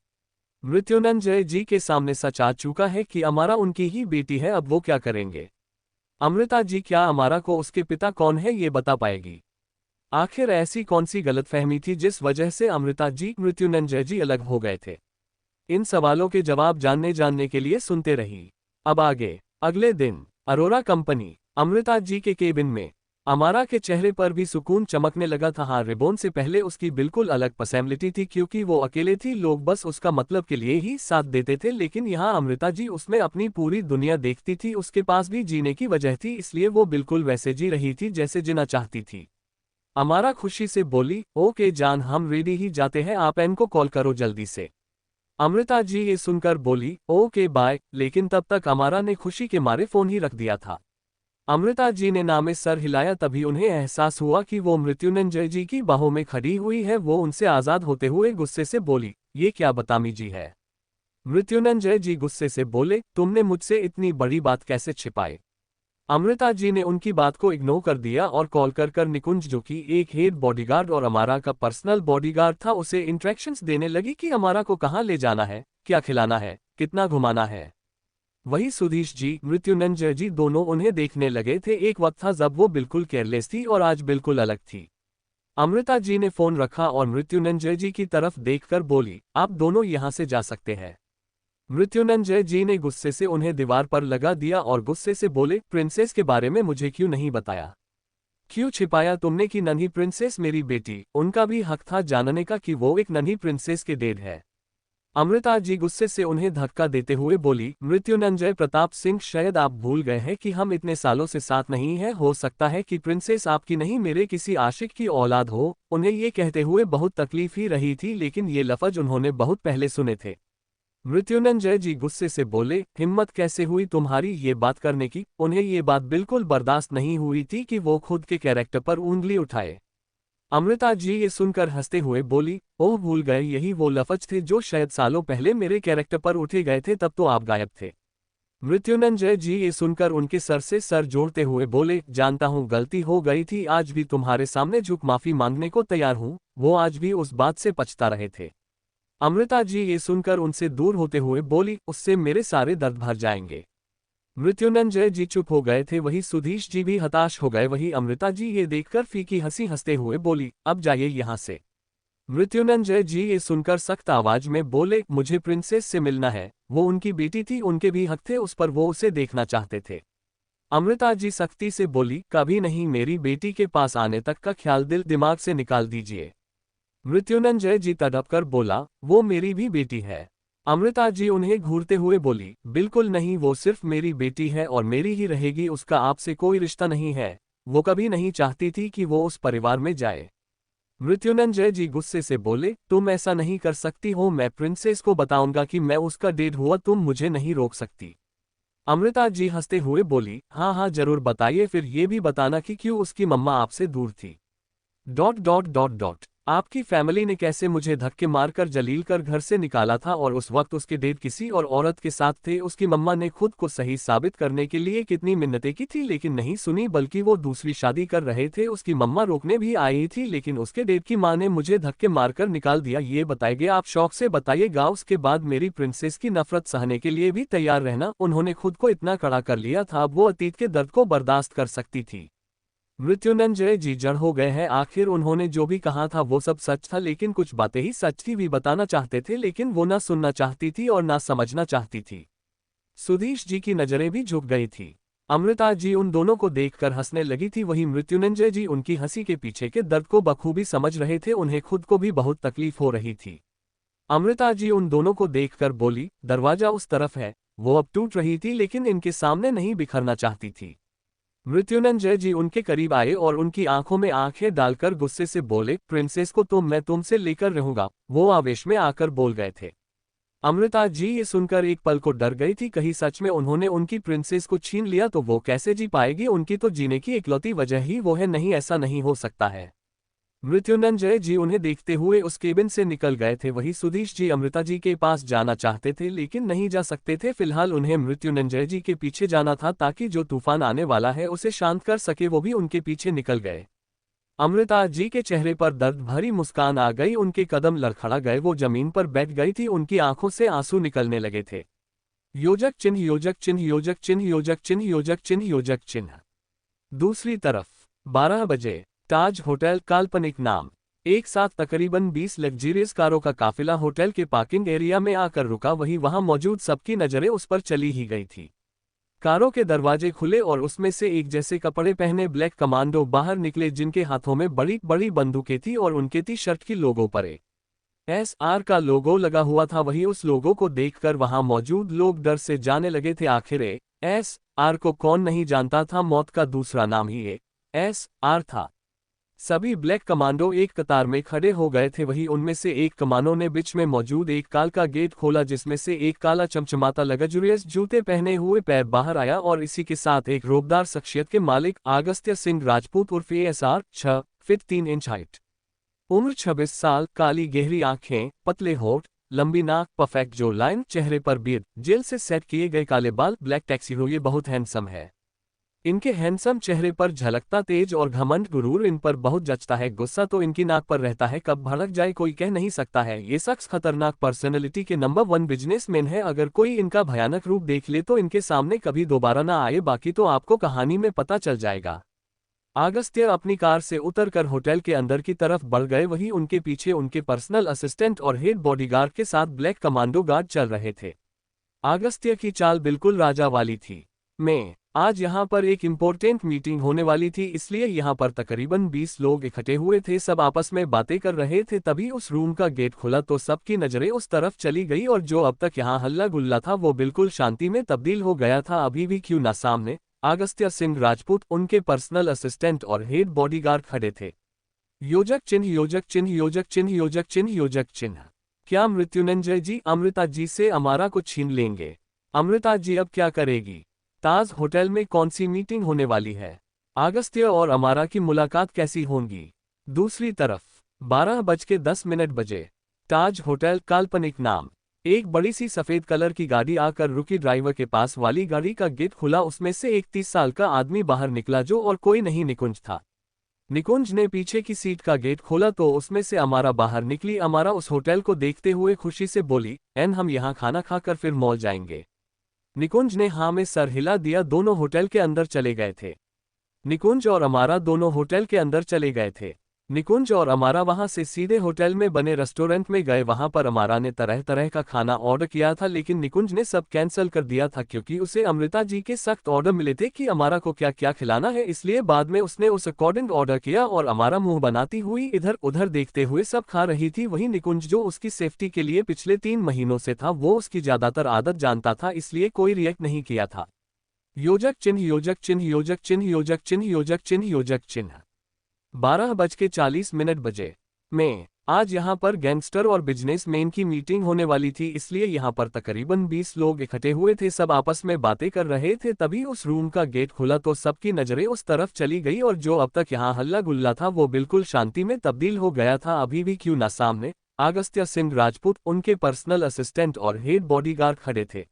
मृत्युंजय जी के सामने सच आ चुका है कि अमारा उनकी ही बेटी है, अब वो क्या करेंगे। अमृता जी क्या अमारा को उसके पिता कौन है ये बता पाएगी? आखिर ऐसी कौन सी गलतफहमी थी जिस वजह से अमृता जी, मृत्युंजय जी अलग हो गए थे? इन सवालों के जवाब जानने के लिए सुनते रही। अब आगे। अगले दिन अरोरा कंपनी, अमृता जी के केबिन में। अमारा के चेहरे पर भी सुकून चमकने लगा था। हाँ, रिबोन से पहले उसकी बिल्कुल अलग पर्सनैलिटी थी, क्योंकि वो अकेले थी, लोग बस उसका मतलब के लिए ही साथ देते थे, लेकिन यहाँ अमृता जी उसमें अपनी पूरी दुनिया देखती थी, उसके पास भी जीने की वजह थी, इसलिए वो बिल्कुल वैसे जी रही थी जैसे जीना चाहती थी। अमारा खुशी से बोली, ओके जान, हम रेडी ही जाते हैं, आप एन को कॉल करो जल्दी से। अमृता जी ये सुनकर बोली, ओके बाय, लेकिन तब तक अमारा ने खुशी के मारे फोन ही रख दिया था। अमृता जी ने नामे सर हिलाया, तभी उन्हें एहसास हुआ कि वो मृत्युंजय जी की बाहों में खड़ी हुई है। वो उनसे आजाद होते हुए गुस्से से बोली, ये क्या बदतमीजी है। मृत्युंजय जी गुस्से से बोले, तुमने मुझसे इतनी बड़ी बात कैसे छिपाई? अमृता जी ने उनकी बात को इग्नोर कर दिया और कॉल कर निकुंज, जो कि एक हेड बॉडीगार्ड और अमारा का पर्सनल बॉडीगार्ड था, उसे इंस्ट्रक्शंस देने लगी कि अमारा को कहाँ ले जाना है, क्या खिलाना है, कितना घुमाना है। वही सुधीश जी, मृत्युंजय जी दोनों उन्हें देखने लगे थे। एक वक्त था जब वो बिल्कुल केयरलेस थी और आज बिल्कुल अलग थी। अमृता जी ने फोन रखा और मृत्युंजय जी की तरफ देखकर बोली, आप दोनों यहाँ से जा सकते हैं। मृत्युंजय जी ने गुस्से से उन्हें दीवार पर लगा दिया और गुस्से से बोले, प्रिंसेस के बारे में मुझे क्यों नहीं बताया? क्यों छिपाया तुमने कि नन्ही प्रिंसेस मेरी बेटी, उनका भी हक था जानने का कि वो एक नन्ही प्रिंसेस के डेड है। अमृता जी गुस्से से उन्हें धक्का देते हुए बोली, मृत्युंजय प्रताप सिंह, शायद आप भूल गए हैं कि हम इतने सालों से साथ नहीं हैं, हो सकता है कि प्रिंसेस आपकी नहीं, मेरे किसी आशिक की औलाद हो। उन्हें ये कहते हुए बहुत तकलीफ ही रही थी, लेकिन ये लफ्ज उन्होंने बहुत पहले सुने थे। मृत्युंजय जी गुस्से से बोले, हिम्मत कैसे हुई तुम्हारी ये बात करने की? उन्हें ये बात बिल्कुल बर्दाश्त नहीं हुई थी कि वो खुद के कैरेक्टर पर उंगली उठाए। अमृता जी ये सुनकर हंसते हुए बोली, ओह भूल गए, यही वो लफ्ज थे जो शायद सालों पहले मेरे कैरेक्टर पर उठे गए थे, तब तो आप गायब थे। मृत्युंजय जी ये सुनकर उनके सर से सर जोड़ते हुए बोले, जानता हूँ गलती हो गई थी, आज भी तुम्हारे सामने झुक माफी मांगने को तैयार हूँ। वो आज भी उस बात से पछता रहे थे। अमृता जी ये सुनकर उनसे दूर होते हुए बोली, उससे मेरे सारे दर्द भर जाएंगे। मृत्युंजय जी चुप हो गए थे, वही सुधीश जी भी हताश हो गए। वही अमृता जी ये देखकर फीकी हंसी हंसते हुए बोली, अब जाइए यहाँ से। मृत्युंजय जी ये सुनकर सख्त आवाज में बोले, मुझे प्रिंसेस से मिलना है, वो उनकी बेटी थी, उनके भी हक थे उस पर, वो उसे देखना चाहते थे। अमृता जी सख्ती से बोली, कभी नहीं, मेरी बेटी के पास आने तक का ख्याल दिल दिमाग से निकाल दीजिए। मृत्युंजय जी तड़पकर बोला, वो मेरी भी बेटी है। अमृता जी उन्हें घूरते हुए बोली, बिल्कुल नहीं, वो सिर्फ मेरी बेटी है और मेरी ही रहेगी, उसका आपसे कोई रिश्ता नहीं है। वो कभी नहीं चाहती थी कि वो उस परिवार में जाए। मृत्युंजय जी गुस्से से बोले, तुम ऐसा नहीं कर सकती हो, मैं प्रिंसेस को बताऊंगा कि मैं उसका डेट हुआ, तुम मुझे नहीं रोक सकती। अमृता जी हंसते हुए बोली, हाँ हाँ जरूर बताइए, फिर ये भी बताना कि क्यों उसकी मम्मा आपसे दूर थी। डॉट डॉट डॉट डॉट आपकी फैमिली ने कैसे मुझे धक्के मारकर जलील कर घर से निकाला था और उस वक्त उसके डेट किसी और औरत के साथ थे। उसकी मम्मा ने खुद को सही साबित करने के लिए कितनी मिन्नतें की थी लेकिन नहीं सुनी, बल्कि वो दूसरी शादी कर रहे थे। उसकी मम्मा रोकने भी आई थी लेकिन उसके डेट की मां ने मुझे धक्के मारकर निकाल दिया। ये बताइए, आप शौक से बताइएगा। उसके बाद मेरी प्रिंसेस की नफरत सहने के लिए भी तैयार रहना। उन्होंने खुद को इतना कड़ा कर लिया था, अब वो अतीत के दर्द को बर्दाश्त कर सकती थी। मृत्युंजय जी जड़ हो गए हैं। आखिर उन्होंने जो भी कहा था वो सब सच था, लेकिन कुछ बातें ही सच थी भी बताना चाहते थे, लेकिन वो ना सुनना चाहती थी और ना समझना चाहती थी। सुधीश जी की नजरें भी झुक गई थी। अमृता जी उन दोनों को देखकर हंसने लगी थी, वहीं मृत्युंजय जी उनकी हंसी के पीछे के दर्द को बखूबी समझ रहे थे। उन्हें खुद को भी बहुत तकलीफ हो रही थी। अमृता जी उन दोनों को देखकर बोली, दरवाजा उस तरफ है। वो अब टूट रही थी लेकिन इनके सामने नहीं बिखरना चाहती थी। मृत्युंजय जी उनके करीब आए और उनकी आंखों में आंखें डालकर गुस्से से बोले, प्रिंसेस को तो मैं तुमसे लेकर रहूंगा। वो आवेश में आकर बोल गए थे। अमृता जी ये सुनकर एक पल को डर गई थी, कहीं सच में उन्होंने उनकी प्रिंसेस को छीन लिया तो वो कैसे जी पाएगी। उनकी तो जीने की इकलौती वजह ही वो है। नहीं, ऐसा नहीं हो सकता है। मृत्युंजय जी उन्हें देखते हुए उस केबिन से निकल गए थे। वही सुधीश जी अमृता जी के पास जाना चाहते थे लेकिन नहीं जा सकते थे। फिलहाल उन्हें मृत्युंजय जी के पीछे जाना था ताकि जो तूफान आने वाला है उसे शांत कर सके। वो भी उनके पीछे निकल गए। अमृता जी के चेहरे पर दर्द भरी मुस्कान आ गई, उनके कदम लड़खड़ा गए, वो जमीन पर बैठ गई थी, उनकी आंखों से आंसू निकलने लगे थे। योजक चिन्ह, योजक चिन्ह, योजक चिन्ह, योजक चिन्ह, योजक चिन्ह, योजक चिन्ह। दूसरी तरफ 12 बजे ताज होटल, काल्पनिक नाम। एक साथ तकरीबन 20 लग्जरियस कारों का काफिला होटल के पार्किंग एरिया में आकर रुका। वहां मौजूद सबकी नजरें उस पर चली ही गई थी। कारों के दरवाजे खुले और उसमें से एक जैसे कपड़े पहने ब्लैक कमांडो बाहर निकले, जिनके हाथों में बड़ी बड़ी बंदूकें थी और उनके टी शर्ट की लोगों पर SR का लोगो लगा हुआ था। वही उस लोगो को देखकर वहां मौजूद लोग डर से जाने लगे थे। आखिर SR को कौन नहीं जानता था, मौत का दूसरा नाम ही SR था। सभी ब्लैक कमांडो एक कतार में खड़े हो गए थे। वही उनमें से एक कमांडो ने बीच में मौजूद एक कार का गेट खोला, जिसमें से एक काला चमचमाता लग्जरियस जूते पहने हुए पैर बाहर आया और इसी के साथ एक रोबदार शख्सियत के मालिक अगस्त्य सिंह राजपूत उर्फ SR, 6 फीट 3 इंच हाइट, उम्र 26 साल, काली गहरी आंखें, पतले होठ, लंबी नाक, परफेक्ट जो लाइन, चेहरे पर बीर्ड, जेल से सेट किए गए काले बाल, ब्लैक टैक्सीडो। ये बहुत हैंडसम है। इनके हैंडसम चेहरे पर झलकता तेज और घमंड गुरूर इन पर बहुत जचता है। गुस्सा तो इनकी नाक पर रहता है, कब भड़क जाए कोई कह नहीं सकता है। ये शख्स खतरनाक पर्सनैलिटी के नंबर 1 बिजनेसमैन है। अगर कोई इनका भयानक रूप देख ले तो इनके सामने कभी दोबारा ना आए, बाकी तो आपको कहानी में पता चल जाएगा। अगस्त्य अपनी कार से उतरकर होटल के अंदर की तरफ बढ़ गए। वहीं उनके पीछे उनके पर्सनल असिस्टेंट और हेड बॉडीगार्ड के साथ ब्लैक कमांडो गार्ड चल रहे थे। अगस्त्य की चाल बिल्कुल राजा वाली थी। मैं आज यहाँ पर एक इम्पोर्टेंट मीटिंग होने वाली थी, इसलिए यहाँ पर तकरीबन 20 लोग इकट्ठे हुए थे। सब आपस में बातें कर रहे थे। तभी उस रूम का गेट खुला तो सबकी नजरें उस तरफ चली गई और जो अब तक यहाँ हल्ला गुल्ला था वो बिल्कुल शांति में तब्दील हो गया था। अभी भी क्यों ना सामने अगस्त्य सिंह राजपूत, उनके पर्सनल असिस्टेंट और हेड बॉडीगार्ड खड़े थे। योजक चिन्ह, योजक चिन्ह, योजक चिन्ह, योजक चिन्ह, योजक चिन्ह। क्या मृत्युंजय जी अमृता जी से अमारा को छीन लेंगे? अमृता जी अब क्या करेगी? ताज होटल में कौन सी मीटिंग होने वाली है? अगस्त्य और अमारा की मुलाकात कैसी होगी? दूसरी तरफ 12:10 बजे ताज होटल, काल्पनिक नाम। एक बड़ी सी सफेद कलर की गाड़ी आकर रुकी। ड्राइवर के पास वाली गाड़ी का गेट खुला, उसमें से एक 30 साल का आदमी बाहर निकला, जो और कोई नहीं निकुंज था। निकुंज ने पीछे की सीट का गेट खोला तो उसमें से अमारा बाहर निकली। अमारा उस होटल को देखते हुए खुशी से बोली, हम यहाँ खाना खाकर फिर मॉल जाएंगे। निकुंज ने हाँ में सर हिला दिया। दोनों होटल के अंदर चले गए थे। निकुंज और अमारा दोनों होटल के अंदर चले गए थे। निकुंज और अमारा वहां से सीधे होटल में बने रेस्टोरेंट में गए। वहां पर अमारा ने तरह तरह का खाना ऑर्डर किया था, लेकिन निकुंज ने सब कैंसिल कर दिया था क्योंकि उसे अमृता जी के सख्त ऑर्डर मिले थे कि अमारा को क्या क्या खिलाना है। इसलिए बाद में उसने उस अकॉर्डिंग ऑर्डर किया और अमारा मुंह बनाती हुई इधर उधर देखते हुए सब खा रही थी। वहीं निकुंज जो उसकी सेफ्टी के लिए पिछले 3 महीनों से था, वो उसकी ज्यादातर आदत जानता था, इसलिए कोई रिएक्ट नहीं किया था। योजक चिन्ह योजक चिन्ह योजक चिन्ह योजक चिन्ह योजक चिन्ह योजक चिन्ह 12:40 बजे में आज यहाँ पर गैंगस्टर और बिजनेसमैन की मीटिंग होने वाली थी, इसलिए यहाँ पर तकरीबन 20 लोग इकट्ठे हुए थे। सब आपस में बातें कर रहे थे। तभी उस रूम का गेट खुला तो सबकी नजरें उस तरफ चली गई और जो अब तक यहाँ हल्ला गुल्ला था वो बिल्कुल शांति में तब्दील हो गया था। अभी भी क्यों ना सामने अगस्त्य सिंह राजपूत, उनके पर्सनल असिस्टेंट और हेड बॉडीगार्ड खड़े थे।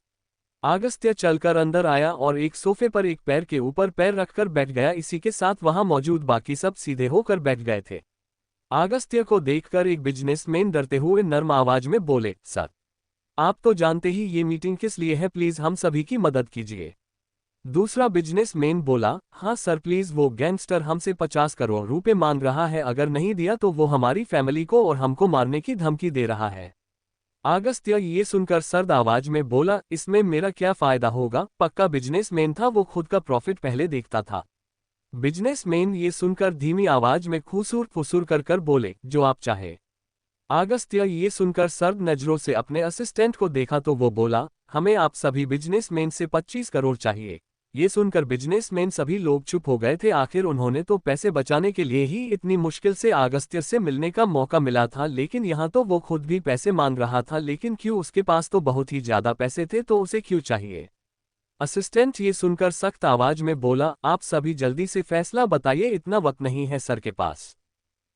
अगस्त्य चलकर अंदर आया और एक सोफे पर एक पैर के ऊपर पैर रखकर बैठ गया। इसी के साथ वहां मौजूद बाकी सब सीधे होकर बैठ गए थे। अगस्त्य को देखकर एक बिजनेसमैन डरते हुए नर्म आवाज में बोले, सर आप तो जानते ही ये मीटिंग किस लिए है, प्लीज हम सभी की मदद कीजिए। दूसरा बिजनेसमैन बोला, हाँ सर प्लीज, वो गैंगस्टर हमसे 50 करोड़ रुपए मांग रहा है, अगर नहीं दिया तो वो हमारी फैमिली को और हमको मारने की धमकी दे रहा है। अगस्त्य ये सुनकर सर्द आवाज में बोला, इसमें मेरा क्या फायदा होगा। पक्का बिजनेसमैन था, वो खुद का प्रॉफिट पहले देखता था। बिजनेसमैन ये सुनकर धीमी आवाज में खुसूर फुसूर कर बोले, जो आप चाहे। अगस्त्य ये सुनकर सर्द नजरों से अपने असिस्टेंट को देखा तो वो बोला, हमें आप सभी बिजनेसमैन से 25 करोड़ चाहिए। ये सुनकर बिजनेसमैन सभी लोग चुप हो गए थे। आखिर उन्होंने तो पैसे बचाने के लिए ही इतनी मुश्किल से अगस्त्य से मिलने का मौका मिला था, लेकिन यहाँ तो वो खुद भी पैसे मांग रहा था। लेकिन क्यों, उसके पास तो बहुत ही ज्यादा पैसे थे, तो उसे क्यों चाहिए। असिस्टेंट ये सुनकर सख्त आवाज में बोला, आप सभी जल्दी से फैसला बताइए, इतना वक्त नहीं है सर के पास।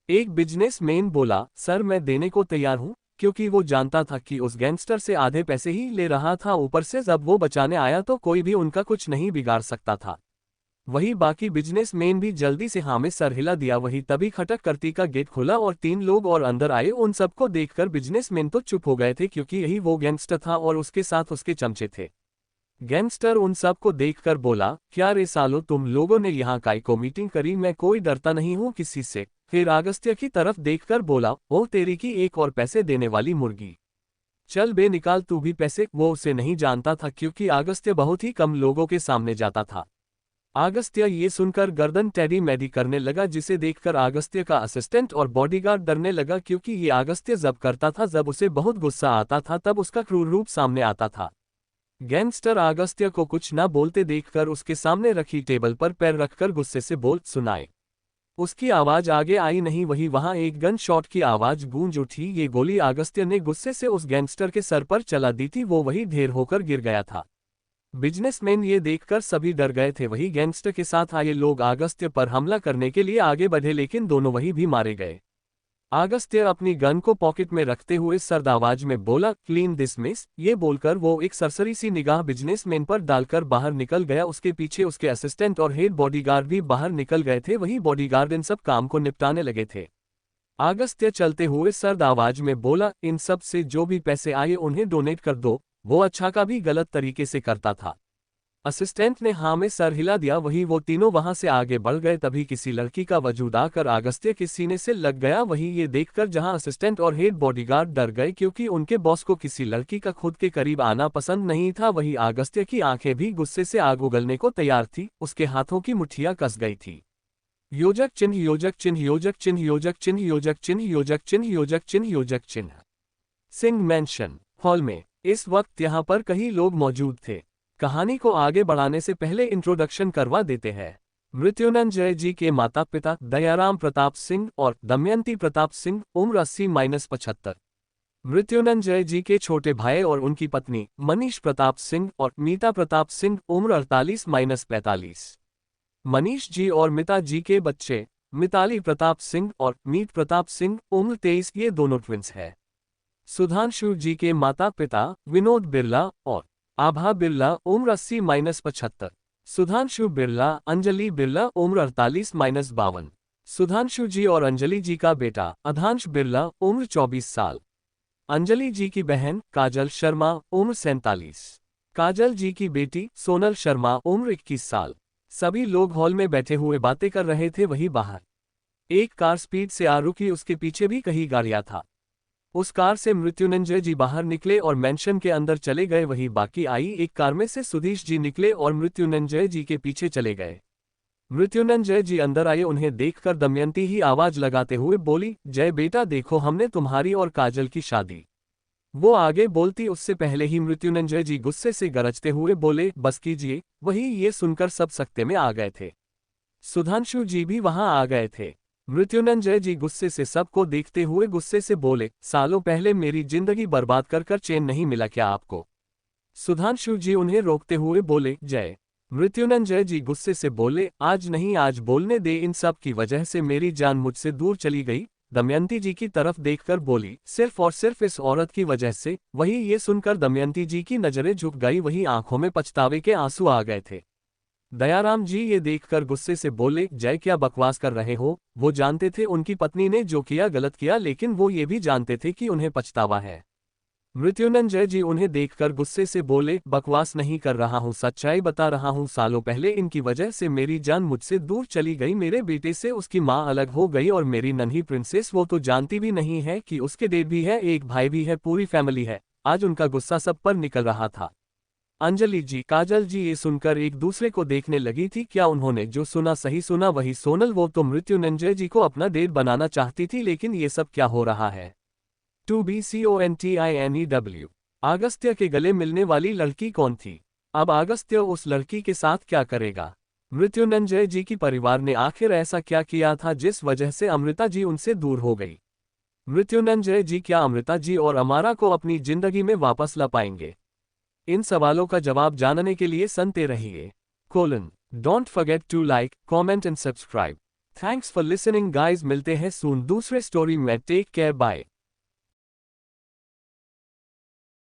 एक बिजनेसमैन बोला, सर मैं देने को तैयार हूं, क्योंकि वो जानता था कि उस गैंगस्टर से आधे पैसे ही ले रहा था। ऊपर से जब वो बचाने आया तो कोई भी उनका कुछ नहीं बिगाड़ सकता था। वही बाकी बिजनेसमैन भी जल्दी से हाँ में सर हिला दिया। वही तभी खटक करती का गेट खुला और 3 लोग और अंदर आए। उन सबको देखकर बिजनेसमैन तो चुप हो गए थे, क्योंकि यही वो गैंगस्टर था और उसके साथ उसके चमचे थे। गैंगस्टर उन सबको देखकर बोला, क्या रे सालो, तुम लोगों ने यहाँ काय को मीटिंग करी, मैं कोई डरता नहीं हूँ किसी से। फिर अगस्त्य की तरफ देखकर बोला, ओह तेरी की एक और पैसे देने वाली मुर्गी, चल बे निकाल तू भी पैसे। वो उसे नहीं जानता था, क्योंकि अगस्त्य बहुत ही कम लोगों के सामने जाता था। अगस्त्य ये सुनकर गर्दन टेढ़ी मेढ़ी करने लगा, जिसे देखकर अगस्त्य का असिस्टेंट और बॉडीगार्ड डरने लगा, क्योंकि ये अगस्त्य जब करता था, जब उसे बहुत गुस्सा आता था, तब उसका क्रूर रूप सामने आता था। गैंगस्टर अगस्त्य को कुछ न बोलते देखकर उसके सामने रखी टेबल पर पैर रखकर गुस्से से बोल सुनाए। उसकी आवाज आगे आई नहीं, वही वहां एक गन शॉट की आवाज गूंज उठी। ये गोली अगस्त्य ने गुस्से से उस गैंगस्टर के सर पर चला दी थी, वो वही ढेर होकर गिर गया था। बिजनेसमैन ये देखकर सभी डर गए थे। वही गैंगस्टर के साथ आए लोग अगस्त्य पर हमला करने के लिए आगे बढ़े, लेकिन दोनों वही भी मारे गए। अगस्त्य अपनी गन को पॉकेट में रखते हुए सर्द आवाज में बोला, क्लीन दिस मिस। ये बोलकर वो एक सरसरी सी निगाह बिजनेसमैन पर डालकर बाहर निकल गया। उसके पीछे उसके असिस्टेंट और हेड बॉडीगार्ड भी बाहर निकल गए थे। वही बॉडीगार्ड इन सब काम को निपटाने लगे थे। अगस्त्य चलते हुए सर्द आवाज में बोला, इन सब से जो भी पैसे आए उन्हें डोनेट कर दो। वो अच्छा का भी गलत तरीके से करता था। असिस्टेंट ने हाँ में सर हिला दिया। वही वो तीनों वहां से आगे बढ़ गए। तभी किसी लड़की का वजूद आकर अगस्त्य के सीने से लग गया। वही ये देखकर जहां असिस्टेंट और हेड बॉडीगार्ड डर गए, क्योंकि उनके बॉस को किसी लड़की का खुद के करीब आना पसंद नहीं था। वही अगस्त्य की आंखें भी गुस्से से आग उगलने को तैयार थी। उसके हाथों की मुट्ठियां कस गई थी। योजक चिन्ह योजक चिन्ह योजक चिन्ह योजक चिन्ह योजक चिन्ह योजक चिन्ह योजक चिन्ह योजक चिन्ह। सिंह मैंशन हॉल में इस वक्त यहाँ पर कई लोग मौजूद थे। कहानी को आगे बढ़ाने से पहले इंट्रोडक्शन करवा देते हैं। मृत्युंजय जी के माता पिता दयाराम प्रताप सिंह और दमयंती प्रताप सिंह, उम्र 80-75। मृत्युंजय जी के छोटे भाई और उनकी पत्नी मनीष प्रताप सिंह और मीता प्रताप सिंह, उम्र 48-45। मनीष जी और मिता जी के बच्चे मिताली प्रताप सिंह और मीत प्रताप सिंह, उम्र 23। ये दोनों ट्विंस है। सुधांशु जी के माता पिता विनोद बिरला और आभा बिरला, उम्र 80-75। सुधांशु बिरला, अंजलि बिरला, उम्र 48-52। सुधांशु जी और अंजलि जी का बेटा अधांश बिरला, उम्र 24 साल। अंजलि जी की बहन काजल शर्मा, उम्र 47। काजल जी की बेटी सोनल शर्मा, उम्र 21 साल। सभी लोग हॉल में बैठे हुए बातें कर रहे थे। वही बाहर एक कार स्पीड से आ रुकी, उसके पीछे भी कहीं गाड़ियां था। उस कार से मृत्युंजय जी बाहर निकले और मेंशन के अंदर चले गए। वहीं बाकी आई एक कार में से सुधीश जी निकले और मृत्युंजय जी के पीछे चले गए। मृत्युंजय जी अंदर आए, उन्हें देखकर दमयंती ही आवाज लगाते हुए बोली, जय बेटा देखो, हमने तुम्हारी और काजल की शादी। वो आगे बोलती उससे पहले ही मृत्युंजय जी गुस्से से गरजते हुए बोले, बस कीजिए। वही ये सुनकर सब सकते में आ गए थे। सुधांशु जी भी वहां आ गए थे। मृत्युंजय जी गुस्से से सबको देखते हुए गुस्से से बोले, सालों पहले मेरी जिंदगी बर्बाद कर कर चैन नहीं मिला क्या आपको? सुधांशु जी उन्हें रोकते हुए बोले, जय। मृत्युंजय जी गुस्से से बोले, आज नहीं, आज बोलने दे, इन सब की वजह से मेरी जान मुझसे दूर चली गई। दमयंती जी की तरफ देखकर बोली, सिर्फ और सिर्फ इस औरत की वजह से। वही ये सुनकर दमयंती जी की नजरें झुक गई, वही आंखों में पछतावे के आंसू आ गए थे। दयाराम जी ये देखकर गुस्से से बोले, जय क्या बकवास कर रहे हो? वो जानते थे उनकी पत्नी ने जो किया गलत किया, लेकिन वो ये भी जानते थे कि उन्हें पछतावा है। मृत्युंजय जी उन्हें देखकर गुस्से से बोले, बकवास नहीं कर रहा हूँ, सच्चाई बता रहा हूँ। सालों पहले इनकी वजह से मेरी जान मुझसे दूर चली गई। मेरे बेटे से उसकी माँ अलग हो गई और मेरी नन्ही प्रिंसेस वो तो जानती भी नहीं है कि उसके डेड भी है, एक भाई भी है, पूरी फैमिली है। आज उनका गुस्सा सब पर निकल रहा था। अंजलि जी, काजल जी ये सुनकर एक दूसरे को देखने लगी थी। क्या उन्होंने जो सुना सही सुना? वही सोनल, वो तो मृत्युंजय जी को अपना डेड बनाना चाहती थी, लेकिन ये सब क्या हो रहा है? To be CONTINEW। अगस्त्य के गले मिलने वाली लड़की कौन थी? अब अगस्त्य उस लड़की के साथ क्या करेगा? मृत्युंजय जी की परिवार ने आखिर ऐसा क्या किया था जिस वजह से अमृता जी उनसे दूर हो गई? मृत्युंजय जी क्या अमृता जी और अमारा को अपनी जिंदगी में वापस ला पाएंगे? इन सवालों का जवाब जानने के लिए सुनते रहिए। Don't forget to like, comment and subscribe. Thanks for listening guys, मिलते हैं सून दूसरे स्टोरी में। Take care, bye.